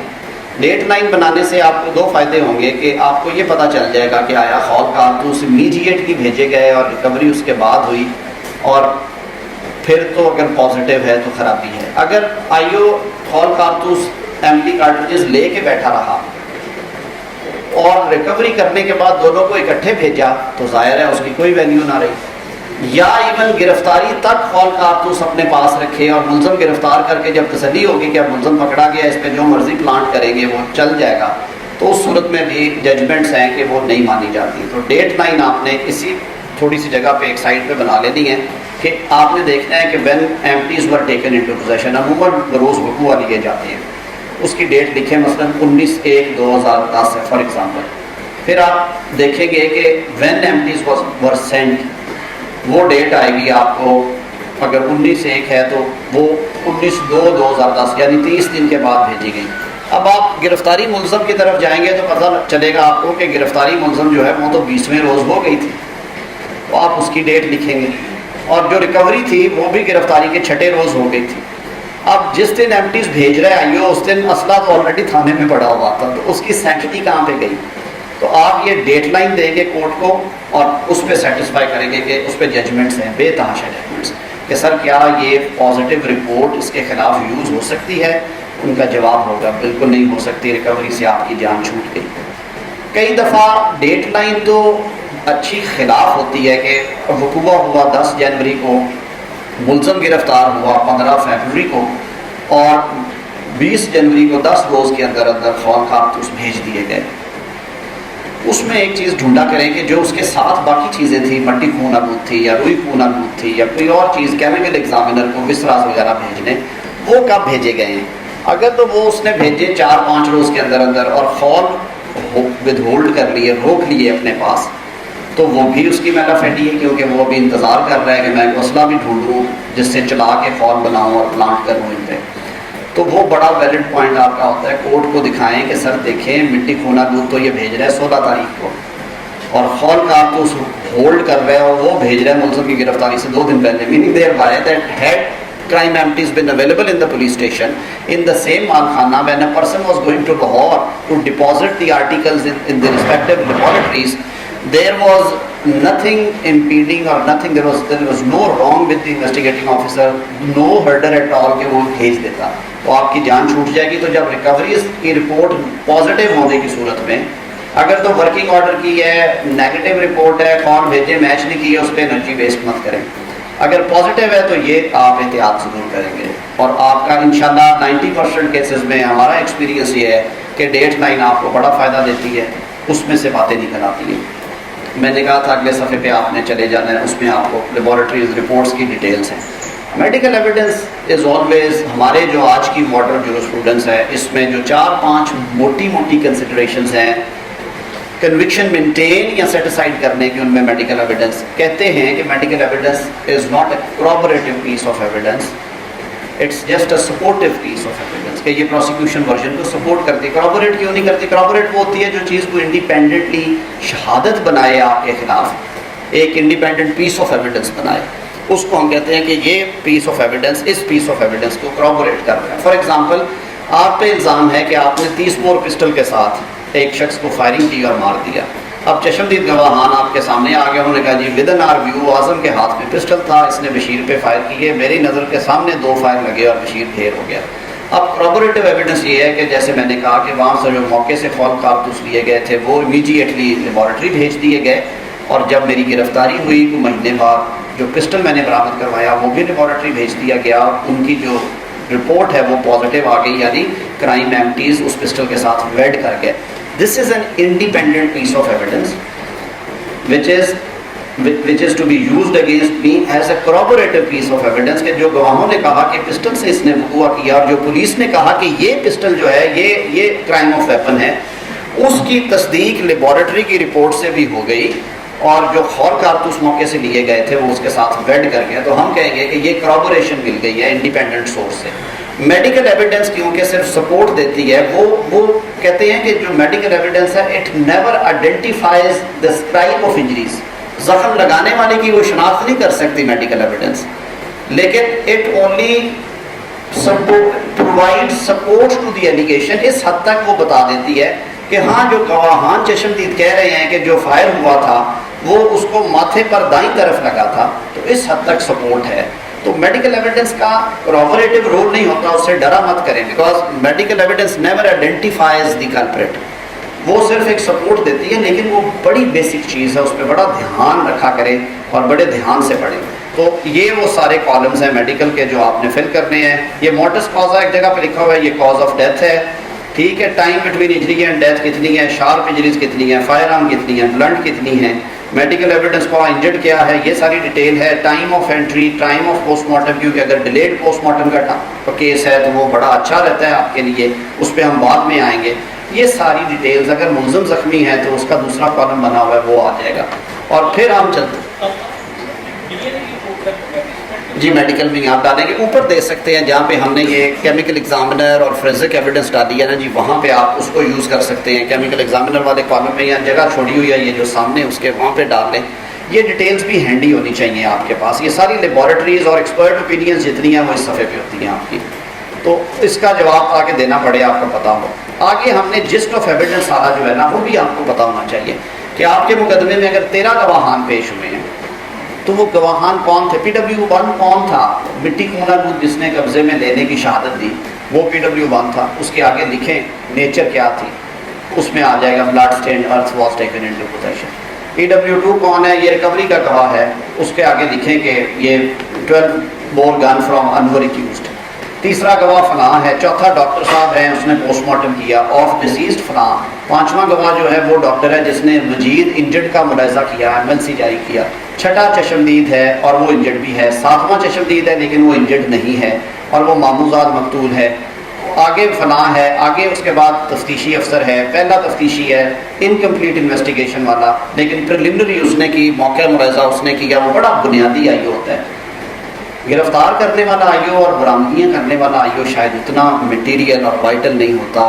S1: ڈیٹ لائن بنانے سے آپ کو 2 فائدے ہوں گے کہ آپ کو یہ پتہ چل جائے گا کہ آیا خول کارتوس امیڈیٹلی بھیجے گئے اور ریکوری اس کے بعد ہوئی، اور پھر تو اگر پازیٹیو ہے تو خرابی ہے۔ اگر آئیو خول کارتوس ایمٹی کارٹریجز لے کے بیٹھا رہا اور ریکوری کرنے کے بعد دونوں کو اکٹھے بھیجا تو ظاہر ہے اس کی کوئی ویلیو نہ رہی، یا ایون گرفتاری تک خول کارتوس اپنے پاس رکھے اور ملزم گرفتار کر کے جب تسلی ہوگی کہ اب ملزم پکڑا گیا، اس پہ جو مرضی پلانٹ کریں گے وہ چل جائے گا، تو اس صورت میں بھی ججمنٹس ہیں کہ وہ نہیں مانی جاتی۔ تو ڈیٹ لائن آپ نے اسی تھوڑی سی جگہ پہ ایک سائڈ پہ بنا لینی ہے کہ آپ نے دیکھنا ہے کہ when empties were taken into possession, عموماً بروز وقوع لیے جاتے ہیں، اس کی ڈیٹ لکھیں، مثلا 19/1/2010 ہے فار ایگزامپل۔ پھر آپ دیکھیں گے کہ وین ایمٹیز ور سینٹ، وہ ڈیٹ آئے گی آپ کو، اگر 19/1 ہے تو وہ 19/2/2010 یعنی 30 دن کے بعد بھیجی گئی۔ اب آپ گرفتاری ملزم کی طرف جائیں گے تو پتہ چلے گا آپ کو کہ گرفتاری ملزم جو ہے وہ تو 20ویں روز ہو گئی تھی، تو آپ اس کی ڈیٹ لکھیں گے، اور جو ریکوری تھی وہ بھی گرفتاری کے 6 روز ہو گئی تھی۔ اب جس دن ایمٹیز بھیج رہے آئیو اس دن اسلحہ تو آلریڈی تھانے میں پڑا ہوا تھا، تو اس کی سینکٹی کہاں پہ گئی؟ تو آپ یہ ڈیٹ لائن دیں گے کورٹ کو اور اس پہ سیٹسفائی کریں گے کہ اس پہ ججمنٹس ہیں، بے تحاشا ججمنٹس، کہ سر کیا یہ پازیٹیو رپورٹ اس کے خلاف یوز ہو سکتی ہے؟ ان کا جواب ہوگا بالکل نہیں ہو سکتی، ریکوری سے آپ کی جان چھوٹ گئی۔ کئی دفعہ ڈیٹ لائن تو اچھی خلاف ہوتی ہے کہ وقوع ہوا 10 جنوری کو، ملزم گرفتار ہوا 15 فروری کو، اور 20 جنوری کو 10 روز کے اندر اندر خول کارتوس بھیج دیے گئے۔ اس میں ایک چیز ڈھونڈا کریں کہ جو اس کے ساتھ باقی چیزیں تھیں، مٹی خون آلود تھی یا روئی خون آلود تھی یا کوئی اور چیز، کیمیکل ایگزامینر کو وسراز وغیرہ بھیجنے، وہ کب بھیجے گئے ہیں؟ اگر تو وہ اس نے بھیجے 4-5 روز کے اندر اندر اور خول ود ہولڈ کر لیے، روک لیے اپنے پاس، تو وہ بھی اس کی میلا فیڈی ہے، کیونکہ وہ ابھی انتظار کر رہا ہے کہ میں ایک اسلحہ بھی ڈھونڈوں جس سے چلا کے خول بناؤں اور پلانٹ کروں ان پہ، تو وہ بڑا ویلڈ پوائنٹ آپ کا ہوتا ہے۔ کورٹ کو دکھائیں کہ سر دیکھیں مٹی کھونا دودھ تو یہ بھیج رہا ہے 16 تاریخ کو، اور خول کارتوس ہولڈ کر رہا ہے اور وہ بھیج رہا ہے ملزم کی گرفتاری سے 2 دن پہلے، meaning there by that had crime empties been available in the police station. In the same malkhana, when a person was going to Lahore to deposit the articles in the respective laboratories, there was nothing impeding or nothing, there was no wrong with the investigating officer, no hurdle at all کہ وہ بھیج دیتا. تو آپ کی جان چھوٹ جائے گی. تو جب ریکوریز کی رپورٹ پازیٹیو ہونے کی صورت میں, اگر تو ورکنگ آرڈر کی ہے, نیگیٹو رپورٹ ہے, کون بھیجے, میچ نہیں کی ہے, اس پہ انرجی ویسٹ مت کریں. اگر پازیٹیو ہے تو یہ آپ احتیاط ضرور کریں گے, اور آپ کا انشاءاللہ 90% کیسز میں ہمارا ایکسپیرینس یہ ہے کہ ڈیٹ لائن آپ کو بڑا فائدہ دیتی ہے, اس میں سے باتیں نکل آتی ہیں. میں نے کہا تھا اگلے صفحے پہ آپ نے چلے جانا ہے, اس میں آپ کو لیبارٹریز رپورٹس کی ڈیٹیلز ہیں. میڈیکل ایویڈنس از آلویز, ہمارے جو آج کی ماڈرن جو اسٹوڈنٹس ہیں, اس میں جو 4-5 موٹی موٹی کنسیڈریشنز ہیں کنوکشن مینٹین یا سیٹیسفائڈ کرنے کی, ان میں میڈیکل ایویڈنس کہتے ہیں کہ medical evidence is not a corroborative piece of evidence, it's just a supportive piece of evidence, کہ یہ پروسیکیوشن ورژن کو سپورٹ کرتی ہے. کورابوریٹ کیوں نہیں کرتی؟ کورابوریٹ وہ ہوتی ہے جو چیز کو انڈیپینڈنٹلی شہادت بنائے آپ کے خلاف, ایک انڈیپینڈنٹ پیس آف ایویڈنس بنائے, اس کو ہم کہتے ہیں کہ یہ پیس آف ایویڈنس اس پیس آف ایویڈنس کو کورابوریٹ کر رہا ہے. فار ایگزامپل, آپ پہ الزام ہے کہ آپ نے 30 بور پسٹل کے ساتھ ایک شخص کو فائرنگ کی اور مار دیا. اب چشمدید گواہان آپ کے سامنے آ گئے, انہوں نے کہا جی ود ان آر ویو اعظم کے ہاتھ میں پسٹل تھا, اس نے بشیر پہ فائر کیے, میری نظر کے سامنے 2 فائر لگے اور بشیر ڈھیر ہو گیا. اب کورابوریٹو ایویڈنس یہ ہے کہ جیسے میں نے کہا کہ وہاں سے جو موقع سے فول کارتوس لیے گئے تھے وہ امیڈیٹلی لیبارٹری بھیج دیے گئے, اور جب میری گرفتاری ہوئی تو مہینے بعد جو پسٹل میں نے برآمد کروایا وہ بھی لیبارٹری بھیج دیا گیا, ان کی جو رپورٹ ہے وہ پازیٹیو آ گئی, یعنی کرائم ایمٹیز اس پسٹل کے ساتھ ویڈ کر گئے. This is an independent piece of evidence which is to be used against me as a corroborative piece of evidence, کہ جو گواہوں نے کہا کہ پسٹل سے اس نے وقوع کیا, اور جو پولیس نے کہا کہ یہ پسٹل جو ہے یہ کرائم آف ویپن ہے, اس کی تصدیق لیبارٹری کی رپورٹ سے بھی ہو گئی, اور جو خور کارتوس موقع سے لیے گئے تھے وہ اس کے ساتھ ویڈ کر گئے. تو ہم کہیں گے کہ یہ کورابوریشن مل گئی ہے انڈیپینڈنٹ سورس سے. میڈیکل ایویڈنس کیونکہ صرف سپورٹ دیتی ہے, وہ کہتے ہیں کہ جو میڈیکل ایویڈنس ہے it never identifies the scribe of injuries, زخم لگانے والے کی وہ شناخت نہیں کر سکتی میڈیکل ایویڈنس, لیکن it only provide support to the allegation. اس حد تک وہ بتا دیتی ہے کہ ہاں جو گواہان چشمدید کہہ رہے ہیں کہ جو فائر ہوا تھا وہ اس کو ماتھے پر دائیں طرف لگا تھا, تو اس حد تک سپورٹ ہے. تو میڈیکل ایویڈنس کا کورابوریٹو رول نہیں ہوتا, اس سے ڈرا مت کریں, because medical evidence never identifies the culprit, وہ صرف ایک سپورٹ دیتی ہے, لیکن وہ بڑی بیسک چیز ہے, اس پہ بڑا دھیان رکھا کریں اور بڑے دھیان سے پڑھیں. تو یہ وہ سارے کالمز ہیں میڈیکل کے جو آپ نے فل کرنے ہیں. یہ موٹس کاز ایک جگہ پہ لکھا ہوا ہے, یہ کاز آف ڈیتھ ہے, ٹھیک ہے. Time between injury and death کتنی ہے, شارپ انجریز کتنی ہیں, فائر آرم کتنی ہیں, بلنٹ کتنی ہیں, میڈیکل ایویڈنس کو انجرڈ کیا ہے, یہ ساری ڈیٹیل ہے. Time of entry, time of post mortem, کیونکہ اگر ڈیلیڈ پوسٹ مارٹم کا کیس ہے تو وہ بڑا اچھا رہتا ہے آپ کے لیے, اس پہ ہم بعد میں آئیں گے. یہ ساری ڈیٹیلز, اگر ملزم زخمی ہے تو اس کا دوسرا کالم بنا ہوا ہے وہ آ جائے گا. اور پھر ہم چلتے جی میڈیکل میں آپ ڈالیں گے, اوپر دے سکتے ہیں جہاں پہ ہم نے یہ کیمیکل ایگزامنر اور فورینسک ایویڈنس ڈالی ہے نا جی, وہاں پہ آپ اس کو یوز کر سکتے ہیں. کیمیکل ایگزامنر والے کالم میں یا جگہ چھوڑی ہوئی ہے یہ جو سامنے اس کے, وہاں پہ ڈال لیں. یہ ڈیٹیلز بھی ہینڈی ہونی چاہیے آپ کے پاس. یہ ساری لیبارٹریز اور ایکسپرٹ اوپینینز جتنی ہیں وہ اس صفحے پہ ہوتی ہیں آپ کی, تو اس کا جواب آگے دینا پڑے, آپ کو پتا ہو. آگے ہم نے جسٹ آف ایویڈنس سارا جو ہے نا وہ بھی آپ کو پتا ہونا چاہیے کہ آپ کے مقدمے میں اگر 13 گواہان پیش ہوئے ہیں تو وہ گواہان کون تھے. PW1 کون تھا, مٹی کونا دودھ جس نے قبضے میں لینے کی شہادت دی, وہ PW1 تھا. اس کے آگے لکھیں نیچر کیا تھی, اس میں آ جائے گا blood stained earth was taken into possession. PW2 کون ہے, یہ ریکوری کا گواہ ہے, اس کے آگے لکھیں کہ یہ 12 bore gun from Anwar accused. تیسرا گواہ فلاں ہے. چوتھا ڈاکٹر صاحب ہیں, اس نے پوسٹ مارٹم کیا آف ڈیسیزڈ فلاں. پانچواں گواہ جو ہے وہ ڈاکٹر ہے جس نے مجید انجرڈ کا ملاحظہ کیا, MLC جاری کیا. چھٹا چشمدید ہے اور وہ انجرڈ بھی ہے. ساتواں چشمدید ہے لیکن وہ انجرڈ نہیں ہے اور وہ ماموزاد مقتول ہے. آگے فلاں ہے, آگے اس کے بعد تفتیشی افسر ہے. پہلا تفتیشی ہے انکمپلیٹ انویسٹیگیشن والا, لیکن پریلیمنری اس نے کی, موقع ملاحظہ اس نے کیا, وہ بڑا بنیادی آئیو ہوتا ہے. گرفتار کرنے والا آئیو اور برآمدگیاں کرنے والا آئیو شاید اتنا مٹیریل اور وائٹل نہیں ہوتا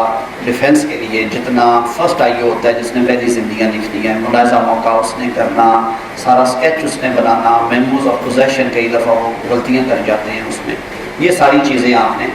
S1: ڈیفینس کے لیے جتنا فرسٹ آئیو ہوتا ہے جس نے پہلی زندگیاں لکھنی ہیں. ملاحظہ موقع اس نے کرنا, سارا اسکیچ اس نے بنانا, میموز آف پوزیشن, کئی دفعہ وہ غلطیاں کر جاتے ہیں اس میں, یہ ساری چیزیں آپ نے.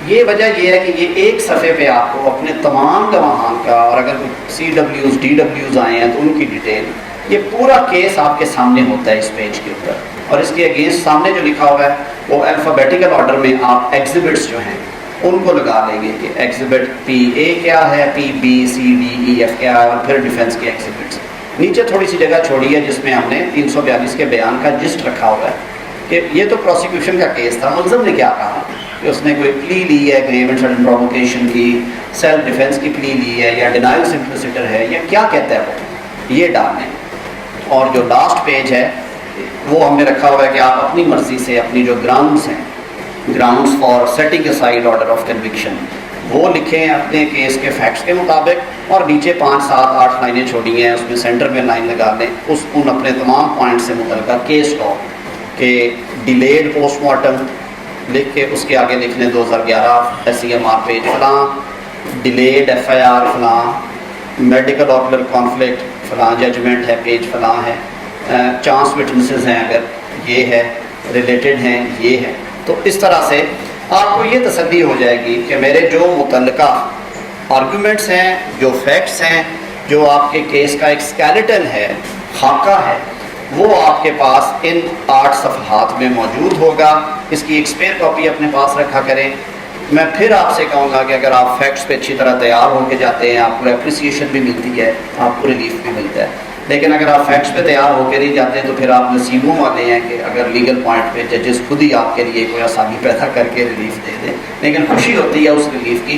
S1: یہ وجہ یہ ہے کہ یہ ایک صفحے پہ آپ کو اپنے تمام گواہان کا، اور اگر سی ڈبلیوز ڈی ڈبلیوز آئے ہیں تو ان کی ڈیٹیل، یہ پورا کیس آپ کے سامنے ہوتا ہے اس پیج کے اوپر. اور اس کے اگینسٹ سامنے جو لکھا ہوا ہے وہ الفابیٹیکل آرڈر میں آپ ایگزیبٹس جو ہیں ان کو لگا لیں گے کہ ایگزیبٹ پی اے کیا ہے، P B C D E F کیا ہے، اور پھر ڈیفینس کے ایگزیبٹس. نیچے تھوڑی سی جگہ چھوڑی ہے جس میں ہم نے 342 کے بیان کا جسٹ رکھا ہوا ہے کہ یہ تو پروسیکیوشن کا کیس تھا، ملزم نے کیا کہا کہ اس نے کوئی پلی لی ہے، گریونس اینڈ پرووکیشن کی، سیلف ڈیفینس کی پلی لی ہے، یا ڈینائل سمپلسٹر ہے، یا کیا کہتا ہے وہ، یہ ڈالنے. اور جو لاسٹ پیج ہے وہ ہم نے رکھا ہوا ہے کہ آپ اپنی مرضی سے اپنی جو گراؤنڈس ہیں، grounds for setting aside order of conviction, وہ لکھیں اپنے کیس کے فیکٹس کے مطابق. اور نیچے 5 7 8 لائنیں چھوڑی ہیں، اس میں سینٹر میں لائن لگا لیں ان اپنے تمام پوائنٹ سے متعلقہ کیس لاء کہ ڈیلیڈ پوسٹ مارٹم لکھ کے اس کے آگے لکھ لیں 2011 S C M R page فلاں، ڈیلیڈ ایف آئی آر فلاں، میڈیکل آکولر کانفلکٹ فلاں ججمنٹ ہے پیج فلاں ہے، چانس وٹنسز ہیں اگر یہ ہے، ریلیٹڈ ہیں یہ ہے. تو اس طرح سے آپ کو یہ تسلی ہو جائے گی کہ میرے جو متعلقہ آرگومنٹس ہیں، جو فیکٹس ہیں، جو آپ کے کیس کا ایک اسکیلیٹن ہے، خاکہ ہے، وہ آپ کے پاس ان 8 صفحات میں موجود ہوگا. اس کی ایک اسپیئر کاپی اپنے پاس رکھا کریں. میں پھر آپ سے کہوں گا کہ اگر آپ فیکٹس پہ اچھی طرح تیار ہو کے جاتے ہیں، آپ کو اپریسیشن بھی ملتی ہے، آپ کو ریلیف بھی ملتا ہے. لیکن اگر آپ فیکٹس پہ تیار ہو کے نہیں جاتے تو پھر آپ نصیبوں والے ہیں کہ اگر لیگل پوائنٹ پہ ججز خود ہی آپ کے لیے کوئی آسانی پیدا کر کے ریلیف دے دیں. لیکن خوشی ہوتی ہے اس ریلیف کی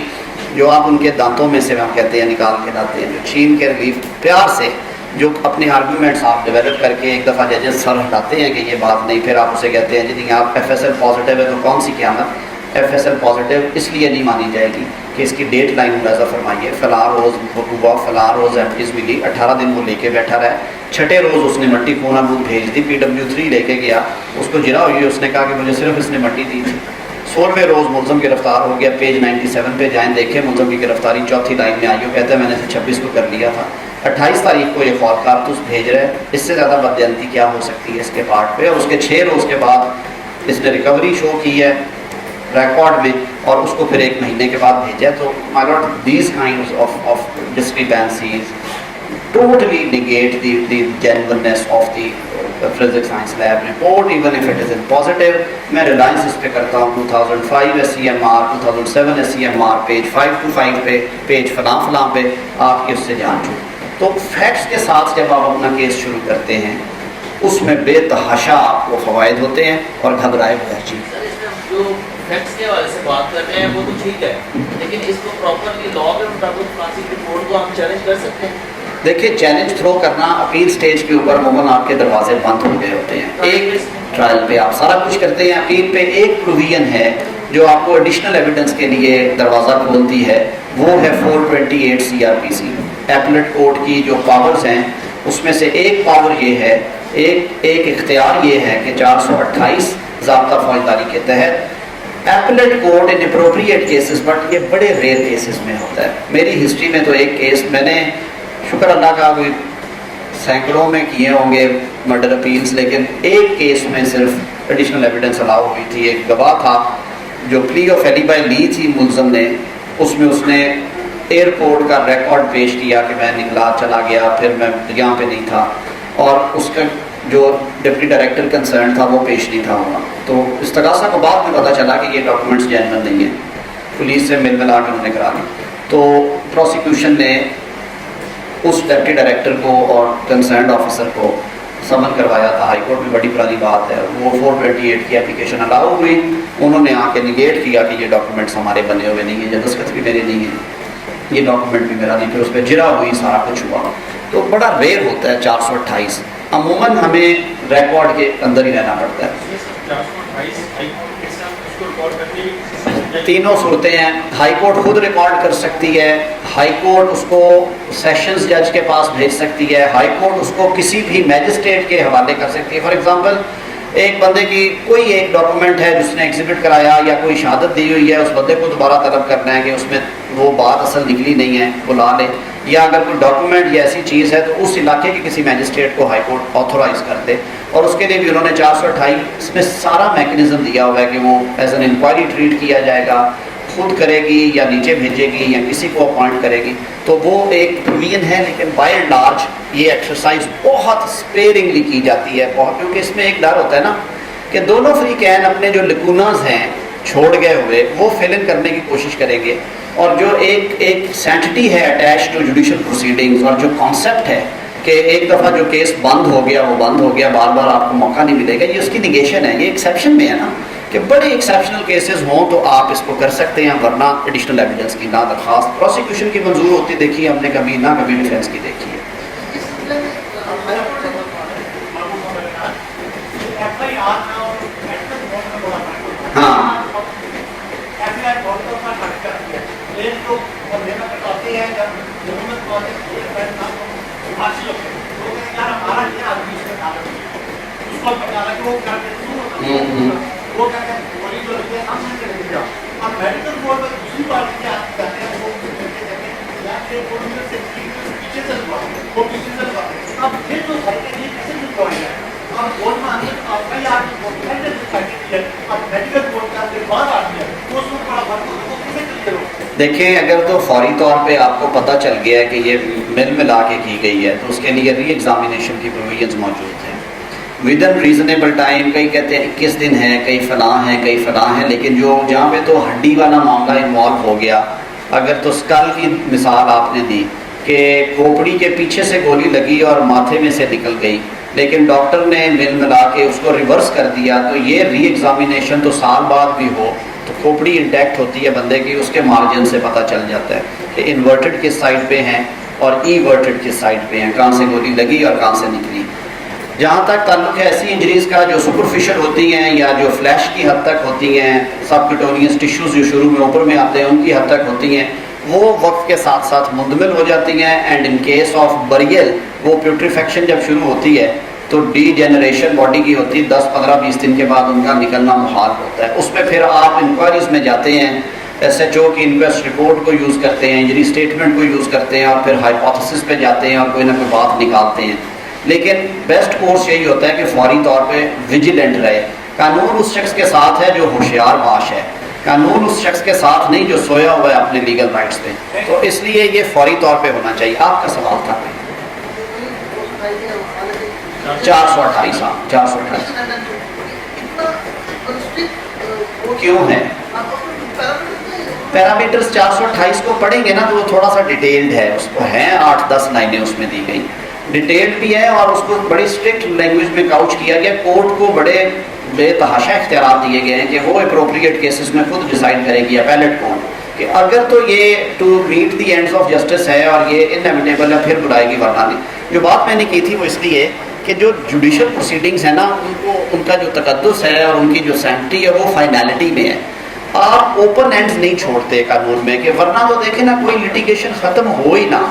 S1: جو آپ ان کے دانتوں میں سے ہم کہتے ہیں نکال کے لاتے ہیں، جو چھین کے ریلیف پیار سے، جو اپنے آرگومنٹس آپ ڈیولپ کر کے ایک دفعہ ججز سر ہٹاتے ہیں کہ یہ بات نہیں، پھر آپ اسے کہتے ہیں جی آپ ایف ایس ایل پازیٹیو ہے تو کون سی قیامت. ایف ایس ایل پازیٹیو اس لیے نہیں مانی جائے گی کہ اس کی ڈیٹ لائن ملاحظہ فرمائیے، فلاں روز ہوا، فلاں روز ایمٹیز ملی، 18 دن وہ لے کے بیٹھا رہا ہے، 6ٹھے روز اس نے مٹی کونا بوت بھیج دی، PW3 لے کے گیا، اس کو جرا ہوئی، اس نے کہا کہ مجھے صرف اس نے مٹی دی تھی. 16ویں روز ملزم گرفتار ہو گیا. پیج 97 پہ جائیں دیکھیں ملزم کی گرفتاری 4تھی لائن میں آئی ہو، کہتا ہے میں نے 26 کو کر لیا تھا. 28 تاریخ کو یہ خواب کارتوس بھیج رہے ہیں. اس سے زیادہ بددیانتی کیا ہو سکتی ہے اس کے پارٹ پہ. اور اس کے 6 روز کے بعد اس نے ریکوری شو کی ہے ریکارڈ میں، اور اس کو پھر 1 مہینے کے بعد بھیجا. تو my lord, these kinds of discrepancies totally negate the genuineness of the forensic science lab report, even if it is in positive. میں ریلائنس اس پہ کرتا ہوں 2005 SCMR 2007 SCMR پیج 525 پہ، پیج فلاں فلاں پہ آپ کے اس سے جان چکے. تو فیکٹس کے ساتھ جب آپ اپنا کیس شروع کرتے ہیں اس میں بے تحاشا آپ کو فوائد ہوتے ہیں اور گھبرائے بغیر چیز.
S2: جو فیکٹس کے حوالے سے بات کر رہے ہیں وہ تو ٹھیک ہے، لیکن اس کو پراپرلی لاء کے مطابق فورینسک رپورٹ کو ہم چیلنج کر سکتے ہیں.
S1: دیکھیے چیلنج تھرو کرنا اپیل سٹیج کے اوپر عموماً آپ کے دروازے بند ہو گئے ہوتے ہیں. ایک ٹرائل پہ آپ سارا کچھ کرتے ہیں، اپیل پہ ایک پروویژن ہے جو آپ کو ایڈیشنل ایویڈنس کے لیے دروازہ کھولتی ہے، وہ ہے 428 CRPC. ایپلیٹ کورٹ کی جو پاورز ہیں اس میں سے ایک پاور یہ ہے، ایک اختیار یہ ہے کہ 428 ضابطہ فوجداری کے تحت applet court in appropriate cases, but یہ بڑے ریئر کیسز میں ہوتا ہے. میری ہسٹری میں تو ایک کیس میں نے شکر اللہ کا کوئی سینکڑوں میں کیے ہوں گے مرڈر اپیلز، لیکن ایک کیس میں صرف ایڈیشنل ایویڈنس الاؤ ہوئی تھی. ایک گواہ تھا جو پلی آف ایلیبائی لی تھی ملزم نے، اس میں اس نے ایئرپورٹ کا ریکارڈ پیش کیا کہ میں نکلا چلا گیا، پھر میں یہاں پہ نہیں تھا، اور اس کا جو ڈپٹی ڈائریکٹر کنسرن تھا وہ پیش نہیں تھا ہوا. تو استغاثہ کو بعد میں پتہ چلا کہ یہ ڈاکومنٹس جینوئن نہیں ہیں، پولیس سے مل ملا کے انہوں نے کرا لی. تو پروسیکیوشن نے اس ڈپٹی ڈائریکٹر کو اور کنسرنڈ آفیسر کو سمن کروایا تھا. ہائی کورٹ میں بڑی پرانی بات ہے. وہ 428 کی اپلیکیشن الاؤ ہوئی، انہوں نے آ کے نگیٹ کیا کہ یہ ڈاکومنٹس ہمارے بنے ہوئے نہیں ہیں، یہ دستخط بھی میرے نہیں ہیں، یہ ڈاکومنٹ بھی میرا نہیں. پھر اس پہ جرا ہوئی، سارا کچھ ہوا. تو بڑا ریئر ہوتا ہے 428. عموماً ہمیں ریکارڈ کے اندر ہی رہنا پڑتا ہے. تینوں صورتیں ہیں. ہائی کورٹ خود ریکارڈ کر سکتی ہے، ہائی کورٹ اس کو سیشنز جج کے پاس بھیج سکتی ہے، ہائی کورٹ اس کو کسی بھی میجسٹریٹ کے حوالے کر سکتی ہے. فار ایگزامپل ایک بندے کی کوئی ایک ڈاکومنٹ ہے جس نے ایگزیبٹ کرایا یا کوئی شہادت دی ہوئی ہے، اس بندے کو دوبارہ طلب کرنا ہے کہ اس میں وہ بات اصل نکلی نہیں ہے، بلا لے. یا اگر کوئی ڈاکومنٹ یا ایسی چیز ہے تو اس علاقے کے کسی میجسٹریٹ کو ہائی کورٹ آتھورائز کر دے. اور اس کے لیے بھی انہوں نے 428 میں سارا میکنزم دیا ہوا ہے کہ وہ ایز این انکوائری ٹریٹ کیا جائے گا, خود کرے گی یا نیچے بھیجے گی یا کسی کو اپوائنٹ کرے گی. تو وہ ایک پروویژن ہے, لیکن بائی اینڈ لارج یہ ایکسرسائز بہت اسپیئرنگلی کی جاتی ہے, بہت, کیونکہ اس میں ایک ڈر ہوتا ہے نا کہ دونوں فریقین اپنے جو لکوناز ہیں چھوڑ گئے ہوئے وہ فل ان کرنے کی کوشش کریں گے, اور جو ایک سینٹٹی ہے اٹیچ ٹو جوڈیشل پروسیڈنگز, اور جو کانسیپٹ ہے کہ ایک دفعہ جو کیس بند ہو گیا وہ بند ہو گیا, بار بار آپ کو موقع نہیں ملے گا, یہ اس کی نگیشن ہے. یہ ایکسیپشن میں ہے نا کہ بڑے ایکسیپشنل کیسز ہوں تو آپ اس کو کر سکتے ہیں, ورنہ ایڈیشنل ایویڈنس کی نہ درخواست پروسیکیوشن کی منظور ہوتی دیکھی ہم نے کبھی نہ کبھی ڈیفینس کی دیکھی ہے. ہاں دیکھیں, اگر تو فوری طور پہ آپ کو پتہ چل گیا ہے کہ یہ مل ملا کے کی گئی ہے تو اس کے لیے ری ایگزامینیشن کی پروویژنز موجود ہیں ود ان ریزنیبل ٹائم. کئی کہتے ہیں 21 دن ہے, کئی فلاں ہیں, کئی فلاں ہیں, لیکن جو جہاں پہ تو ہڈی والا معاملہ انوالو ہو گیا, اگر تو اسکل کی مثال آپ نے دی کہ کھوپڑی کے پیچھے سے گولی لگی اور ماتھے میں سے نکل گئی, لیکن ڈاکٹر نے مل ملا کے اس کو ریورس کر دیا, تو یہ ری ایگزامینیشن تو سال بعد بھی ہو تو کھوپڑی انٹیکٹ ہوتی ہے بندے کی, اس کے مارجن سے پتہ چل جاتا ہے کہ انورٹڈ کس سائڈ پہ ہیں اور ای ورٹڈ کس سائڈ پہ ہیں, کہاں سے گولی لگی اور کہاں سے نکلی. جہاں تک تعلق ہے ایسی انجریز کا جو سپرفیشل ہوتی ہیں یا جو فلیش کی حد تک ہوتی ہیں, سب کٹونیس ٹیشوز جو شروع میں اوپر میں آتے ہیں ان کی حد تک ہوتی ہیں, وہ وقت کے ساتھ ساتھ مندمل ہو جاتی ہیں. And in case of burial وہ پیوٹریفیکشن جب شروع ہوتی ہے تو ڈی جنریشن باڈی کی ہوتی ہے, 10-15-20 دن کے بعد ان کا نکلنا محال ہوتا ہے. اس میں پھر آپ انکوائریز میں جاتے ہیں, ایس ایچ او کی انکویسٹ رپورٹ کو یوز کرتے ہیں, انجری اسٹیٹمنٹ کو یوز کرتے ہیں, اور پھر ہائپوتھیسس پہ جاتے ہیں اور کوئی نہ کوئی بات نکالتے ہیں. لیکن بیسٹ کورس یہی ہوتا ہے کہ فوری طور پہ ویجیلنٹ رہے. قانون اس شخص کے ساتھ ہے جو ہوشیار باش ہے, قانون اس شخص کے ساتھ نہیں جو سویا ہوا ہے اپنے لیگل رائٹس پہ. تو اس لیے یہ فوری طور پہ ہونا چاہیے. آپ کا سوال تھا 428. 428 کیوں ہے پیرامیٹرز 428 کو پڑھیں گے نا تو وہ تھوڑا سا ڈیٹیلڈ ہے, اس کو ہیں 8-10 لائنیں اس میں دی گئی, ڈیٹیلڈ بھی ہے, اور اس کو بڑی اسٹرکٹ لینگویج میں کاؤچ کیا گیا. کورٹ کو بڑے بے تحاشا اختیارات دیے گئے ہیں کہ وہ اپروپریٹ کیسز میں خود ڈیسائیڈ کرے گی اپیلیٹ کورٹ کہ اگر تو یہ to meet the ends of justice ہے اور یہ انیویٹیبل ہے پھر بلائے گی, ورنہ نہیں. جو بات میں نے کی تھی وہ اس لیے کہ جو جوڈیشل پروسیڈنگز ہیں نا ان کا جو تقدس ہے اور ان کی جو سینٹی ہے وہ فائنالٹی میں ہے. آپ اوپن اینڈز نہیں چھوڑتے قانون میں, کہ ورنہ تو دیکھیں نا کوئی لٹیگیشن ختم ہو ہی نہ.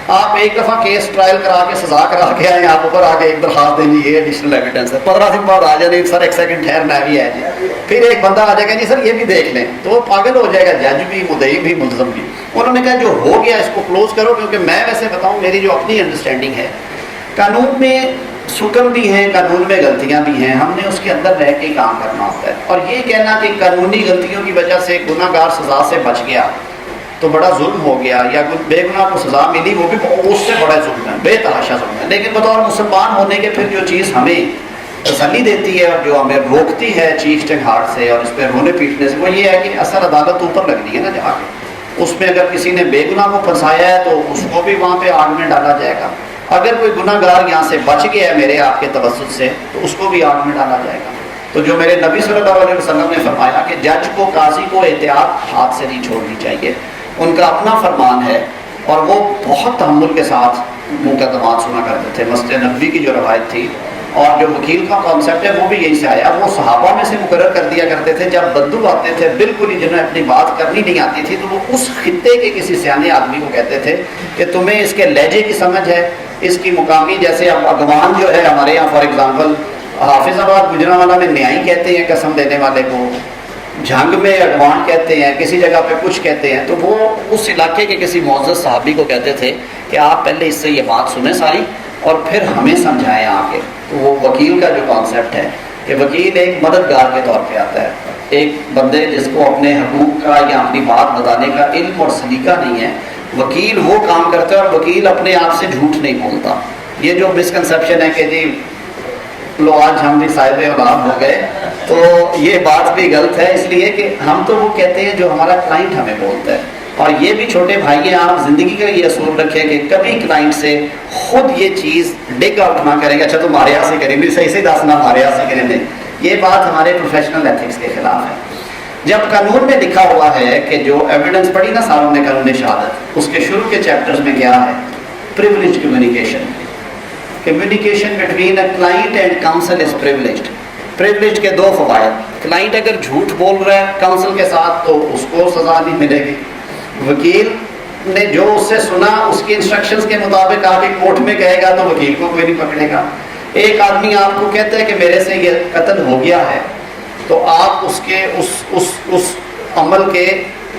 S1: آپ ایک دفعہ کیس ٹرائل کرا کے سزا کرا کے آئے, آپ اوپر آ کے ایک درخواست دیں جی یہ ایڈیشنل ایویڈنس ہے, 15 دن بعد آ جائے سر ایک سیکنڈ ٹھہرنا بھی ہے جی, پھر ایک بندہ آ جائے گا جی سر یہ بھی دیکھ لیں, تو وہ پاگل ہو جائے گا, جج بھی, مدعی بھی, ملزم بھی. انہوں نے کہا جو ہو گیا اس کو کلوز کرو, کیونکہ میں ویسے بتاؤں میری جو اپنی انڈرسٹینڈنگ ہے, قانون میں سکم بھی ہیں, قانون میں غلطیاں بھی ہیں, ہم نے اس کے اندر رہ کے کام کرنا ہوتا ہے. اور یہ کہنا کہ قانونی غلطیوں کی وجہ سے گناہ گار سزا سے بچ گیا تو بڑا ظلم ہو گیا, یا بے گناہ کو سزا ملی وہ بھی اس سے بڑا ظلم ہے, بے تحاشا ظلم ہے. لیکن بطور مسلمان ہونے کے پھر جو چیز ہمیں تسلی دیتی ہے اور جو ہمیں روکتی ہے چیخ ہارٹ سے اور اس پہ رونے پیٹنے سے, وہ یہ ہے کہ اثر عدالت اوپر لگنی ہے نا جا کے. اس میں اگر کسی نے بے گناہ کو پھنسایا ہے تو اس کو بھی وہاں پہ آگ میں ڈالا جائے گا. اگر کوئی گناہ گار یہاں سے بچ گیا ہے میرے آپ کے توسط سے تو اس کو بھی آگ میں ڈالا جائے گا. تو جو میرے نبی صلی اللہ علیہ وسلم نے فرمایا کہ جج کو, قاضی کو احتیاط ہاتھ سے نہیں چھوڑنی چاہیے, ان کا اپنا فرمان ہے, اور وہ بہت تحمل کے ساتھ مقدمات سنا کرتے تھے. مسجد نبوی کی جو روایت تھی اور جو وکیل کا کانسیپٹ ہے وہ بھی یہی سے آیا. وہ صحابہ میں سے مقرر کر دیا کرتے تھے, جب بدو آتے تھے بالکل ہی جنہیں اپنی بات کرنی نہیں آتی تھی تو وہ اس خطے کے کسی سیانے آدمی کو کہتے تھے کہ تمہیں اس کے لہجے کی سمجھ ہے, اس کی مقامی, جیسے اب اگوان جو ہے ہمارے یہاں فار ایگزامپل حافظ آباد گجرانوالہ میں نیائی کہتے ہیں قسم دینے والے کو, جھنگ میں اڈوان کہتے ہیں، کسی جگہ پہ کچھ کہتے ہیں، تو وہ اس علاقے کے کسی معزز صحابی کو کہتے تھے کہ آپ پہلے اس سے یہ بات سنیں ساری اور پھر ہمیں سمجھائیں آ کے. تو وہ وکیل کا جو کانسیپٹ ہے کہ وکیل ایک مددگار کے طور پہ آتا ہے، ایک بندے جس کو اپنے حقوق کا یا اپنی بات بتانے کا علم اور سلیقہ نہیں ہے. وکیل وہ کام کرتا ہے اور وکیل اپنے آپ سے جھوٹ نہیں بولتا. یہ جو مسکنسیپشن ہے کہ جی لو آج ہم بھی صاحب اولاد ہو گئے، تو یہ بات بھی غلط ہے، اس لیے کہ ہم تو وہ کہتے ہیں جو ہمارا کلائنٹ ہمیں بولتا ہے. اور یہ بھی چھوٹے بھائی ہیں، آپ زندگی کا یہ اصول رکھیں کہ کبھی کلائنٹ سے خود یہ چیز ڈگ آؤٹ نہ کریں گے اچھا تمہارے یہاں سے کریں گے، صحیح سے دس نہ ہمارے یہاں سے کریں گے. یہ بات ہمارے پروفیشنل ایتھکس کے خلاف ہے. جب قانون میں لکھا ہوا ہے کہ جو ایویڈنس پڑھی نا ساروں نے قانون شہادت، اس کے شروع کے چیپٹرز میں کیا ہے؟ Privilege communication. Communication between a client and council is privileged. Privilege کے دو فوائد: کلائنٹ اگر جھوٹ بول رہا ہے کاؤنسل کے ساتھ تو اس کو سزا نہیں ملے گی، وکیل نے جو اس سے سنا اس کی انسٹرکشنز کے مطابق آ کے کورٹ میں کہے گا تو وکیل کو کوئی نہیں پکڑے گا. ایک آدمی آپ کو کہتا ہے کہ میرے سے یہ قتل ہو گیا ہے، تو آپ اس کے اس عمل کے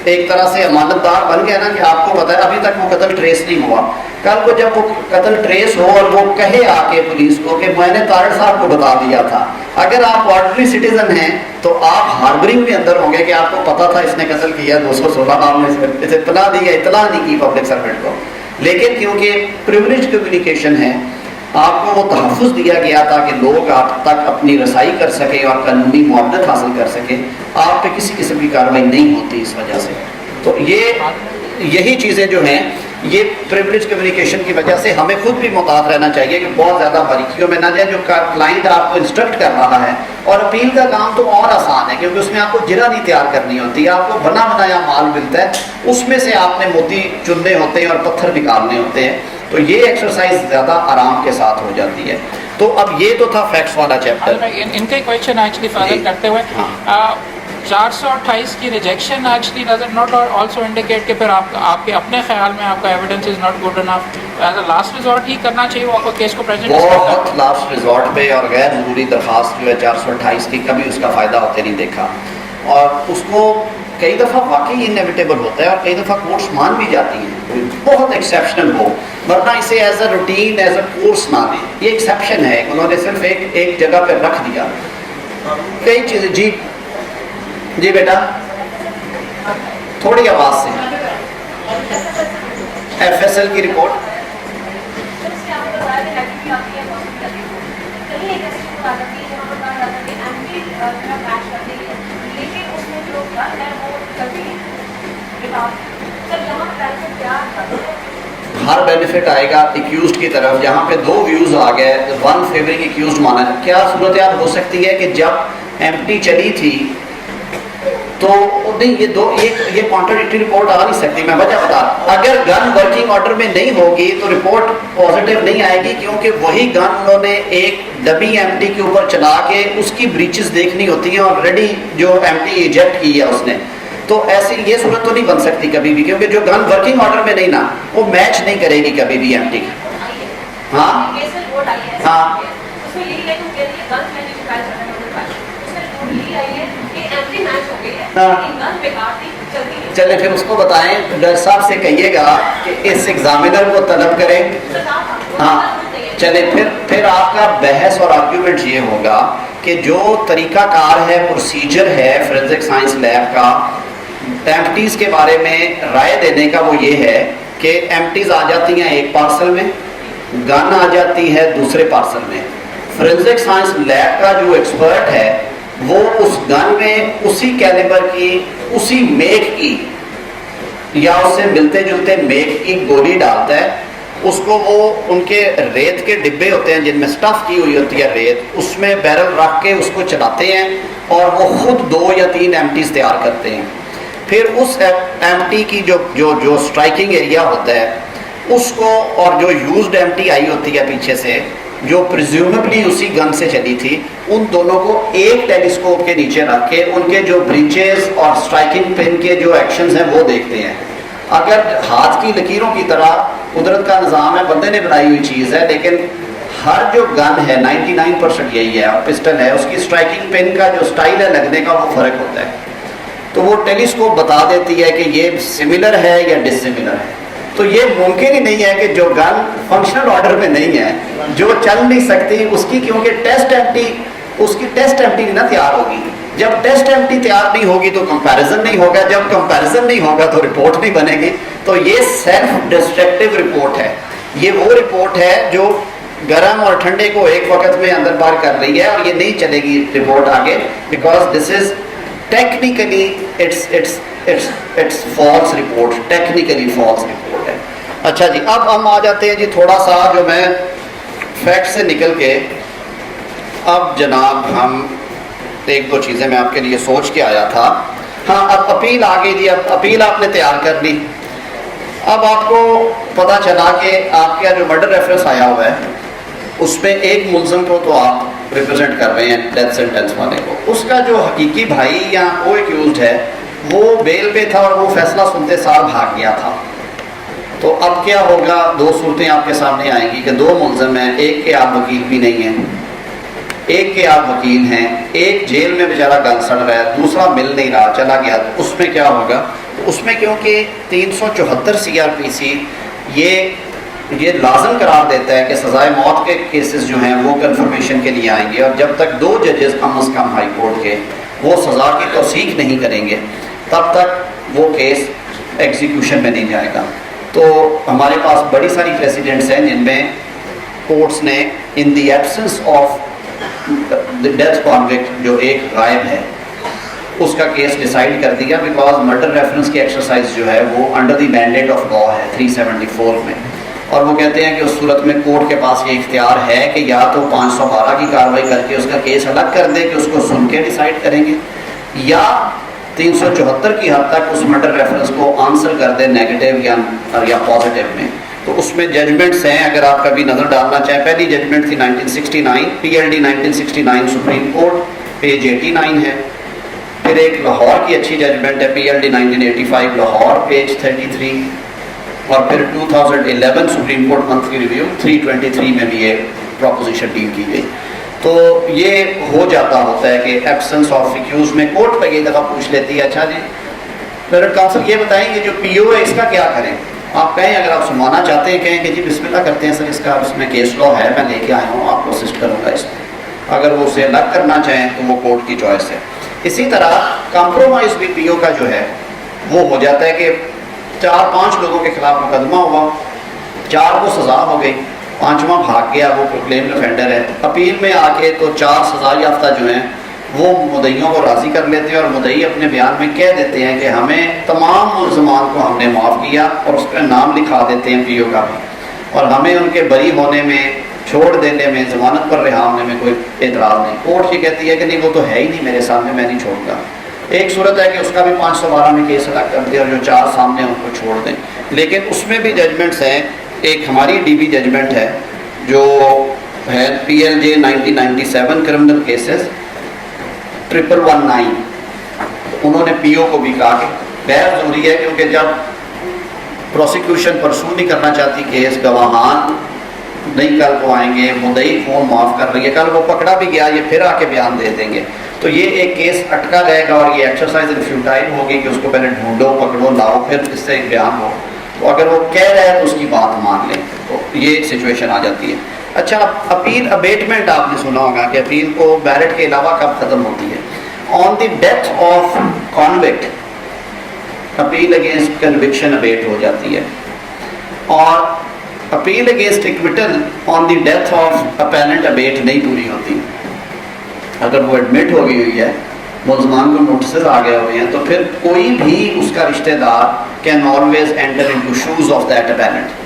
S1: ایک طرح سے امانت دار بن گئے نا کہ آپ کو پتہ ہے ابھی تک وہ قتل ٹریس نہیں ہوا. کل کو جب وہ قتل ٹریس ہو اور وہ کہے آ کے پولیس کو کہ میں نے طارق صاحب کو بتا دیا تھا، اگر آپ آرڈنری سٹیزن ہیں تو آپ ہاربرنگ میں اندر ہوں گے کہ آپ کو پتا تھا اس نے قتل کیا، 216 نام نے اطلاع دی ہے، اطلاع نہیں کی پبلک سرونٹ کو. لیکن کیونکہ پریویلیج کمیونیکیشن ہے، آپ کو وہ تحفظ دیا گیا تھا کہ لوگ آپ تک اپنی رسائی کر سکیں اور قانونی معاونت حاصل کر سکیں، آپ پہ کسی قسم کی کارروائی نہیں ہوتی اس وجہ سے. تو یہی چیزیں جو ہیں یہ پریویلیج کمیونیکیشن کی وجہ سے ہمیں خود بھی محتاط رہنا چاہیے کہ بہت زیادہ باریکیوں میں نہ جائیں. جو کلائنٹ آپ کو انسٹرکٹ کر رہا ہے، اور اپیل کا کام تو اور آسان ہے کیونکہ اس میں آپ کو جرا نہیں تیار کرنی ہوتی، آپ کو بنا بنایا مال ملتا ہے، اس میں سے آپ نے موتی چننے ہوتے ہیں اور پتھر نکالنے ہوتے ہیں. تو یہ ایکسرسائز زیادہ آرام کے ساتھ ہو جاتی ہے. تو اب یہ تو تھا فیکٹس والا چیپٹر.
S3: ان کا کویشچن ایکچولی فارغ کرتے ہوئے 428 کی rejection actually does it not also indicate کہ پھر آپ کے اپنے خیال میں آپ کا evidence is not good enough, as a last resort ہی کرنا چاہیے وہ آپ کو کیس کو پریزنٹ
S1: بہت لاسٹ ریزورٹ پہ، اور غیر ضروری درخواست جو ہے 428 کی کبھی اس کا فائدہ ہوتے نہیں دیکھا. اور اس کو کئی دفعہ واقعی انیویٹیبل ہوتا ہے اور کئی دفعہ کورٹس مان بھی جاتی ہیں، بہت ایکسیپشنل ہو، ورنہ اسے as a routine as a course نہ لیں. یہ ایکسیپشن ہے، انہوں نے صرف ایک جگہ پہ رکھ دیا. کئی چیزیں. جی بیٹا تھوڑی آواز سے. ایف ایس ایل کی رپورٹ ہر بینیفٹ آئے گا ایکیوزڈ کی طرف. جہاں پہ دو ویوز آ گئے، ون فیورنگ ایکیوزڈ مانا ہے. کیا صورتحال ہو سکتی ہے کہ جب ایم ٹی چلی تھی تو نہیں، یہ کانٹراڈکٹری رپورٹ آ نہیں سکتی. میں وجہ بتا، اگر گن ورکنگ آرڈر میں نہیں ہوگی تو رپورٹ پازیٹیو نہیں آئے گی، کیونکہ وہی گن انہوں نے ایک ڈبی ایم ٹی کے اوپر چلا کے اس کی بریچز دیکھنی ہوتی ہیں اور ریڈی جو ایم ٹی ایجیکٹ کی ہے اس نے. تو ایسی یہ صورت تو نہیں بن سکتی کبھی بھی، کیونکہ جو گن ورکنگ آرڈر میں نہیں نا وہ میچ نہیں کرے گی کبھی بھی ایم ٹی کی. ہاں ہاں چلے پھر اس کو بتائیں، جج صاحب سے کہیے گا کہ اس ایگزامینر کو طلب کریں. ہاں چلے پھر آپ کا بحث اور آرگیومنٹ یہ ہوگا کہ جو طریقہ کار ہے، پروسیجر ہے فورینزک سائنس لیب کا ایمٹیز کے بارے میں رائے دینے کا، وہ یہ ہے کہ ایمٹیز آ جاتی ہیں ایک پارسل میں، گن آ جاتی ہے دوسرے پارسل میں. فورینزک سائنس لیب کا جو ایکسپرٹ ہے وہ اس گن میں اسی کیلیبر کی، اسی میک کی یا اس سے ملتے جلتے میک کی گولی ڈالتا ہے. اس کو وہ ان کے ریت کے ڈبے ہوتے ہیں جن میں سٹف کی ہوئی ہوتی ہے ریت، اس میں بیرل رکھ کے اس کو چلاتے ہیں اور وہ خود 2 یا 3 ایمٹیز تیار کرتے ہیں. پھر اس ایمٹی کی جو سٹرائکنگ ایریا ہوتا ہے اس کو، اور جو یوزڈ ایمٹی آئی ہوتی ہے پیچھے سے جو پریزیومبلی اسی گن سے چلی تھی، ان دونوں کو ایک ٹیلیسکوپ کے نیچے رکھ کے ان کے جو بریچز اور سٹرائکنگ پن کے جو ایکشنز ہیں وہ دیکھتے ہیں. اگر ہاتھ کی لکیروں کی طرح قدرت کا نظام ہے، بندے نے بنائی ہوئی چیز ہے، لیکن ہر جو گن ہے 99% یہی ہے، پسٹل ہے، اس کی سٹرائکنگ پن کا جو سٹائل ہے لگنے کا وہ فرق ہوتا ہے. تو وہ ٹیلیسکوپ بتا دیتی ہے کہ یہ سملر ہے یا ڈس سملر ہے. تو یہ ممکن ہی نہیں ہے کہ جو گن فنکشنل آرڈر میں نہیں ہے, جو چل نہیں سکتی, اس کی کیونکہ ٹیسٹ ایمٹی نہیں نا تیار ہوگی. جب ٹیسٹ ایمٹی تیار نہیں ہوگی تو کمپیریزن نہیں ہوگا, جب کمپیریزن نہیں ہوگا تو رپورٹ نہیں بنے گی. تو یہ سیلف ڈسٹرکٹیو رپورٹ ہے. یہ وہ رپورٹ ہے جو گرم اور ٹھنڈے کو ایک وقت میں اندر باہر کر رہی ہے, اور یہ نہیں چلے گی رپورٹ آگے, because this is technically it's false report, technically false report ہے. اچھا جی, اب ہم آ جاتے ہیں جی تھوڑا سا جو میں فیکٹ سے نکل کے, اب جناب ہم ایک دو چیزیں میں آپ کے لیے سوچ کے آیا تھا. ہاں, اب اپیل آ گئی جی. اب اپیل آپ نے تیار کر لی. اب آپ کو پتہ چلا کہ آپ کا جو مرڈر ریفرنس آیا ہوا ہے اس میں ایک ملزم کو تو آپ ریپرزینٹ کر رہے ہیں, ڈیتھ سینٹینس والے کو. اس کا جو حقیقی بھائی یا کو ایکیوزڈ ہے وہ بیل پہ تھا اور وہ فیصلہ سنتے سال بھاگ گیا تھا. تو اب کیا ہوگا؟ دو صورتیں آپ کے سامنے آئیں گی کہ دو ملزم ہیں, ایک کے آپ وکیل بھی نہیں ہیں, ایک کے آپ وکیل ہیں, ایک جیل میں بیچارہ گل سڑ رہا ہے, دوسرا مل نہیں رہا, چلا گیا. تو اس میں کیا ہوگا؟ اس میں کیونکہ 374 CRPC یہ لازم قرار دیتا ہے کہ سزائے موت کے کیسز جو ہیں وہ کنفرمیشن کے لیے آئیں گے, اور جب تک دو ججز کم از کم ہائی کورٹ کے وہ سزا کی توثیق نہیں کریں گے تب تک وہ کیس ایگزیکیوشن میں نہیں جائے گا. تو ہمارے پاس بڑی ساری پریسیڈنٹس ہیں جن میں کورٹس نے ان دی ایبسنس آف ڈیتھ کانوکٹ جو ایک غائب ہے اس کا کیس ڈیسائیڈ کر دیا, بیکاز مرڈر ریفرنس کی ایکسرسائز جو ہے وہ under the mandate of law ہے 374 میں. اور وہ کہتے ہیں کہ اس صورت میں کورٹ کے پاس یہ اختیار ہے کہ یا تو 512 کی کارروائی کر کے اس کا کیس الگ کر دے کہ اس کو سن کے ڈیسائیڈ کریں گے, یا 374 کی حد تک اس مرڈر ریفرنس کو آنسر کر دے نیگیٹو یا پازیٹیو میں. تو اس میں ججمنٹس ہیں, اگر آپ کبھی نظر ڈالنا چاہیں. پہلی ججمنٹ تھی 1969 PLD 1969 سپریم کورٹ, پیج 89 ہے. پھر ایک لاہور کی اچھی ججمنٹ ہے PLD 1985 لاہور, پیج 33. اور پھر 2011 سپریم کورٹ منتھلی ریویو 323 میں بھی یہ پروپوزیشن ڈیل کی گئی. تو یہ ہو جاتا ہوتا ہے کہ ایبسنس آف ایکیوز میں کورٹ پہ یہ دفعہ پوچھ لیتی ہے, اچھا جی پیرنٹ کاؤنسل یہ بتائیں کہ جو PO ہے اس کا کیا کریں. آپ کہیں, اگر آپ سنوانا چاہتے ہیں کہیں کہ جی بسم اللہ کرتے ہیں سر, اس کا اس میں کیس لا ہے, میں لے کے آیا ہوں, آپ کو اسسٹ کروں گا اس میں. اگر وہ اسے الگ کرنا چاہیں تو وہ کورٹ کی چوائس ہے. اسی طرح کمپرومائز بھی PO کا جو ہے وہ ہو جاتا ہے کہ 4-5 لوگوں کے خلاف مقدمہ ہوا, 4 کو سزا ہو گئی, 5واں بھاگ گیا, وہ پروکلیمڈ افینڈر ہے. اپیل میں آ کے تو 4 سزا یافتہ جو ہیں وہ مدعیوں کو راضی کر لیتے ہیں, اور مدعی اپنے بیان میں کہہ دیتے ہیں کہ ہمیں تمام ملزمان کو ہم نے معاف کیا, اور اس کا نام لکھا دیتے ہیں PO کا بھی, اور ہمیں ان کے بری ہونے میں, چھوڑ دینے میں, ضمانت پر رہا ہونے میں کوئی اعتراض نہیں. کورٹ یہ کہتی ہے کہ نہیں وہ تو ہے ہی نہیں میرے سامنے, میں نہیں چھوڑوں گا. ایک صورت ہے کہ اس کا بھی 512 میں کیس الگ کر دیں اور جو 4 سامنے ان کو چھوڑ دیں. لیکن اس میں بھی ججمنٹس ہیں. ایک ہماری DB ججمنٹ ہے جو ہے PLJ 1997 کرمنل کیسز 1119. انہوں نے PO کو بھی کہا کہ غیر ضروری ہے, کیونکہ جب پروسیکیوشن پرسو نہیں کرنا چاہتی کیس, گواہان نہیں کل کو آئیں گے, مدعی فون معاف کر رہی ہے, کل وہ پکڑا بھی گیا یہ پھر آ کے بیان دے دیں گے, تو یہ ایک کیس اٹکا رہے گا, اور یہ ایکسرسائز فیوٹائل ہوگی کہ اس کو پہلے ڈھونڈو, پکڑو, لاؤ, پھر اس سے ایک بیان ہو. تو اگر وہ کہہ رہے ہیں تو اس کی بات مان لیں. تو یہ سچویشن آ جاتی ہے. اچھا, اپیل ابیٹمنٹ آپ نے سنا ہوگا کہ اپیل کو بیرٹ کے علاوہ کب ختم ہوتی ہے؟ On the death of convict appeal against conviction abate ہو جاتی ہے, اور appeal against acquittal on the death of appellant abate نہیں پوری ہوتی. اگر وہ ایڈمٹ ہو گئی ہوئی ہے, ملزمان کو نوٹسز آ گئے ہوئے ہیں, تو پھر کوئی بھی اس کا رشتہ دار can always enter into shoes of that appellant.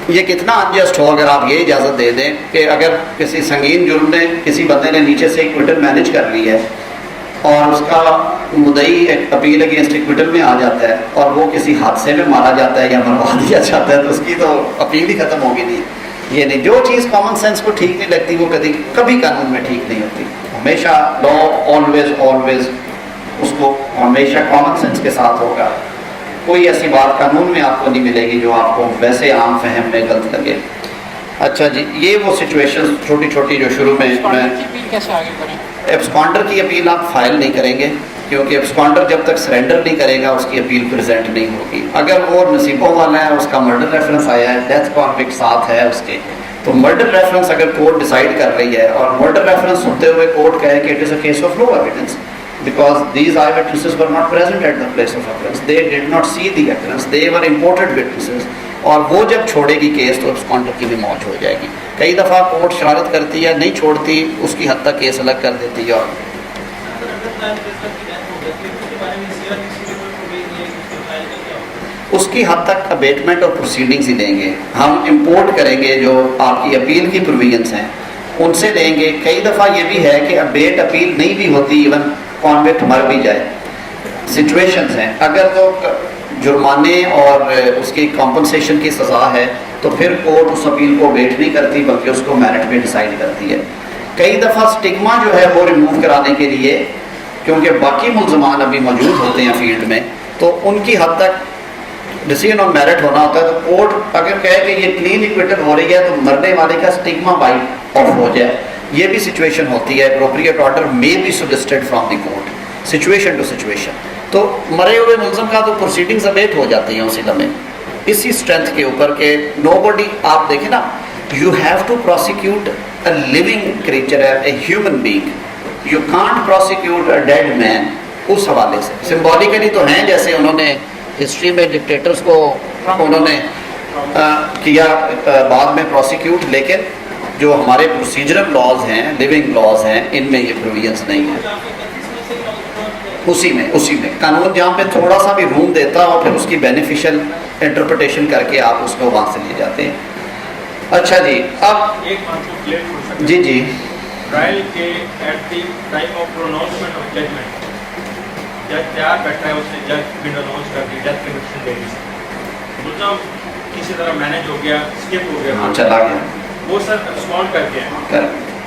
S1: یہ کتنا انجسٹ ہو اگر آپ یہ اجازت دے دیں کہ اگر کسی سنگین جرم نے کسی بندے نے نیچے سے ایکویٹل مینیج کر لی ہے, اور اس کا مدعی اپیل اگینسٹ ایکویٹل میں آ جاتا ہے, اور وہ کسی حادثے میں مارا جاتا ہے یا مروا دیا جاتا ہے, تو اس کی تو اپیل ہی ختم ہوگی نہیں. یہ نہیں, جو چیز کامن سینس کو ٹھیک نہیں لگتی وہ کبھی قانون میں ٹھیک نہیں ہوتی. ہمیشہ لا آلویز اس کو ہمیشہ کامن سینس کے ساتھ ہوگا. کوئی ایسی بات قانون میں آپ کو نہیں ملے گی جو آپ کو ویسے عام فہم میں غلط لگے. اچھا جی, یہ وہ سچویشن چھوٹی چھوٹی جو شروع میں
S3: کیسے آگے کریں؟
S1: ایبسکانڈر کی اپیل آپ فائل نہیں کریں گے, کیونکہ ابسکانڈر جب تک سرنڈر نہیں کرے گا اس کی اپیل پریزنٹ نہیں ہوگی. اگر وہ نصیبوں والا ہے, اس کا مرڈر ریفرنس آیا ہے, ڈیتھ کانوکٹ ساتھ ہے اس کے, تو مرڈر ریفرنس اگر کورٹ ڈیسائیڈ کر رہی ہے اور مرڈر ریفرنس ہوتے ہوئے کورٹ کہے کہ it is a case of no evidence because these eyewitnesses were not present at the place of occurrence, they did not see the occurrence, they were imported witnesses, اور وہ جب چھوڑے گی کیس تو ابسکانڈر کی بھی موت ہو جائے گی. کئی دفعہ کورٹ شرارت کرتی ہے, نہیں چھوڑتی, اس کی حد تک کیس الگ کر دیتی ہے. اور اس کی حد تک ابیٹمنٹ اور پروسیڈنگز ہی لیں گے. ہم امپورٹ کریں گے جو آپ کی اپیل کی پروویژنس ہیں ان سے لیں گے. کئی دفعہ یہ بھی ہے کہ ابیٹ اپیل نہیں بھی ہوتی, ایون کانوکٹ مر بھی جائے, سچویشنز ہیں. اگر تو جرمانے اور اس کی کمپنسیشن کی سزا ہے تو پھر کورٹ اس اپیل کو ویٹ نہیں کرتی بلکہ اس کو میرٹ پہ ڈیسائیڈ کرتی ہے. کئی دفعہ سٹگما جو ہے وہ ریموو کرانے کے لیے, کیونکہ باقی ملزمان ابھی موجود ہوتے ہیں فیلڈ میں, تو ان کی حد تک ڈیسیژن آن میرٹ ہونا ہوتا ہے. تو کورٹ اگر کہے کہ یہ کلین ایکویٹل ہو رہی ہے تو مرنے والے کا سٹگما وائپ آف ہو جائے. یہ بھی سچویشن ہوتی ہے. Appropriate order may be solicited from the court, situation to situation. تو مرے ہوئے ملزم کا تو پروسیڈنگز ابیٹ ہو جاتی ہیں اسی لمحے, اسی اسٹرینتھ کے اوپر کہ نو بڈی. آپ دیکھیں نا, you have to prosecute a living creature, a human being, you can't prosecute a dead man. اس حوالے سے سمبولیکلی تو ہیں, جیسے انہوں نے ہسٹری میں ڈکٹیٹرز کو انہوں نے کیا بعد میں پروسیکیوٹ, لیکن جو ہمارے پروسیجرل لاز ہیں, لیونگ لاز ہیں, ان میں یہ پروویژنس نہیں ہے. اسی میں قانون جہاں پہ تھوڑا سا بھی روم دیتا اور پھر اس کی بینیفیشل انٹرپریٹیشن کر کے آپ اس کو وہاں سے لے جاتے ہیں. اچھا جی, اب
S4: ایک بات کو کلیئر کر سکتے ہیں.
S1: جی
S4: ٹرائل کے at the time of pronouncement of judgment جج تیار بیٹھا ہے, اس نے جج بھی اناؤنس کر دی ڈیتھ کنوکشن دے دی, ملزم کسی طرح مینیج ہو گیا, اسکپ ہو گیا,
S1: چلا گیا,
S4: وہ سر رسپونڈ کر گیا,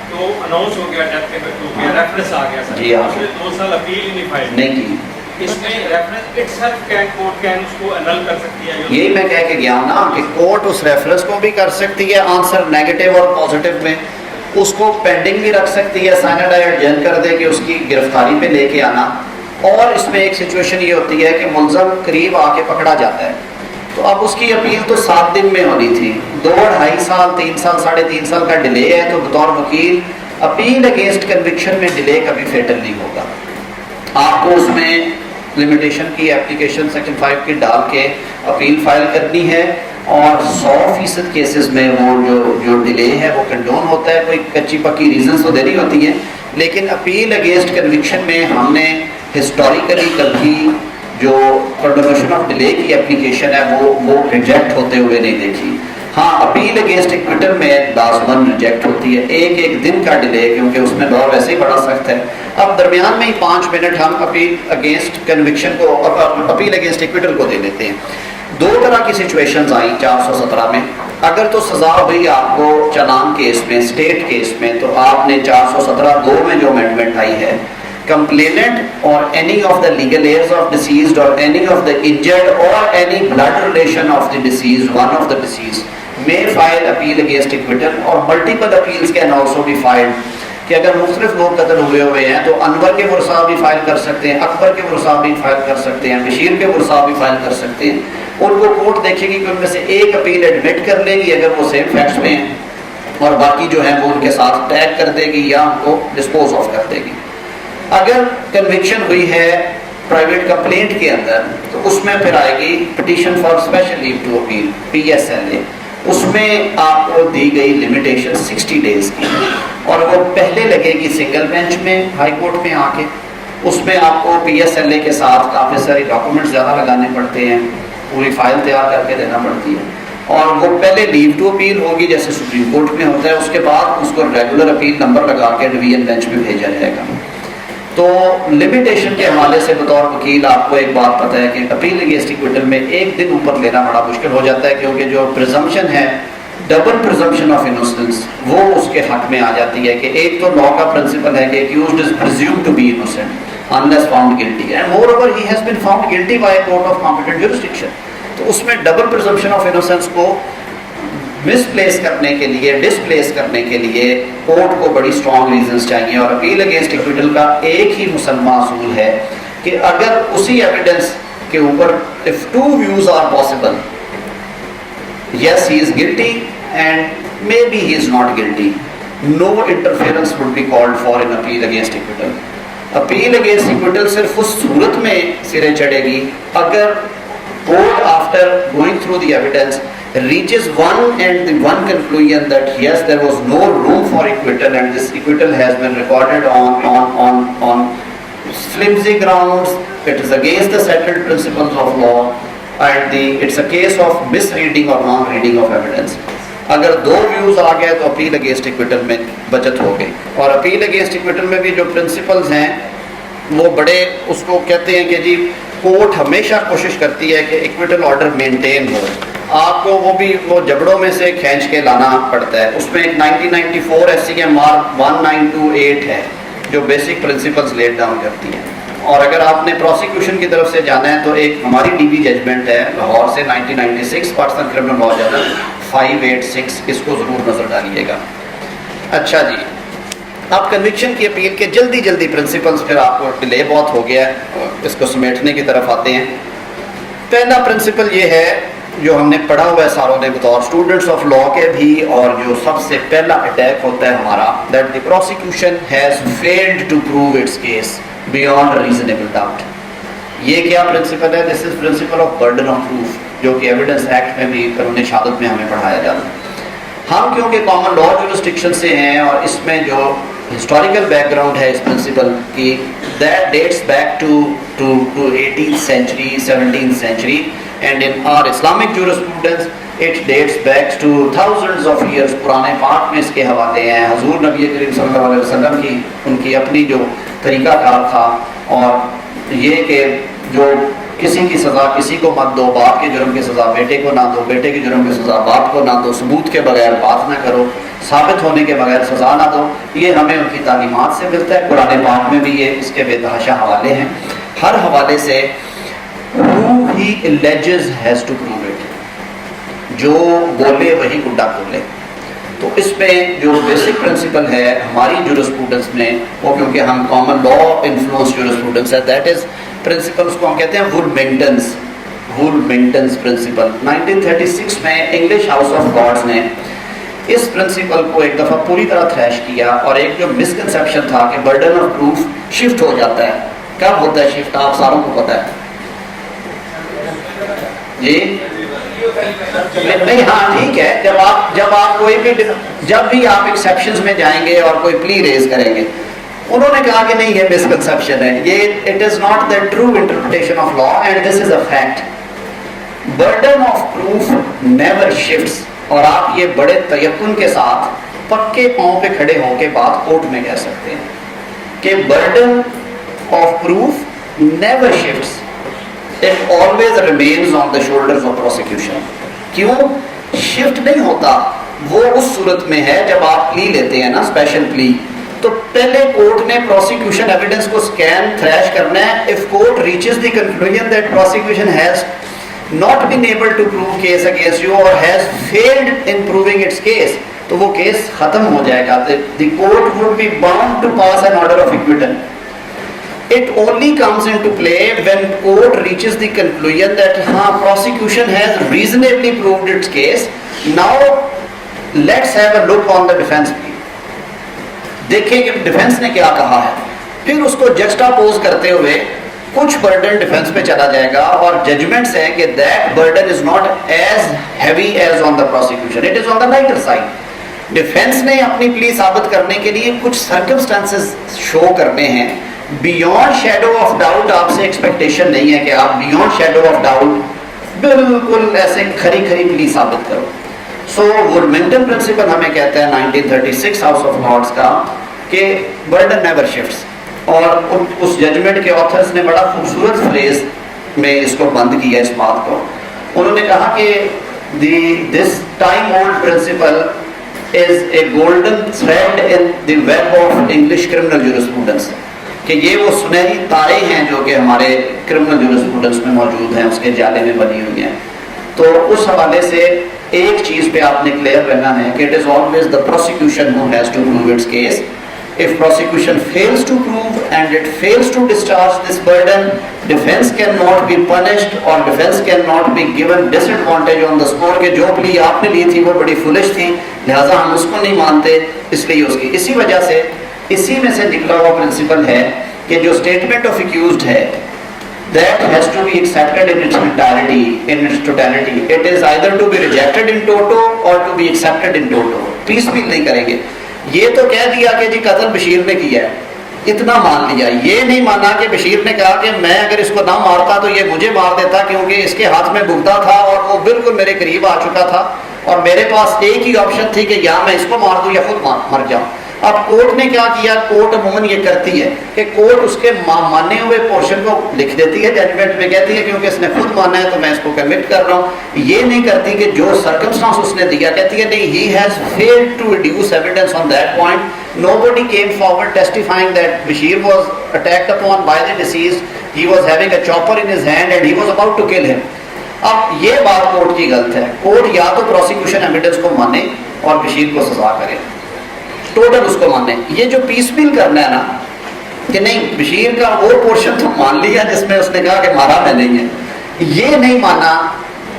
S4: تو اناؤنس ہو گیا, ڈیتھ کنوکٹ ہو گیا, ریفرنس آ گیا سر,
S1: جی ہاں,
S4: اس نے 2 سال اپیل ہی نہیں فائل
S1: نہیں کی.
S4: اس میں reference itself can court can اس کو انل کر سکتی ہے.
S1: یہی میں کہہ کے گیا ہوں نا کہ کورٹ اس ریفرنس کو بھی کر سکتی ہے آنسر نیگیٹو اور پازیٹیو میں, اس کو پینڈنگ بھی رکھ سکتی ہے, سائنڈ ایڈجن کر دے کہ اس کی گرفتاری پہ لے کے آنا. اور اس میں ایک سچویشن یہ ہوتی ہے کہ ملزم قریب آ کے پکڑا جاتا ہے, تو اب اس کی اپیل تو 7 دن میں ہونی تھی, 2 2.5 سال 3 سال 3.5 سال کا ڈیلے ہے. تو بطور وکیل اپیل اگینسٹ کنوکشن میں ڈیلے کبھی فیٹل نہیں ہوگا. آپ کو اس میں لمیٹیشن کی اپلیکیشن سیکشن 5 کی ڈال کے اپیل فائل کرنی ہے, اور 100% کیسز میں وہ جو ڈیلے ہے وہ کنڈون ہوتا ہے. کوئی کچی پکی ریزنس تو دینی ہوتی ہیں, لیکن اپیل اگینسٹ کنوکشن میں ہم نے ہسٹوریکلی کبھی جو کنڈونیشن آف ڈیلے کی اپلیکیشن ہے وہ ریجیکٹ ہوتے ہوئے نہیں دیکھی. ہاں, اپیل اگینسٹ ایکویٹل میں لازماً ریجیکٹ ہوتی ہے, ایک دن کا ڈیلے, کیونکہ اس میں لا ویسے ہی بڑا سخت ہے. اب درمیان میں ہی 5 منٹ ہم اپیل اگینسٹ کنوکشن کو, اپیل اگینسٹ ایکویٹل کو دے لیتے ہیں. 2 طرح کی سچویشنز آئیں 417 میں. اگر تو سزا ہوئی آپ کو چلان کیس میں, اسٹیٹ کیس میں, تو آپ نے 417(2) میں جو امینڈمنٹ آئی ہے, complainant or any of the legal heirs of deceased or any of the injured or any blood relation of the deceased, one of the deceased may file appeal against acquittal, or multiple appeals can also be filed. کہ اگر مختلف لوگ قتل ہوئے ہیں تو انور کے ورثاء بھی فائل کر سکتے ہیں, اکبر کے ورثاء بھی فائل کر سکتے ہیں, بشیر کے ورثاء بھی فائل کر سکتے ہیں. ان کو کورٹ دیکھے گی کہ ان میں سے ایک اپیل ایڈمٹ کر لے گی اگر وہ سیم فیکٹس میں ہیں, اور باقی جو ہیں وہ ان کے ساتھ ٹیگ کر دے گی یا ان کو ڈسپوز آف کر دے گی. اگر کنوکشن ہوئی ہے پرائیویٹ کمپلینٹ کے اندر تو اس میں پھر آئے گی petition for special leave to appeal, PSLA. اس میں آپ کو دی گئی لمیٹیشن 60 days کی, اور وہ پہلے لگے گی سنگل بینچ میں ہائی کورٹ میں آ کے. اس میں آپ کو PSLA کے ساتھ کافی ساری ڈاکومنٹ زیادہ لگانے پڑتے ہیں, پوری فائل تیار کر کے دینا پڑتی ہے, اور وہ پہلے لیو ٹو اپیل ہوگی جیسے سپریم کورٹ میں ہوتا ہے, اس کے بعد اس کو ریگولر اپیل نمبر لگا کے ڈویژن بینچ میں بھیجا جائے گا. تو لمیٹیشن کے حوالے سے بطور وکیل آپ کو ایک بات پتہ ہے کہ اپیل اگینسٹ ایکویٹل میں 1 دن اوپر لینا بڑا مشکل ہو جاتا ہے, کیونکہ جو پرزمپشن ہے ڈبل پرزمپشن آف انوسنس وہ اس کے حق میں آ جاتی ہے. کہ ایک تو لا کا پرنسپل ہے کہ accused is presumed to be innocent unless found guilty, and moreover he has been found guilty by a court of competent jurisdiction. تو اس میں ڈبل پرزمپشن آف انوسنس کو مس پلیس کرنے کے لیے, ڈسپلیس کرنے کے لیے کورٹ کو بڑی اسٹرانگ ریزنس چاہیے. اور اپیل اگینسٹ ایکویٹل کا ایک ہی مسلمہ اصول ہے کہ اگر اسی ایویڈنس کے اوپر if two views are possible, yes he is guilty and maybe he is not guilty, no interference would be called for in appeal against acquittal. appeal against acquittal صرف اس صورت میں سرے چڑھے گی اگر court after going through the evidence reaches one conclusion that yes there was no room for acquittal and this acquittal has been recorded on flimsy grounds, it is against the settled principles of law and it's a case of misreading or non-reading of evidence. اگر دو ویوز آ گئے تو اپیل اگینسٹ ایکویٹل میں بچت ہو گئی. اور اپیل اگینسٹ ایکویٹل میں بھی جو پرنسپلز ہیں وہ بڑے اس کو کہتے ہیں کہ جی کورٹ ہمیشہ کوشش کرتی ہے کہ ایکویٹل آرڈر مینٹین ہو. آپ کو وہ بھی وہ جبڑوں میں سے کھینچ کے لانا پڑتا ہے. اس میں ایک 1994 ایس سی ایم آر 1928 ہے جو بیسک پرنسپلز لیٹ ڈاؤن کرتی ہیں. اور اگر آپ نے پروسیکیوشن کی طرف سے جانا ہے تو ایک ہماری ڈی بی ججمنٹ ہے لاہور سے 1996 پاکستان کرمنل لا جرنل 586, اس کو ضرور نظر ڈالیے گا. اچھا جی, اب کنوکشن کی اپیل کے جلدی پرنسپلز, پھر آپ کو ڈیلے بہت ہو گیا ہے, اس کو سمیٹنے کی طرف آتے ہیں. پہلا پرنسپل یہ ہے جو ہم نے پڑھا ہوا ہے ساروں نے بطور اسٹوڈنٹس آف لا کے بھی, اور جو سب سے پہلا اٹیک ہوتا ہے ہمارا, that the prosecution has failed to prove its case beyond reasonable doubt. یہ کیا پرنسپل ہے؟ This is principle of burden of proof, جو کہ ایویڈنس ایکٹ میں بھی قانون شہادت میں ہمیں پڑھایا جاتا ہے. ہم کیونکہ کامن لا جورسڈکشن سے ہیں اور اس میں جو ہسٹوریکل بیک گراؤنڈ ہے اس پرنسپل کی, that dates back to 18th century 17th century, and in our Islamic jurisprudence it dates back to thousands of years. قرآن پاک میں اس کے حوالے ہیں, حضور نبی کریم صلی اللہ علیہ وسلم کی ان کی اپنی جو طریقہ کار تھا, اور یہ کہ جو کسی کی سزا کسی کو مت دو, باپ کے جرم کی سزا بیٹے کو نہ دو, بیٹے کے جرم کی سزا باپ کو نہ دو, ثبوت کے بغیر بات نہ کرو, ثابت ہونے کے بغیر سزا نہ دو, یہ ہمیں ان کی تعلیمات سے ملتا ہے. قرآن پاک میں بھی یہ اس کے بے تحاشا حوالے ہیں. ہر حوالے سے who he alleges has to prove it, جو بولے وہی گڈا کھولے. تو اس میں جو بیسک پرنسپل ہے ہماری جورسپروڈنس میں, وہ کیونکہ ہم کامن لا انفلوئنس جورسپروڈنس ہے, دیٹ از پرنسپل, اس کو ہم کہتے ہیں وولمنگٹنز پرنسپل. 1936 میں انگلش ہاؤس آف لارڈز نے اس پرنسپل کو ایک دفعہ پوری طرح تھریش کیا, اور ایک جو مسکنسیپشن تھا کہ برڈن آف پروف شفٹ ہو جاتا ہے. کب ہوتا ہے شفٹ؟ آپ ساروں کو پتہ ہے جی نہیں؟ ہاں ٹھیک ہے, جب آپ کوئی بھی جب بھی آپ ایکسیپشنز میں جائیں گے اور کوئی پلی ریز کریں گے, انہوں نے کہا کہ نہیں یہ مسکنسیپشن ہے, یہ it is not the true interpretation of law and this is a fact. Burden of proof never shifts, اور آپ یہ بڑے تیقن کے ساتھ پکے پاؤں پہ کھڑے ہو کے بات کورٹ میں کہہ سکتے ہیں کہ burden of proof never shifts, it always remains on the shoulders of prosecution. کیوں شفٹ نہیں ہوتا؟ وہ اس صورت میں ہے جب آپ پلی لیتے ہیں نا, اسپیشل پلی, تو پہلے کورٹ نے پروسیکیوشن ایویڈنس کو اسکین تھریش کرنا ہے. if court reaches the conclusion that prosecution has not been able to prove case against you or has failed in proving its case, تو وہ کیس ختم ہو جائے گا. the court would be bound to pass an order of acquittal. It only comes into play when court reaches the conclusion that prosecution has reasonably proved its case. Now let's have a look on the defense plea. دیکھیں کہ ڈیفینس نے کیا کہا ہے, پھر اس کو جسٹاپوز کرتے ہوئے کچھ برڈن ڈیفینس پہ چلا جائے گا, اور ججمنٹس ہیں کہ that burden is not as heavy as on the prosecution, it is on the lighter side. Defence نے اپنی پلی ثابت کرنے کے لیے کچھ سرکمسٹانسز شو کرنے ہیں. بیونڈ شیڈو آف ڈاؤٹ آپ سے ایکسپیکٹیشن نہیں ہے کہ آپ بیونڈ شیڈو آف ڈاؤٹ بالکل ایسے کھری پلی ثابت کرو. سو وولمنگٹن پرنسپل ہمیں کہتا ہے 1936 ہاؤس آف لارڈز کا کہ برڈن نیور شفٹس, اور اس ججمنٹ کے آتھرز نے بڑا خوبصورت فریز میں اس کو بند کیا اس بات کو. انہوں نے کہا کہ this time old principle is a golden thread in the web of English criminal jurisprudence, کہ یہ وہ سنہری تارے ہیں جو کہ ہمارے کرمنل جورسپروڈنس میں موجود ہیں, اس کے جالے میں بنی ہوئی ہیں. تو اس حوالے سے ایک چیز پہ آپ نے کلیئر رہنا ہے کہ it is always the prosecution who has to prove its case. If prosecution fails to prove and it fails to discharge this burden, defense cannot be punished or defense cannot be given disadvantage on the score کہ جو plea آپ نے لی تھی وہ بڑی foolish تھی لہٰذا ہم اس کو نہیں مانتے اس لیے اس کی. اسی وجہ سے اسی میں سے نکلا ہوا پرنسپل ہے کہ جو statement of accused ہے that has to be accepted in its entirety, in its totality. It is either to be rejected in toto or to be accepted in toto. پیس بھی نہیں کریں گے. یہ تو کہہ دیا کہ جی قتل بشیر نے کیا ہے اتنا مان لیا. یہ نہیں مانا کہ بشیر نے کہا کہ میں اگر اس کو نہ مارتا تو یہ مجھے مار دیتا کیونکہ اس کے ہاتھ میں بھگتا تھا اور وہ بالکل میرے قریب آ چکا تھا اور میرے پاس ایک ہی آپشن تھی کہ یا میں اس کو مار دوں یا خود مر جاؤں. اب کورٹ نے کیا کیا؟ کورٹ عموماً یہ کرتی ہے کہ کورٹ اس کے مانے ہوئے پورشن کو لکھ دیتی ہے ججمنٹ میں, کہتی ہے کیونکہ اس نے خود مانا ہے تو میں اس کو کمٹ کر رہا ہوں. یہ نہیں کرتی کہ جو سرکمسٹانس اس نے دیا, کہتی ہے نہیں he has failed to deduce evidence on that point. Nobody came forward testifying that Bashir was attacked upon by the deceased. He was having a chopper in his hand and he was about to kill him. اب یہ بات کورٹ کی غلط ہے. کورٹ یا تو پروسیکیوشن ایویڈنس کو مانے اور بشیر کو سزا کرے, ٹوٹل اس کو مانے. یہ جو پیس میل کرنا ہے نا کہ نہیں بشیر کا وہ پورشن تو مان لیا جس میں اس نے کہا کہ مارا میں نہیں ہے, یہ نہیں مانا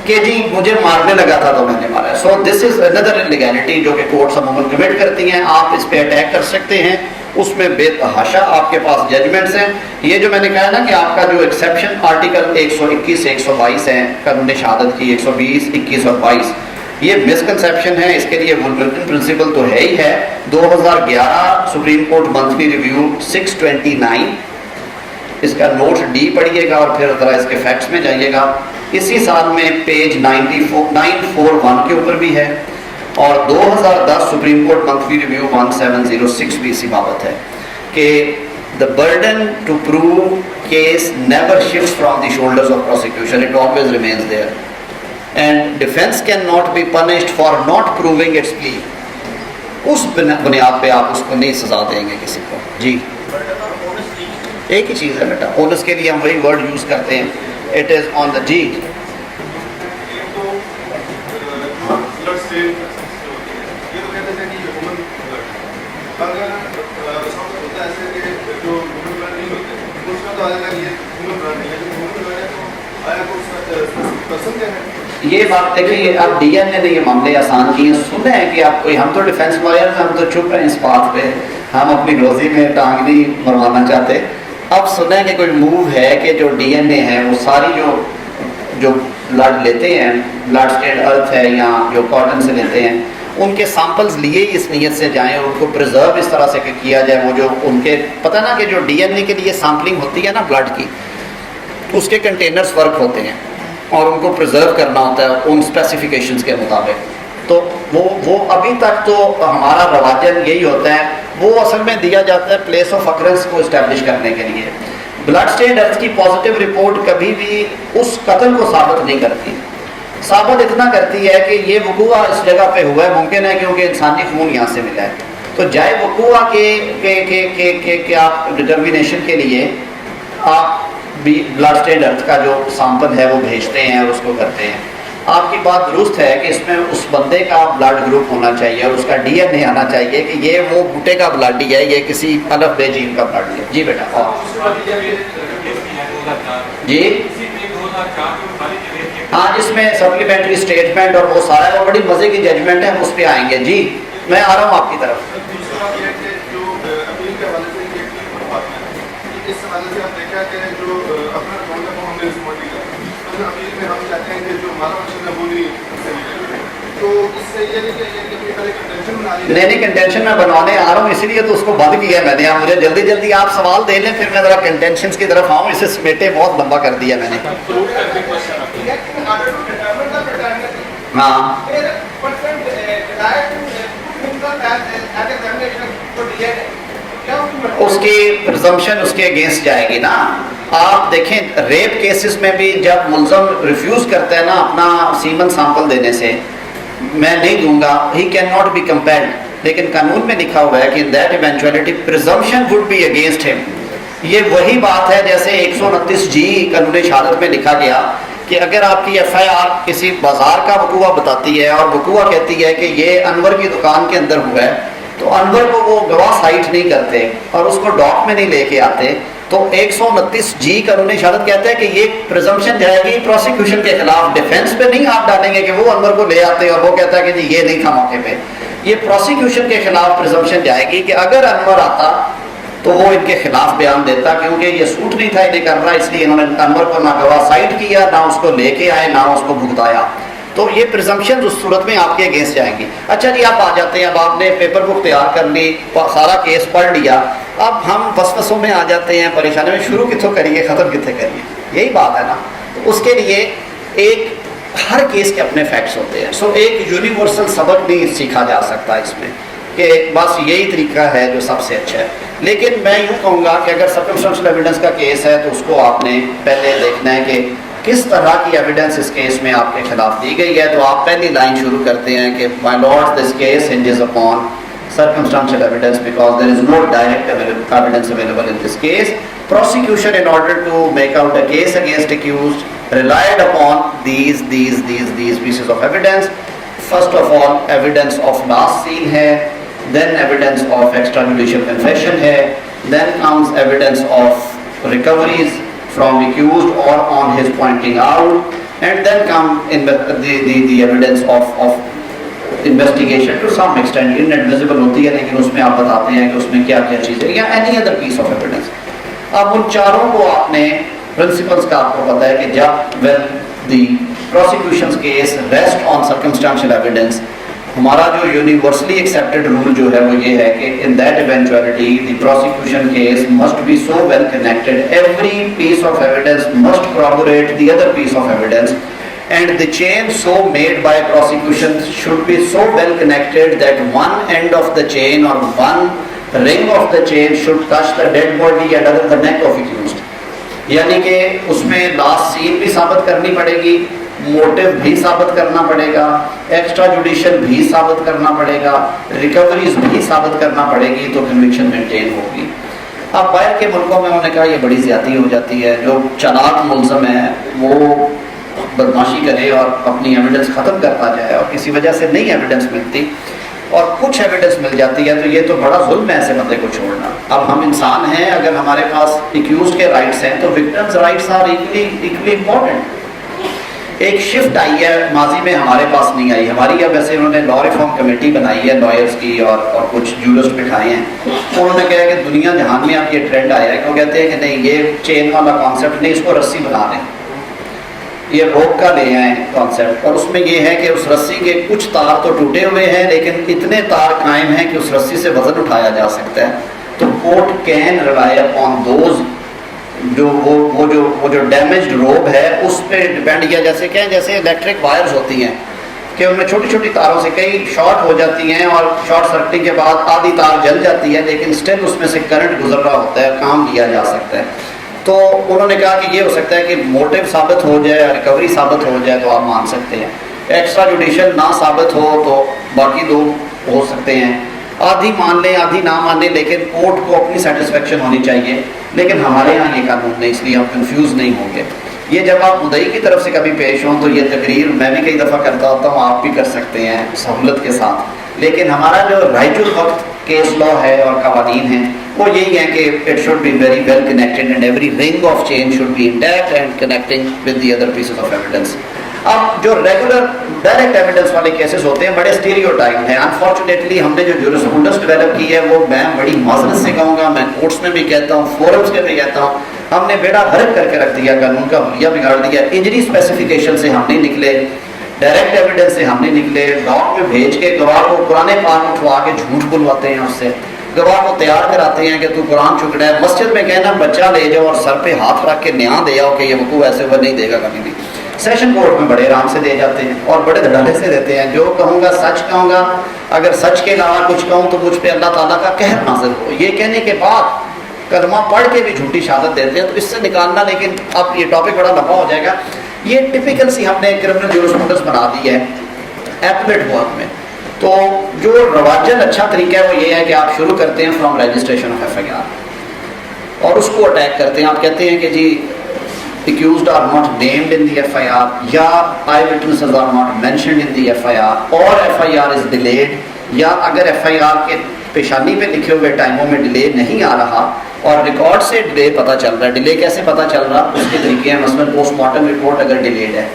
S1: کہ جی مجھے مارنے لگا تھا تو میں نے مارا. سو دس از اندر انلیگیلٹی جو کہ کورٹس عموماً کمٹ کرتی ہیں. آپ اس پہ اٹیک کر سکتے ہیں, اس میں بے تحاشا آپ کے پاس ججمنٹس ہیں. یہ جو میں نے کہا نا کہ آپ کا جو ایکسیپشن آرٹیکل 121 سے 122 ہیں قانون شہادت کی 120, 21 اور 22, یہ مسکنسیپشن ہے. اس کے لیے ولورٹن پرنسپل تو ہے ہی ہے. 2011 سپریم کورٹ منتھلی ریویو 629, اس کا نوٹ ڈی پڑھیے گا اور پھر ذرا اس کے فیکٹس میں جائیے گا. اسی سال میں پیج 941 کے اوپر بھی ہے اور 2010 سپریم کورٹ منتھلی ریویو 1706 بھی اسی بابت ہے کہ the burden to prove case never shifts from the shoulders of prosecution, it always remains there. And defense cannot be punished for not proving its plea. اس بنیاد پہ آپ اس کو نہیں سزا دیں گے کسی کو. جی ایک ہی چیز ہے بیٹا, اونس کے لیے ہم وہی ورڈ یوز کرتے ہیں. اٹ از آن دا جی یہ بات دیکھیے. اب ڈی این اے نے یہ معاملے آسان کیے. سنیں کہ آپ کوئی, ہم تو ڈیفینس لائر ہیں, ہم تو چپ ہیں اس بات پہ, ہم اپنی روزی میں ٹانگ نہیں مروانا چاہتے. اب سنیں کہ کوئی موو ہے کہ جو ڈی این اے ہے وہ ساری جو بلڈ لیتے ہیں, بلڈ اسٹیٹ ارتھ ہے یا جو کاٹن سے لیتے ہیں, ان کے سیمپلز لیے ہی اس نیت سے جائیں اور ان کو پریزرو اس طرح سے کیا جائے. وہ جو ان کے پتہ نا کہ جو ڈی این اے کے لیے سیمپلنگ ہوتی ہے نا بلڈ کی, اس کے کنٹینرز ورک ہوتے ہیں اور ان کو پریزرو کرنا ہوتا ہے ان اسپیسیفیکیشنز کے مطابق. تو وہ ابھی تک تو ہمارا رواجن یہی ہوتا ہے. وہ اصل میں دیا جاتا ہے پلیس آف اکرنس کو اسٹیبلش کرنے کے لیے. بلڈ اسٹیٹ ارتھ کی پازیٹیو رپورٹ کبھی بھی اس قتل کو ثابت نہیں کرتی. ثابت اتنا کرتی ہے کہ یہ وقوع اس جگہ پہ ہوا ہے, ممکن ہے کیونکہ انسانی خون یہاں سے ملا ہے. تو جائے وقوع کے آپ ڈٹرمینیشن کے لیے آپ بھی بلڈ اسٹیٹ ارتھ کا جو سیمپل ہے وہ بھیجتے ہیں اور اس کو کرتے ہیں. آپ کی بات درست ہے کہ اس میں اس بندے کا بلڈ گروپ ہونا چاہیے اور اس کا ڈی این اے آنا چاہیے کہ یہ وہ بوٹے کا بلڈ ہی ہے, یہ کسی الف بے جین کا بلڈ ہے. جی بیٹا. جی ہاں, اس میں سپلیمنٹری اسٹیٹمنٹ اور وہ سارا ہے, وہ بڑی مزے کی ججمنٹ ہے, ہم اس پہ آئیں گے. جی میں آ رہا ہوں آپ کی طرف.
S5: اس حوالے سے آپ دیکھا کہ جو اپنا اکاؤنٹ ہے وہ ہم نے رسپونڈ کیا, تو اپیل میں ہم چاہتے ہیں کہ جو ہمارا مقصد ہے وہ نہیں, تو اس سے یہ کنٹینشن بنا لی.
S1: نہیں کنٹینشن میں بنوانے آ رہا ہوں, اسی لیے تو اس کو بند کیا ہے میں نے. مجھے جلدی جلدی آپ سوال دے لیں پھر میں ذرا کنٹینشنز کی طرف آؤں. اسے سمیٹے بہت لمبا کر دیا میں نے. ہاں اس کی پرزمپشن اس کے اگینسٹ جائے گی نا. آپ دیکھیں ریپ کیسز میں بھی جب ملزم ریفیوز کرتا ہے نا اپنا سیمن سیمپل دینے سے, میں نہیں دوں گا, he can not be compelled. لیکن قانون میں لکھا ہوا ہے کہ that eventuality presumption would be against him. یہ وہی بات ہے جیسے 129 جی قانون شہادت میں لکھا گیا کہ اگر آپ کی ایف آئی آر کسی بازار کا وقوع بتاتی ہے اور وقوع کہتی ہے کہ یہ انور کی دکان کے اندر ہوا ہے, تو انور کو وہ گواہ سائٹ نہیں کرتے اور اس کو ڈاک میں نہیں لے کے آتے، تو 129G قانونی شہادت کہتا ہے کہ یہ پریزمپشن جائے گی پروسیکیوشن کے خلاف، ڈیفینس پہ نہیں آپ ڈالیں گے کہ وہ انور کو لے آتے اور وہ کہتا ہے کہ جی یہ نہیں تھا موقع پہ، یہ پروسیکیوشن کے خلاف پریزمپشن جائے گی کہ اگر انور آتا تو وہ ان کے خلاف بیان دیتا، کیونکہ یہ سوٹ نہیں تھا انہیں کر رہا، اس لیے انہوں نے انور کو نہ گواہ سائٹ کیا، نہ اس کو لے کے آئے، نہ اس کو بھگتایا، تو یہ پریزمپشن اس صورت میں آپ کے اگینسٹ جائیں گی۔ اچھا جی آپ آ جاتے ہیں، اب آپ نے پیپر بک تیار کر لی، سارا کیس پڑھ لیا، اب ہم وسوسوں میں آ جاتے ہیں، پریشانی میں، شروع کتوں کریے ختم کتنے کریے، یہی بات ہے نا۔ تو اس کے لیے ایک ہر کیس کے اپنے فیکٹس ہوتے ہیں، سو ایک یونیورسل سبق نہیں سیکھا جا سکتا اس میں کہ بس یہی طریقہ ہے جو سب سے اچھا ہے، لیکن میں یوں کہوں گا کہ اگر سرکمسٹینشل ایویڈنس کا کیس ہے تو اس کو آپ نے پہلے دیکھنا ہے کہ کس طرح کی ایویڈنس اس کیس میں آپ کے خلاف دی گئی ہے۔ تو آپ پہلی لائن شروع کرتے ہیں کہ my lord this case hinges upon circumstantial evidence because there is no direct evidence available in this case. Prosecution in order to make out a case against accused relied upon these pieces of evidence. First of all evidence of last seen ہے، then evidence of extrajudicial confession ہے، then comes evidence of recoveries from accused or on his pointing out, and then come in the evidence of investigation to some extent inadmissible ہوتی ہے، لیکن اس میں آپ بتاتے ہیں کہ اس میں کیا کیا چیزیں یا any other piece of evidence۔ اب ان چاروں کو آپ نے پرنسپلس کا آپ کو پتا ہے کہ جب when the prosecution's case rest on circumstantial evidence، ہمارا جو یونیورسلی ایکسیپٹڈ رول جو ہے وہ یہ ہے کہ in that eventuality the prosecution case must be so well connected, every piece of evidence must corroborate the other piece of evidence, and the chain so made by prosecution should be so well connected that one end of the chain or one ring of the chain should touch the dead body and other the neck of accused، یعنی کہ اس میں لاسٹ سین بھی ثابت کرنی پڑے گی، موٹیو بھی ثابت کرنا پڑے گا، ایکسٹرا جوڈیشل بھی ثابت کرنا پڑے گا، ریکوریز بھی ثابت کرنا پڑے گی، تو کنوکشن مینٹین ہوگی۔ اب باہر کے ملکوں میں انہوں نے کہا یہ بڑی زیادتی ہو جاتی ہے، جو چالاک ملزم ہے وہ بدماشی کرے اور اپنی ایویڈنس ختم کرتا جائے اور کسی وجہ سے نہیں ایویڈنس ملتی اور کچھ ایویڈنس مل جاتی ہے تو یہ تو بڑا ظلم ہے ایسے بندے کو چھوڑنا۔ اب ہم انسان ہیں، اگر ہمارے پاس ایکیوزڈ کے رائٹس ہیں تو victims rights are equally important. ایک شفٹ آئی ہے ماضی میں ہمارے پاس نہیں آئی، ہماری اب ایسے انہوں نے لا ریفارم کمیٹی بنائی ہے لائرس کی اور کچھ جورسٹ بٹھائے ہیں، انہوں نے کہا کہ دنیا جہان میں اب یہ ٹرینڈ آیا ہے کہ وہ کہتے ہیں کہ نہیں یہ چین والا کانسیپٹ نہیں، اس کو رسی بنا لیں، یہ روپ کا لے آئیں کانسیپٹ، اور اس میں یہ ہے کہ اس رسی کے کچھ تار تو ٹوٹے ہوئے ہیں لیکن اتنے تار قائم ہیں کہ اس رسی سے وزن اٹھایا جا سکتا ہے، تو court can rely upon those جو وہ جو ڈیمیجڈ روب ہے اس پہ ڈپینڈ کیا، جیسے کہیں جیسے الیکٹرک وائرز ہوتی ہیں کہ ان میں چھوٹی چھوٹی تاروں سے کئی شارٹ ہو جاتی ہیں اور شارٹ سرکٹنگ کے بعد آدھی تار جل جاتی ہے لیکن اسٹل اس میں سے کرنٹ گزر رہا ہوتا ہے، کام لیا جا سکتا ہے۔ تو انہوں نے کہا کہ یہ ہو سکتا ہے کہ موٹیو ثابت ہو جائے، ریکوری ثابت ہو جائے تو آپ مان سکتے ہیں، ایکسٹرا جوڈیشل نہ ثابت ہو تو باقی دو ہو سکتے ہیں، آدھی مان لیں آدھی نہ مانیں، لیکن کورٹ کو اپنی سیٹسفیکشن ہونی چاہیے، لیکن ہمارے یہاں یہ قانون نہیں، اس لیے ہم کنفیوز نہیں ہوں گے۔ یہ جب آپ مدعی کی طرف سے کبھی پیش ہوں تو یہ تقریر میں بھی کئی دفعہ کرتا ہوتا ہوں، آپ بھی کر سکتے ہیں سہولت کے ساتھ، لیکن ہمارا جو رائٹ الوقت کیس لا ہے اور قوانین ہیں وہ یہی ہے کہ it should be very well connected and every ring of chain should be intact and connecting with the other pieces of evidence. اب جو ریگولر ڈائریکٹ ایویڈنس والے کیسز ہوتے ہیں بڑے اسٹیریوٹائپ ہیں، انفارچونیٹلی ہم نے جو جورسپروڈنس ڈیولپ کی ہے وہ میں بڑی معذرت سے کہوں گا، میں کورٹس میں بھی کہتا ہوں، فورمس میں بھی کہتا ہوں، ہم نے بیڑا غرق کر کے رکھ دیا، قانون کا حلیہ بگاڑ دیا، انجری اسپیسیفیکیشن سے ہم نہیں نکلے، ڈائریکٹ ایویڈنس سے ہم نہیں نکلے، ڈاک میں بھیج کے گواہ کو قرآن پاک اٹھوا کے جھوٹ بلواتے ہیں، اس سے گواہ کو تیار کراتے ہیں کہ تو قرآن چکڑا ہے، مسجد میں کہنا بچہ لے جاؤ اور سر پہ ہاتھ رکھ کے نیا دے آؤ کہ یہ وقوع ایسے وہ نہیں دے گا کبھی بھی، سیشن کورٹ میں بڑے آرام سے دے جاتے ہیں اور بڑے دھڑالے سے دیتے ہیں، جو کہوں گا سچ کہوں گا، اگر سچ کے علاوہ کچھ کہوں تو مجھ پہ اللہ تعالیٰ کا قہر نازل ہو، یہ کہنے کے بعد کلمہ پڑھ کے بھی جھوٹی شہادت دیتے ہیں، تو اس سے نکالنا، لیکن اب یہ ٹاپک بڑا لمبا ہو جائے گا۔ یہ ٹپیکل سی ہم نے کرمنل جورسپروڈنس بنا دی ہے ایپلیٹ ورک میں، تو جو رواجن اچھا طریقہ ہے وہ یہ ہے کہ آپ شروع کرتے ہیں from registration of F I R اور اس کو اٹیک کرتے ہیں، آپ کہتے ہیں کہ جی accused are not named in the FIR یا eyewitnesses are not mentioned in the FIR اور FIR is delayed، یا اگر FIR کے پیشانی پہ لکھے ہوئے ٹائموں میں ڈیلے نہیں آ رہا اور ریکارڈ سے ڈیلے پتہ چل رہا ہے. ڈیلے کیسے پتہ چل رہا؟ اس کے طریقے ہیں. مثلاً پوسٹ مارٹم رپورٹ اگر ڈیلیڈ ہے,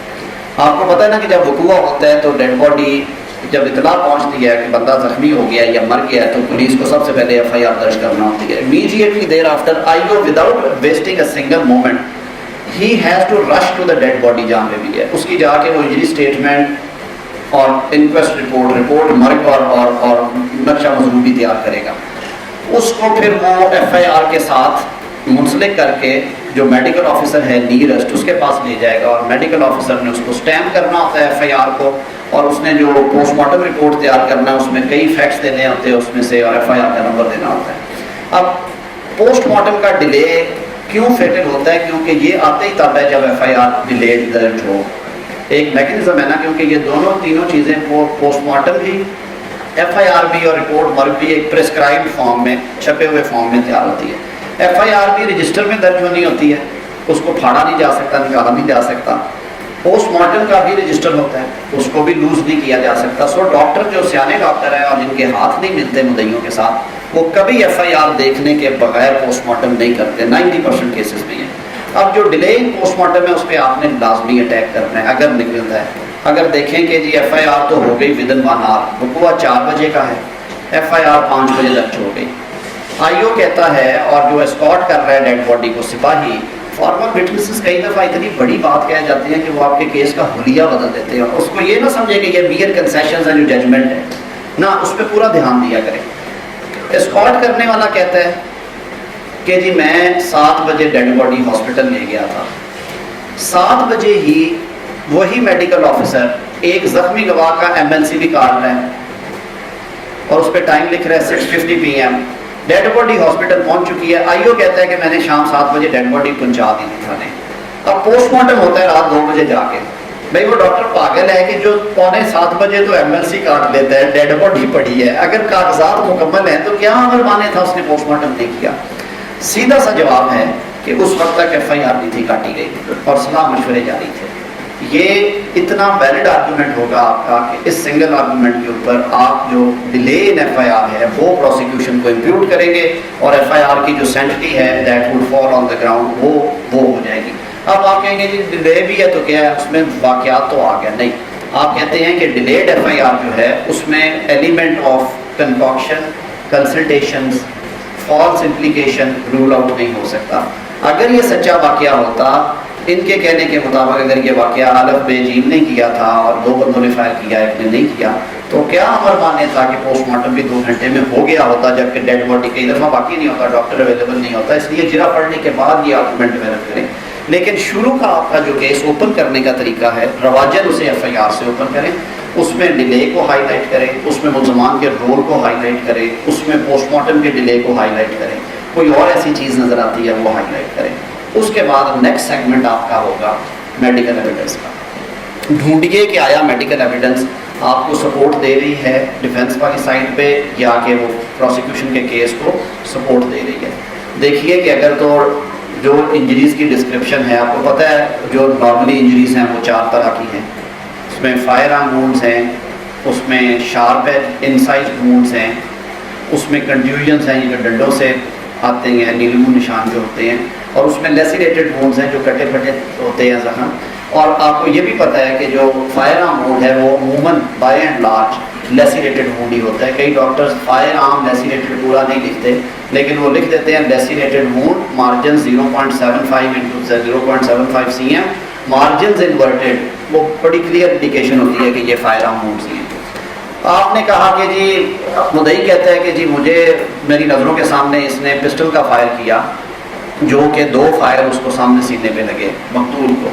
S1: آپ کو پتہ ہے نا کہ جب وقوع ہوتا ہے تو ڈیڈ باڈی جب اطلاع پہنچتی ہے کہ بندہ زخمی ہو گیا یا مر گیا ہے تو پولیس کو سب سے پہلے ایف آئی آر درج کرنا ہوتی ہے. Immediately thereafter I O without wasting a single moment he has to rush to the dead body جہاں پہ بھی ہے. اس کی جا کے وہ انجری اسٹیٹمنٹ اور انکویسٹ رپورٹ مرگ اور نقشہ مضمون بھی تیار کرے گا. اس کو پھر وہ ایف آئی آر کے ساتھ منسلک کر کے جو میڈیکل آفیسر ہے نیرسٹ اس کے پاس لے جائے گا اور میڈیکل آفیسر نے اس کو اسٹیمپ کرنا ہوتا ہے ایف آئی آر کو, اور اس نے جو پوسٹ مارٹم رپورٹ تیار کرنا ہے اس میں کئی فیکٹس دینے ہوتے ہیں اس میں سے, اور ایف آئی آر کا نمبر دینا ہوتا ہے. اب پوسٹ مارٹم کا ڈیلے کیوں فیٹل ہوتا ہے؟ کیونکہ یہ آتے ہی تب ہے جب ایف آئی آر ڈیلیڈ درج ہو. ایک میکینزم ہے نا, کیونکہ یہ تینوں چیزیں پوسٹ مارٹم بھی, ایف آئی آر بھی اور رپورٹ مرگ بھی ایک پرسکرائبڈ فارم میں چھپے ہوئے فارم میں تیار ہوتی ہے. ایف آئی آر بھی رجسٹر میں درج ہونی ہوتی ہے, اس کو پھاڑا نہیں جا سکتا, نکالا نہیں جا سکتا. پوسٹ مارٹم کا بھی رجسٹر ہوتا ہے, اس کو بھی لوز نہیں کیا جا سکتا. سو ڈاکٹر جو سیانے ڈاکٹر ہیں اور جن کے ہاتھ نہیں ملتے مدعیوں کے ساتھ, وہ کبھی ایف آئی آر دیکھنے کے بغیر پوسٹ مارٹم نہیں کرتے. 90% کیسز میں ہیں. اب جو ڈیلے پوسٹ مارٹم ہے اس پہ آپ نے لازمی اٹیک کرنا ہے اگر نکلتا ہے. اگر دیکھیں کہ جی ایف آئی آر تو ہو گئی ودن 1 hour, وقوع 4 بجے کا ہے, ایف آئی آر 5 بجے درج ہو گئی. آئی او کہتا ہے اور جو اسکارٹ کر رہا ہے ڈیڈ باڈی کو سپاہی, فارمل وٹنسز کئی دفعہ اتنی بڑی بات کہہ جاتی ہیں کہ وہ آپ کے کیس کا حلیہ بدل دیتے ہیں. اس کو یہ نہ سمجھے کہ یہ میئر کنسیشنز ہیں جو ججمنٹ ہے نا, اس پہ پورا دھیان دیا کریں. اسکارٹ کرنے والا کہتا ہے کہ جی میں 7 بجے ڈیڈ باڈی ہاسپٹل لے گیا تھا. 7 بجے ہی وہی میڈیکل آفیسر ایک زخمی گواہ کا ایم ایل سی بھی کاٹ رہا ہے اور اس پہ ٹائم لکھ رہا ہے 6:50 PM. ڈیڈ باڈی ہاسپٹل پہنچ چکی ہے. آئی او کہتا ہے کہ میں نے شام 7 بجے ڈیڈ باڈی پہنچا دی تھی تھانے. اب پوسٹ مارٹم ہوتا ہے رات 2 بجے جا کے. بھائی وہ ڈاکٹر پاگل ہے کہ جو 6:45 بجے تو ایم ایل سی کاٹ لیتا ہے, ڈیڈ باڈی پڑی ہے. اگر کاغذات مکمل ہیں تو کیا عمل مانے تھا اس نے پوسٹ مارٹم نہیں کیا؟ سیدھا سا جواب ہے کہ اس وقت تک ایف آئی آر نہیں تھی کاٹی گئی اور صلاح مشورے جاری تھے. یہ اتنا ویلڈ آرگومنٹ ہوگا آپ کا کہ اس سنگل آرگومنٹ کے اوپر آپ جو delay in F I R ہے وہ پروسیکیوشن کو امپیوٹ کریں گے اور ایف آئی آر کی جو سینٹٹی ہے that would fall on the ground وہ ہو جائے گی. اب آپ کہیں گے جی ڈیلے بھی ہے تو کیا ہے اس میں واقعات تو آ گیا. نہیں, آپ کہتے ہیں کہ ڈیلیڈ ایف آئی آر جو ہے اس میں element of concoction, consultations, false implication rule out نہیں ہو سکتا. اگر یہ سچا واقعہ ہوتا, ان کے کہنے کے مطابق اگر یہ واقعہ الف بے جیم نے کیا تھا اور 2 بندوں نے فائر کیا, ایک نے نہیں کیا, تو کیا امر مانے تھا کہ پوسٹ مارٹم بھی 2 گھنٹے میں ہو گیا ہوتا, جبکہ ڈیڈ باڈی کئی دفعہ باقی نہیں ہوتا, ڈاکٹر اویلیبل نہیں ہوتا. اس لیے جرا پڑنے کے بعد یہ آرگومنٹ ڈیولپ کریں. لیکن شروع کا آپ کا جو کیس اوپن کرنے کا طریقہ ہے رواجن اسے ایف آئی آر سے اوپن کریں, اس میں ڈیلے کو ہائی لائٹ کریں, اس میں ملزمان کے رول کو ہائی لائٹ کریں, اس میں پوسٹ مارٹم کے ڈیلے کو ہائی لائٹ کریں, کوئی اور ایسی چیز نظر آتی ہے وہ ہائی لائٹ کریں. اس کے بعد نیکسٹ سیگمنٹ آپ کا ہوگا میڈیکل ایویڈنس کا. ڈھونڈیے کہ آیا میڈیکل ایویڈنس آپ کو سپورٹ دے رہی ہے ڈیفینس والی سائڈ پہ یا کہ وہ پروسیکیوشن کے کیس کو سپورٹ دے رہی ہے. دیکھیے کہ اگر تو جو انجریز کی ڈسکرپشن ہے, آپ کو پتہ ہے جو نارملی انجریز ہیں وہ 4 طرح کی ہیں. اس میں فائر آرم وونڈز ہیں, اس میں شارپ انسائز وونڈز ہیں, اس میں کنٹیوژنس ہیں جو ڈنڈوں سے آتے ہیں, نیلمو نشان جو ہوتے ہیں, اور اس میں لیسیریٹڈ وونڈز ہیں جو کٹے پھٹے ہوتے ہیں زخم. اور آپ کو یہ بھی پتہ ہے کہ جو فائر آرم وونڈ ہے وہ عموماً بائی اینڈ لارج لیسیریٹڈ وونڈ ہی ہوتا ہے. کئی ڈاکٹرز فائر آرم لیسیریٹڈ پورا نہیں لکھتے, لیکن وہ لکھ دیتے ہیں lacerated wound margin 0.75 × 0.75 cm, margins inverted. وہ بڑی کلیئر انڈیکیشن ہوتی ہے کہ یہ فائر آرم وونڈز ہیں. آپ نے کہا کہ جی مدعی کہتا ہے کہ جی مجھے میری نظروں کے سامنے اس نے پسٹل کا فائر کیا جو کہ 2 فائر اس کو سامنے سینے پہ لگے مقتول کو.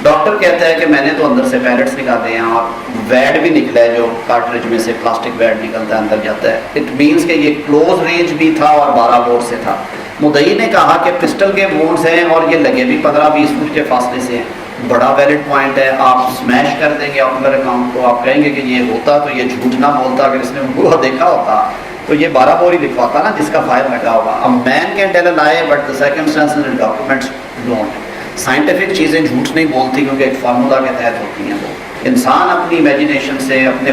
S1: ڈاکٹر کہتا ہے کہ میں نے تو اندر سے پیرٹس نکالے ہیں اور ویڈ بھی نکلا ہے جو کارٹریج میں سے پلاسٹک ویڈ نکلتا ہے اندر جاتا ہے. اٹ مینس کہ یہ کلوز رینج بھی تھا اور 12 بور سے تھا. مدعی نے کہا کہ پسٹل کے وونڈز ہیں اور یہ لگے بھی 15-20 فٹ کے فاصلے سے ہیں. بڑا ویلڈ پوائنٹ ہے. آپ سمیش کر دیں گے اپنے اکاؤنٹ کو, آپ کہیں گے کہ یہ ہوتا تو یہ جھوٹ نہ بولتا, اگر اس نے وہ دیکھا ہوتا تو یہ 12 بور ہی لکھواتا نا جس کا فائر لگا ہوگا. A man can tell a lie but the circumstances and documents don't. Scientific چیزیں جھوٹ نہیں بولتی کیونکہ ایک فارمولا کے تحت ہوتی ہیں. وہ انسان اپنی امیجنیشن سے اپنے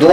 S1: 2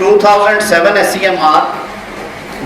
S1: 2007 SCMR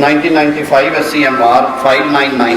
S1: 1995 SCMR 599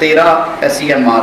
S1: 13 SCMR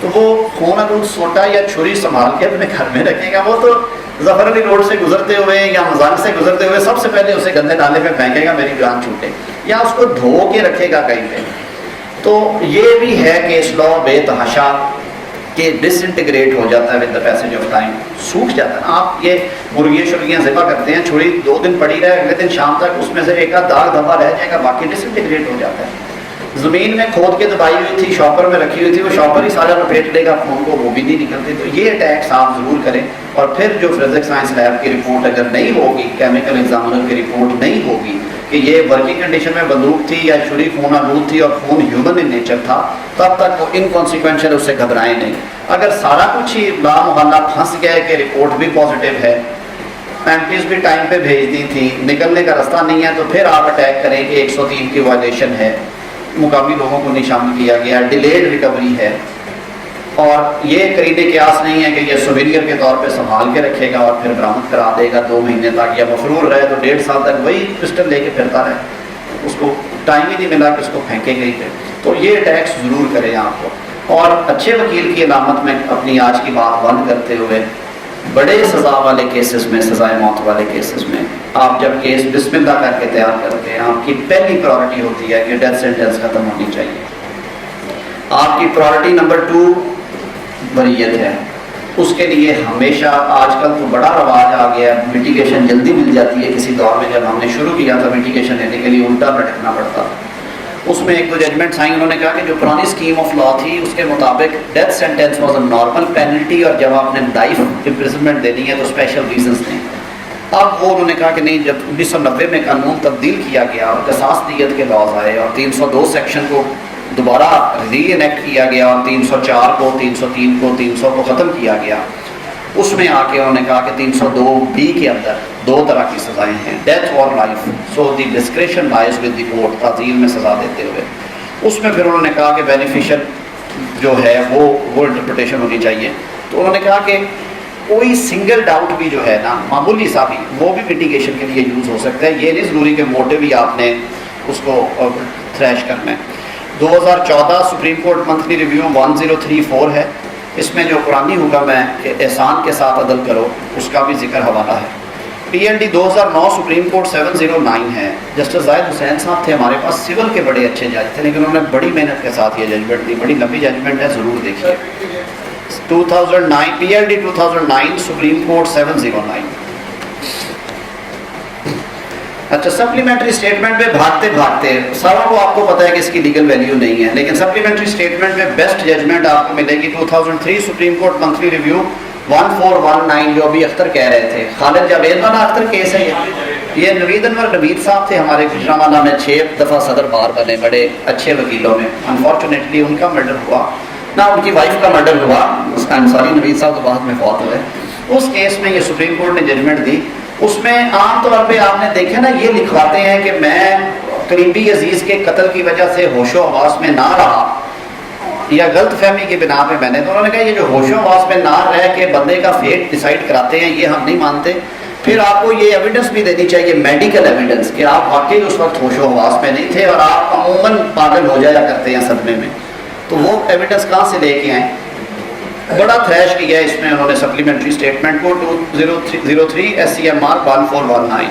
S1: تو وہ خون آلود سوٹا یا چھری سنبھال کے اپنے گھر میں رکھے گا. وہ تو ظفر علی روڈ سے گزرتے ہوئے یا مزار سے گزرتے ہوئے سب سے پہلے اسے گندے نالے پہ پھینکے گا میری جان چھوٹے, یا اس کو دھو کے رکھے گا کہیں پہ. تو یہ بھی ہے کیس لا بے تحاشا کہ ڈس انٹیگریٹ ہو جاتا ہے with the passage of time, سوکھ جاتا ہے. آپ یہ مرغیاں شرغیاں ذبح کرتے ہیں, چھری 2 دن پڑی رہے, اگلے دن شام تک اس میں سے ایک آدھ داغ دھبا رہ جائے گا, باقی ڈس انٹیگریٹ ہو جاتا ہے. زمین میں کھود کے دبائی ہوئی تھی, شاپر میں رکھی ہوئی تھی, وہ شاپر ہی سارا لپیٹ لے گا خون کو, وہ بھی نہیں نکلتے. تو یہ اٹیکس آپ ضرور کریں. اور پھر جو فزکس سائنس لیب کی رپورٹ اگر نہیں ہوگی, کیمیکل ایگزامنر کی رپورٹ نہیں ہوگی کہ یہ ورکنگ کنڈیشن میں بندوق تھی یا چھری خون آلود تھی اور خون ہیومن ان نیچر تھا, تب تک وہ انکانسیکوینشل اس سے گھبرائیں نہیں. اگر سارا کچھ ہی لا محلہ پھنس گیا ہے کہ رپورٹ بھی پازیٹیو ہے, اینٹیز بھی ٹائم پہ بھیج دی تھی, نکلنے کا راستہ نہیں ہے, تو پھر آپ اٹیک کریں کہ 103 کی وائلیشن ہے, مقامی لوگوں کو نہیں شامل کیا گیا, ڈیلیڈ ریکوری ہے. اور یہ قرینِ قیاس نہیں ہے کہ یہ سووینئر کے طور پہ سنبھال کے رکھے گا اور پھر برآمد کرا دے گا 2 مہینے تک, یا مفرور رہے تو 1.5 سال تک وہی پسٹل لے کے پھرتا رہے, اس کو ٹائم ہی نہیں ملا کہ اس کو پھینکے گئی تھے. تو یہ اٹیکس ضرور کریں آپ کو. اور اچھے وکیل کی علامت میں اپنی آج کی بات بند کرتے ہوئے, بڑے سزا والے کیسز میں, سزائے موت والے کیسز میں آپ جب کیس بسم اللہ کر کے تیار کرتے ہیں, آپ کی پہلی پرائرٹی ہوتی ہے کہ ڈیتھ سینٹینس ختم ہونی چاہیے. آپ کی پرائرٹی نمبر 2 بریت ہے. اس کے لیے ہمیشہ, آج کل تو بڑا رواج آ گیا ہے, میٹیگیشن جلدی مل جاتی ہے. کسی دور میں جب ہم نے شروع کیا تھا میٹیگیشن لینے کے لیے الٹا لٹکنا پڑتا. اس میں 1-2 ججمنٹس آئیں, انہوں نے کہا کہ جو پرانی اسکیم آف لا تھی اس کے مطابق death sentence was a normal penalty, اور جب آپ نے لائف امپریزنمنٹ دینی ہے تو اسپیشل ریزنس دیں. اب وہ انہوں نے کہا کہ نہیں, جب 1990 میں قانون تبدیل کیا گیا اور قصاص دیت کے لاز آئے اور 302 سیکشن کو دوبارہ ری انیکٹ کیا گیا اور 304 کو, 303 کو, 300 کو ختم کیا گیا, اس میں آ کے انہوں نے کہا کہ 302B کے اندر 2 طرح کی سزائیں ہیں, ڈیتھ اور life. So the discretion lies with the court, تعزیر میں سزا دیتے ہوئے. اس میں پھر انہوں نے کہا کہ بینیفیشل جو ہے وہ انٹرپریٹیشن ہونی چاہیے. تو انہوں نے کہا کہ کوئی سنگل ڈاؤٹ بھی جو ہے نا, معمولی سا بھی, وہ بھی میٹیگیشن کے لیے یوز ہو سکتا ہے. یہ نہیں ضروری کہ موٹو بھی آپ نے اس کو تھریش کرنا ہے. 2014 سپریم کورٹ منتھلی ریویو 1034 ہے. اس میں جو قرآنی حکم ہے کہ احسان کے ساتھ عدل کرو, اس کا بھی ذکر حوالہ ہے. PLD 2009 سپریم کورٹ 709 ہے. جسٹس زاہد حسین صاحب تھے ہمارے پاس, سول کے بڑے اچھے جج تھے, لیکن انہوں نے بڑی محنت کے ساتھ یہ ججمنٹ دی. بڑی لمبی ججمنٹ ہے, ضرور دیکھیے. 2009 PLD 2009 سپریم کورٹ 709. اچھا, سپلیمنٹری اسٹیٹمنٹ پہ بھاگتے ساروں کو آپ کو پتہ ہے کہ اس کی لیگل ویلیو نہیں ہے, لیکن سپلیمنٹری اسٹیٹمنٹ پہ بیسٹ ججمنٹ آپ کو ملے گی 2003 سپریم کورٹ منتھلی ریویو 1419, جو ابھی اختر کہہ رہے تھے. خالد جاوید والا اختر کیس ہے یہ نوید انور نوید صاحب تھے ہمارے گجرانوالہ میں 6 دفعہ صدر بار بنے, بڑے اچھے وکیلوں میں. انفارچونیٹلی ان کا مرڈر ہوا نہ, ان کی وائف کا مرڈر ہوا. سوری, نوید صاحب تو بعد میں فوت ہوئے. اس کیس میں یہ سپریم کورٹ نے ججمنٹ دی. اس میں عام طور پہ آپ نے دیکھا نا, یہ لکھواتے ہیں کہ میں قریبی عزیز کے قتل کی وجہ سے ہوش و حواس میں نہ رہا یا غلط فہمی کی بنا پہ میں نے, تو انہوں نے کہا یہ جو ہوش و حواس میں نہ رہ کے بندے کا فیٹ ڈیسائیڈ کراتے ہیں, یہ ہم نہیں مانتے. پھر آپ کو یہ ایویڈنس بھی دینی چاہیے, میڈیکل ایویڈنس, کہ آپ واقعی اس وقت ہوش و حواس میں نہیں تھے اور آپ عموماً پاگل ہو جایا کرتے ہیں صدمے میں. تو وہ ایویڈنس کہاں سے لے کے آئیں؟ بڑا تھریش کیا اس میں انہوں نے سپلیمنٹری اسٹیٹمنٹ کو. 2003 SCMR 1419.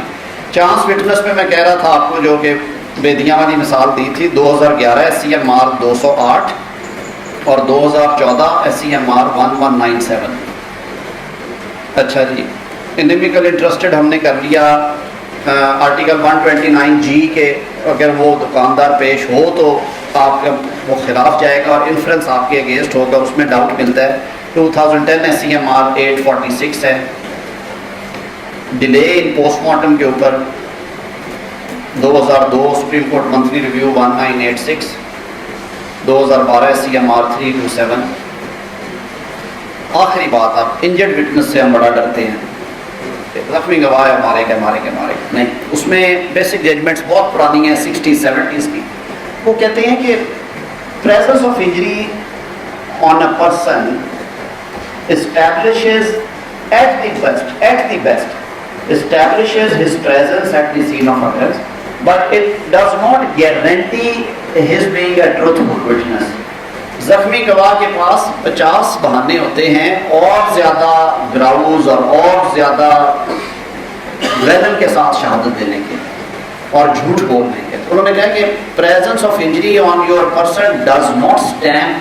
S1: چانس وٹنس میں کہہ رہا تھا آپ کو, جو کہ بیدیاں والی مثال دی تھی, 2011 SCMR 208 اور 2014 SCMR 1197. اچھا جی, انیمیکل انٹرسٹڈ ہم نے کر لیا. آرٹیکل 129G کے اگر وہ دکاندار پیش ہو تو آپ کا وہ خلاف جائے گا اور انفرنس آپ کے اگینسٹ ہوگا, اس میں ڈاؤٹ ملتا ہے. 2010 SCMR 846 ہے. ڈیلے ان پوسٹ مارٹم کے اوپر 2002 supreme court monthly review 1986. 2012 SCMR 327. آخری بات, آپ انجرڈ وٹنس سے ہم بڑا ڈرتے ہیں, زخمی گواہ ہے, مارے کے نہیں. اس میں بیسک ججمنٹس بہت پرانی ہیں 60s 70s کی. وہ کہتے ہیں کہ presence of injury on a person establishes at the best establishes his presence at the scene of occurrence, but it does not guarantee his being a truthful witness. زخمی گواہ کے پاس 50 بہانے ہوتے ہیں اور زیادہ گراؤز اور زیادہ ویلن کے ساتھ شہادت دینے کے اور جھوٹ بولنے کے. انہوں نے کہا کہ presence of injury on your person does not stamp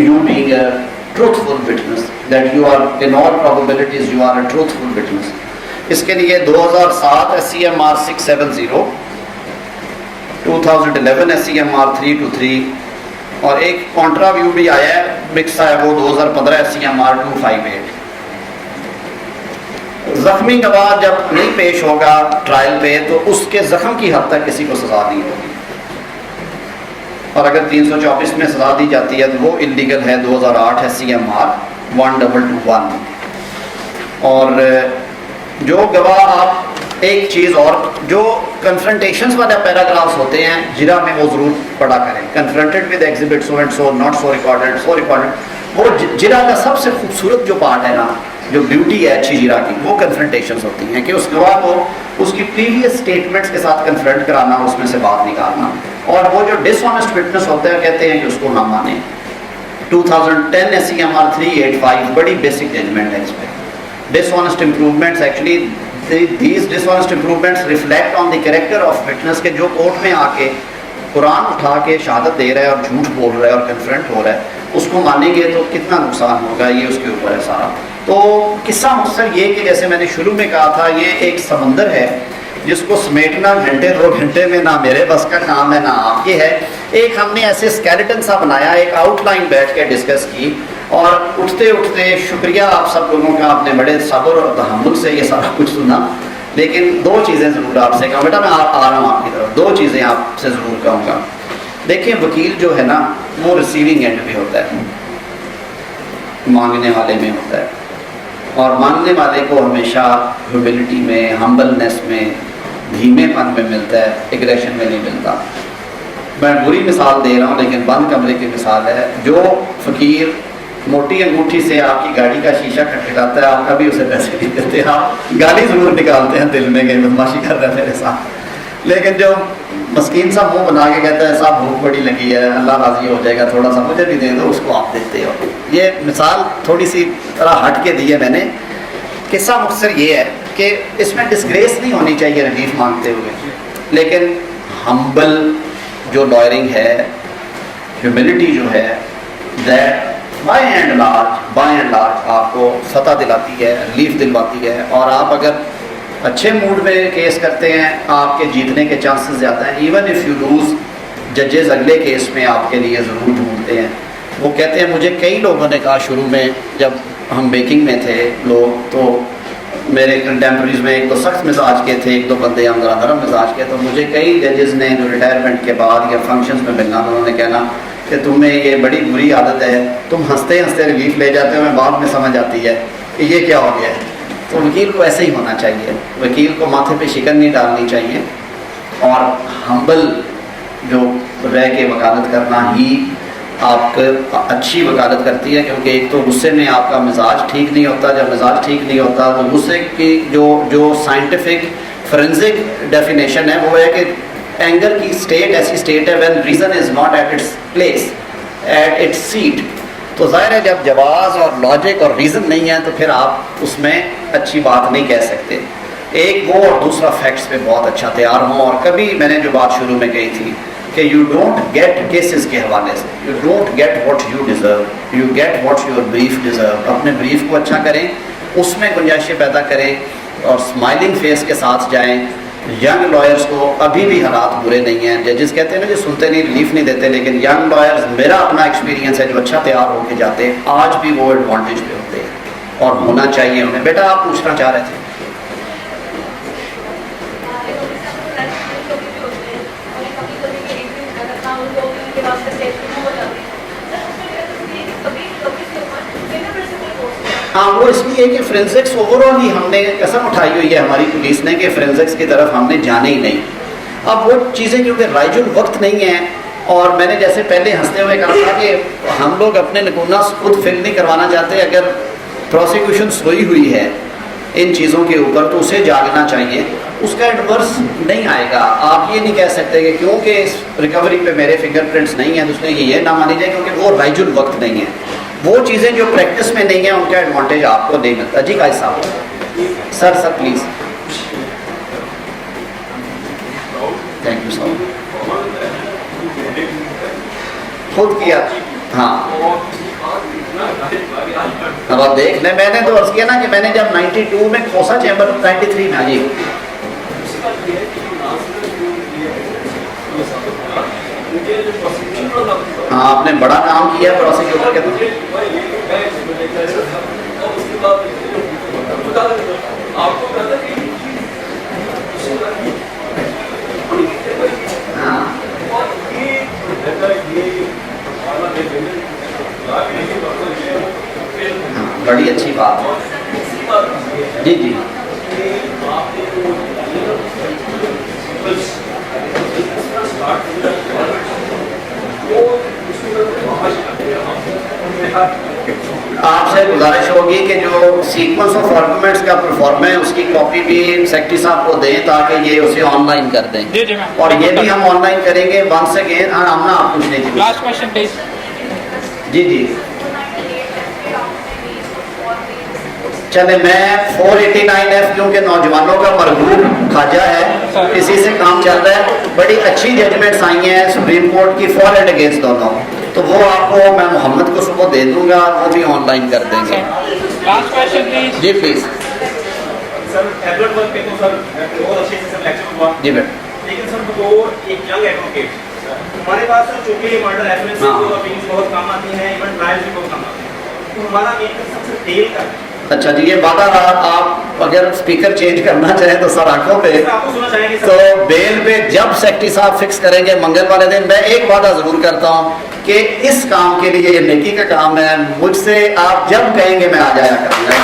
S1: you being a truthful witness, that you are in all probabilities you are a truthful witness. اس کے لیے 2007 SCMR 670, 2011 SCMR 323 اور ایک کانٹرا ویو بھی آیا ہے مکس ہے وہ 2015 SCMR 258. زخمی گواہ جب نہیں پیش ہوگا ٹرائل پہ تو اس کے زخم کی حد تک کسی کو سزا نہیں ہوگی, اور اگر 324 میں سزا دی جاتی ہے تو وہ انلیگل ہے. 2008 SCMR 1221. اور جو گواہ آپ ایک چیز اور جو کنفرنٹیشنز والے پیراگرافز ہوتے ہیں جرا میں وہ ضرور پڑھا کریں. Confronted with exhibit so and so not so recorded so recorded, وہ جرا کا سب سے خوبصورت جو پارٹ ہے نا, جو بیوٹی ہے اچھی جرا کی, وہ کنفرنٹیشنز ہوتی ہیں کہ اس گواہ کو اس کی پریویس سٹیٹمنٹس کے ساتھ کنفرنٹ کرانا, اس میں سے بات نکالنا. اور وہ جو ڈس آنیسٹ وٹنس ہوتا ہے کہتے ہیں کہ اس کو نہ مانیں. 2010 SCMR 385 بڑی بیسک ججمنٹ ہے اس پہ. dishonest improvements actually these dishonest improvements reflect on the character of witness کہ جو کورٹ میں آ کے قرآن اٹھا کے شہادت دے رہا ہے اور جھوٹ بول رہا ہے اور کنفرنٹ ہو رہا ہے, اس کو مانیں گے تو کتنا نقصان ہوگا, یہ اس کے اوپر ہے سارا. تو قصہ مختصر یہ کہ جیسے میں نے شروع میں کہا تھا یہ ایک سمندر ہے جس کو سمیٹنا گھنٹے 2 گھنٹے میں نہ میرے بس کا کام ہے نہ آپ کے ہے. ایک ہم نے ایسے اسکیلیٹن سا بنایا, ایک آؤٹ لائن بیٹھ کے ڈسکس کی, اور اٹھتے اٹھتے شکریہ آپ سب لوگوں کا, آپ نے بڑے صبر اور تحمل سے یہ سارا کچھ سنا. لیکن 2 چیزیں ضرور آپ سے کہوں, بیٹا میں آ رہا ہوں آپ کی طرف, 2 چیزیں آپ سے ضرور کہوں گا. دیکھیں وکیل جو ہے نا وہ ریسیونگ اینڈ پہ ہوتا ہے, مانگنے والے میں ہوتا ہے, اور مانگنے والے کو ہمیشہ ہیوملٹی میں, ہمبلنس میں, دھیمے پن میں ملتا ہے, ایگریشن میں نہیں ملتا. میں بری مثال دے رہا ہوں لیکن بند کمرے کی مثال ہے. جو فقیر موٹی انگوٹھی سے آپ کی گاڑی کا شیشہ کھٹکھٹاتا ہے, آپ کبھی اسے پیسے نہیں دیتے, آپ گالی ضرور نکالتے ہیں دل میں کہ بدماشی کر رہا ہے میرے ساتھ. لیکن جو مسکین سا منہ بنا کے کہتا ہے صاحب بھوک بڑی لگی ہے, اللہ راضی ہو جائے گا, تھوڑا سا مجھے بھی دے دو, اس کو آپ دیتے ہو. یہ مثال تھوڑی سی طرح ہٹ کے دی ہے میں نے. قصہ مختصر یہ ہے کہ اس میں ڈسگریس نہیں ہونی چاہیے ریلیف مانگتے ہوئے, لیکن ہمبل جو لائرنگ ہے, ہیوملٹی جو ہے, دیٹ بائی اینڈ لارج آپ کو فتح دلاتی ہے, ریلیف دلواتی ہے. اور آپ اگر اچھے موڈ میں کیس کرتے ہیں آپ کے جیتنے کے چانسز زیادہ ہیں. ایون اف یو لوز, ججز اگلے کیس میں آپ کے لیے ضرور ڈھونڈتے ہیں. وہ کہتے ہیں, مجھے کئی لوگوں نے کہا شروع میں جب ہم بیکنگ میں تھے لوگ, تو میرے کنٹمپریز میں ایک تو سخت مزاج کے تھے, ایک دو بندے ہم ذرا نرم مزاج کے, تو مجھے کئی ججز نے جو ریٹائرمنٹ کے بعد یا فنکشنز میں ملنا, انہوں نے کہنا کہ تمہیں یہ بڑی بری عادت ہے, تم ہنستے ہنستے ریلیف لے جاتے ہو, میں بعد میں سمجھ آتی ہے کہ یہ کیا ہو گیا ہے. تو وکیل کو ایسے ہی ہونا چاہیے, وکیل کو ماتھے پہ شکن نہیں ڈالنی چاہیے, اور ہمبل جو رہ کے وکالت کرنا ہی آپ کو اچھی وکالت کرتی ہے. کیونکہ ایک تو غصے میں آپ کا مزاج ٹھیک نہیں ہوتا, جب مزاج ٹھیک نہیں ہوتا تو غصے کی جو سائنٹیفک فورینزک ڈیفینیشن ہے وہ ہے کہ اینگر کی اسٹیٹ ایسی اسٹیٹ ہے when reason is not at its place, at its seat. تو ظاہر ہے جب جواز اور لاجک اور ریزن نہیں ہے تو پھر آپ اس میں اچھی بات نہیں کہہ سکتے. ایک وہ اور دوسرا فیکٹس پہ بہت اچھا تیار ہوں. اور کبھی میں نے جو بات شروع میں کہی تھی کہ یو ڈونٹ گیٹ کیسز کے حوالے سے, you don't get what you deserve, you get what your brief deserve. اپنے بریف کو اچھا کریں, اس میں گنجائشیں پیدا کریں اور اسمائلنگ فیس کے ساتھ جائیں. ینگ لائرس کو ابھی بھی حالات برے نہیں ہیں. ججز کہتے ہیں نا جو سنتے نہیں ریلیف نہیں دیتے, لیکن ینگ لائرس میرا اپنا ایکسپیرینس ہے جو اچھا تیار ہو کے جاتے ہیں آج بھی وہ ایڈوانٹیج پہ ہوتے ہیں اور ہونا چاہیے انہیں. بیٹا آپ پوچھنا چاہ رہے تھے. ہاں وہ اس لیے کہ فرینزکس اوور آل ہی ہم نے قسم اٹھائی ہوئی ہے ہماری پولیس نے کہ فرینزکس کی طرف ہم نے جانے ہی نہیں. اب وہ چیزیں کیونکہ رائج الوقت نہیں ہیں, اور میں نے جیسے پہلے ہنستے ہوئے کہا تھا کہ ہم لوگ اپنے نکونس خود فل نہیں کروانا چاہتے. اگر پروسیکیوشن سوئی ہوئی ہے ان چیزوں کے اوپر تو اسے جاگنا چاہیے. اس کا ایڈورس نہیں آئے گا. آپ یہ نہیں کہہ سکتے کہ کیونکہ اس ریکوری پہ میرے فنگر پرنٹس نہیں ہیں تو اس نے یہ نہ مانی جائے, کیونکہ وہ رائج الوقت نہیں ہے. وہ چیزیں جو پریکٹس میں نہیں ہیں ان کا ایڈوانٹیج آپ کو نہیں ملتا. جی قائد صاحب. Sir please. Thank you sir. خود کیا. ہاں اب آپ دیکھ لیں, میں نے تو عرض کیا نا کہ میں نے جب 92 میں کھوسا چیمبر 93 میں. جی ہاں آپ نے بڑا کام کیا پروسیکیوٹر کے تو. ہاں بڑی اچھی بات ہے. جی جی آپ سے گزارش ہوگی کہ جو سیکوینس آف آرگومنٹس کا پرفارم ہے اس کی کاپی بھی سیکٹری صاحب کو دیں تاکہ یہ اسے آن لائن کر دیں.
S3: جی جی میم.
S1: اور یہ بھی ہم آن لائن کریں گے. ونس اگین ہم نا آپ پوچھ لیجیے.
S3: Last question please.
S1: جی جی چلے میں 489F کیونکہ نوجوانوں کا مرغوب خواجہ ہے, اسی سے کام چل رہا ہے. بڑی اچھی ججمنٹس آئی ہیں سپریم کورٹ کی فار اینڈ اگینسٹ دونوں, تو وہ آپ کو میں محمد کو صبح دے دوں گا, وہ بھی آن لائن کر دیں گے.
S3: Last question please.
S1: جی پلیز.
S4: سر ایڈورٹ ورک پہ تو سر بہت اچھے سے سر لیکچر ہوا.
S1: جی بیٹا.
S4: لیکن سر وہ ایک ینگ ایڈوکیٹ ہمارے پاس چونکہ مرڈر ریفرنس بہت کام آتی ہیں, ایون ٹرائلز بھی بہت کام آتے ہیں, تو ہمارا ایک سب سے ڈیل کا. اچھا
S1: جی یہ وعدہ رہا. آپ اگر اسپیکر چینج کرنا چاہیں تو سر آنکھوں پہ, تو بیل پہ جب سیکٹری صاحب فکس کریں گے منگل والے دن, میں ایک وعدہ ضرور کرتا ہوں کہ اس کام کے لیے یہ نیکی کا کام ہے, مجھ سے آپ جب کہیں گے میں آ جایا کروں گا.